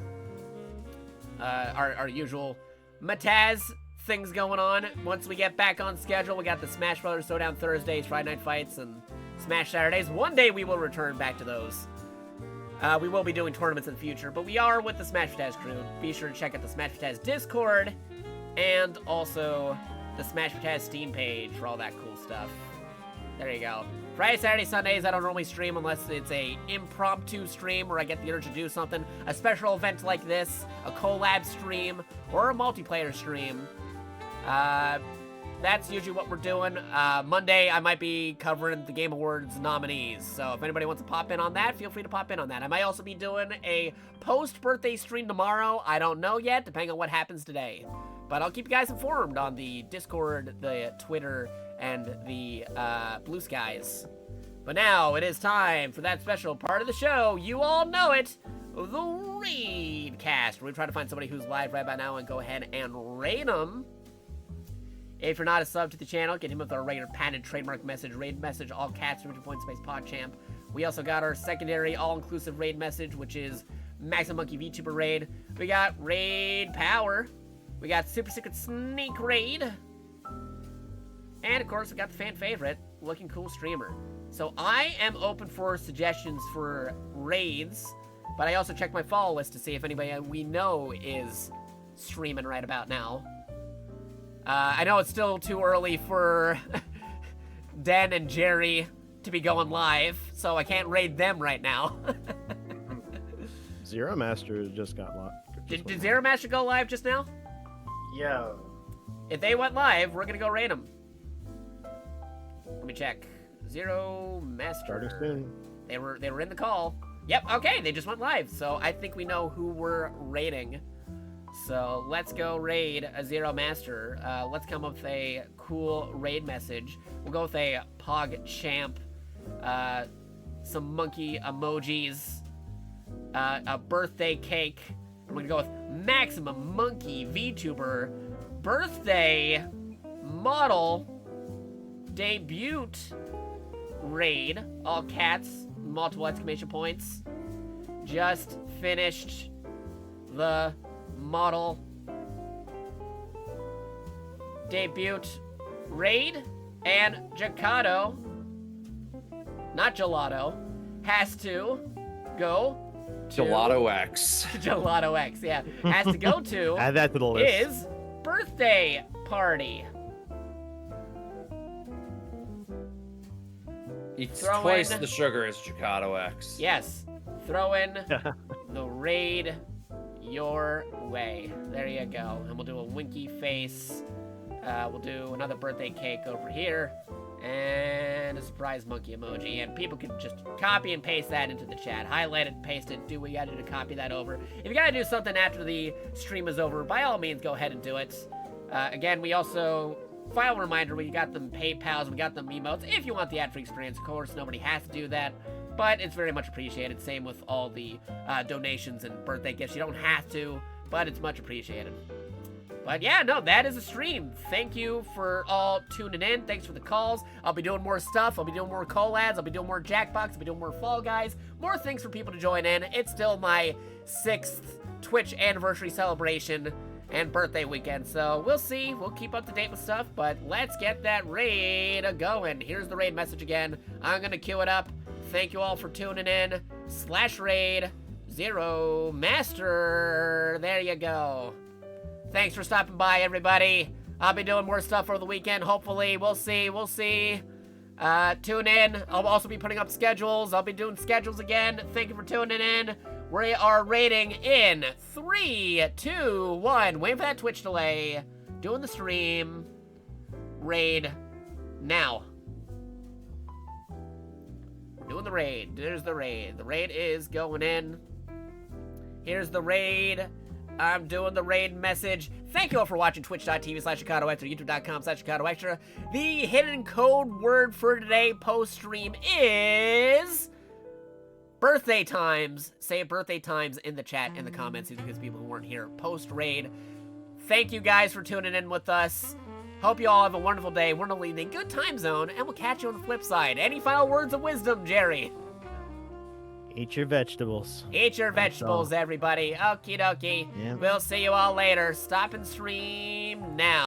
Our usual Mataz things going on. Once we get back on schedule, we got the Smash Brothers Showdown Thursdays, Friday Night Fights, and Smash Saturdays. One day we will return back to those. We will be doing tournaments in the future, but we are with the Smash Taz crew. Be sure to check out the Smash Taz Discord and also the Smash Taz Steam page for all that cool stuff. There you go. Friday, Saturday, Sundays, I don't normally stream unless it's a impromptu stream where I get the urge to do something. A special event like this, a collab stream, or a multiplayer stream. That's usually what we're doing. Monday, I might be covering the Game Awards nominees. So if anybody wants to pop in on that, feel free to pop in on that. I might also be doing a post-birthday stream tomorrow. I don't know yet, depending on what happens today. But I'll keep you guys informed on the Discord, the Twitter, and the Blue Skies. But now it is time for that special part of the show. You all know it. The Raid Cast. We're trying to find somebody who's live right by now and go ahead and raid them. If you're not a sub to the channel, get him with our regular patented trademark message, raid message, all caps, 300 point space PogChamp. We also got our secondary all-inclusive raid message, which is Maximum Monkey VTuber raid. We got Raid Power. We got Super Secret Sneak Raid. And of course, we got the fan favorite, Looking Cool Streamer. So I am open for suggestions for raids, but I also check my follow list to see if anybody we know is streaming right about now. I know it's still too early for Dan and Jerry to be going live, so I can't raid them right now. Zero Master just got locked. Did Zero Master go live just now? Yeah. If they went live, we're gonna go raid them. Let me check. Zero Master. Starting soon. They were in the call. Yep. Okay, they just went live, so I think we know who we're raiding. So let's go raid a Zero Master. Let's come up with a cool raid message. We'll go with a PogChamp, some monkey emojis, a birthday cake. We're gonna go with Maximum Monkey VTuber birthday model debut raid. All cats, multiple exclamation points. Just finished the model debut raid, and Jakato, not Gelato, has to go to JakatoX. JakatoX, yeah, has to go to Add that to the list. his birthday party. Eats Throw twice in- the sugar as JakatoX. Yes, throw in the raid your way. There you go. And we'll do a winky face. We'll do another birthday cake over here. And a surprise monkey emoji. And people can just copy and paste that into the chat. Highlight it, paste it, do what you gotta do to copy that over. If you gotta do something after the stream is over, by all means, go ahead and do it. Again, we also, final reminder, we got them PayPals, we got them emotes. If you want the ad-free experience, of course, nobody has to do that. But it's very much appreciated. Same with all the donations and birthday gifts. You don't have to, but it's much appreciated. But yeah, no, that is a stream. Thank you for all tuning in. Thanks for the calls. I'll be doing more stuff. I'll be doing more collabs. I'll be doing more Jackbox. I'll be doing more Fall Guys. More things for people to join in. It's still my 6th Twitch anniversary celebration and birthday weekend. So we'll see. We'll keep up to date with stuff. But let's get that raid going. Here's the raid message again. I'm going to queue it up. Thank you all for tuning in. /raid Zero Master. There you go. Thanks for stopping by, everybody. I'll be doing more stuff over the weekend, hopefully. We'll see. We'll see. Tune in. I'll also be putting up schedules. I'll be doing schedules again. Thank you for tuning in. We are raiding in 3, 2, 1. Waiting for that Twitch delay. Doing the stream. Raid now. Doing the raid. There's the raid. The raid is going in. Here's the raid. I'm doing the raid message. Thank you all for watching twitch.tv/JakatoX or youtube.com/JakatoExtra. The hidden code word for today post-stream is birthday times. Say birthday times in the chat, in the comments, because people who weren't here post-raid. Thank you guys for tuning in with us. Hope you all have a wonderful day. We're in a good time zone, and we'll catch you on the flip side. Any final words of wisdom, Jerry? Eat your vegetables. Eat your vegetables, everybody. Okie dokie. Yeah. We'll see you all later. Stop and stream now.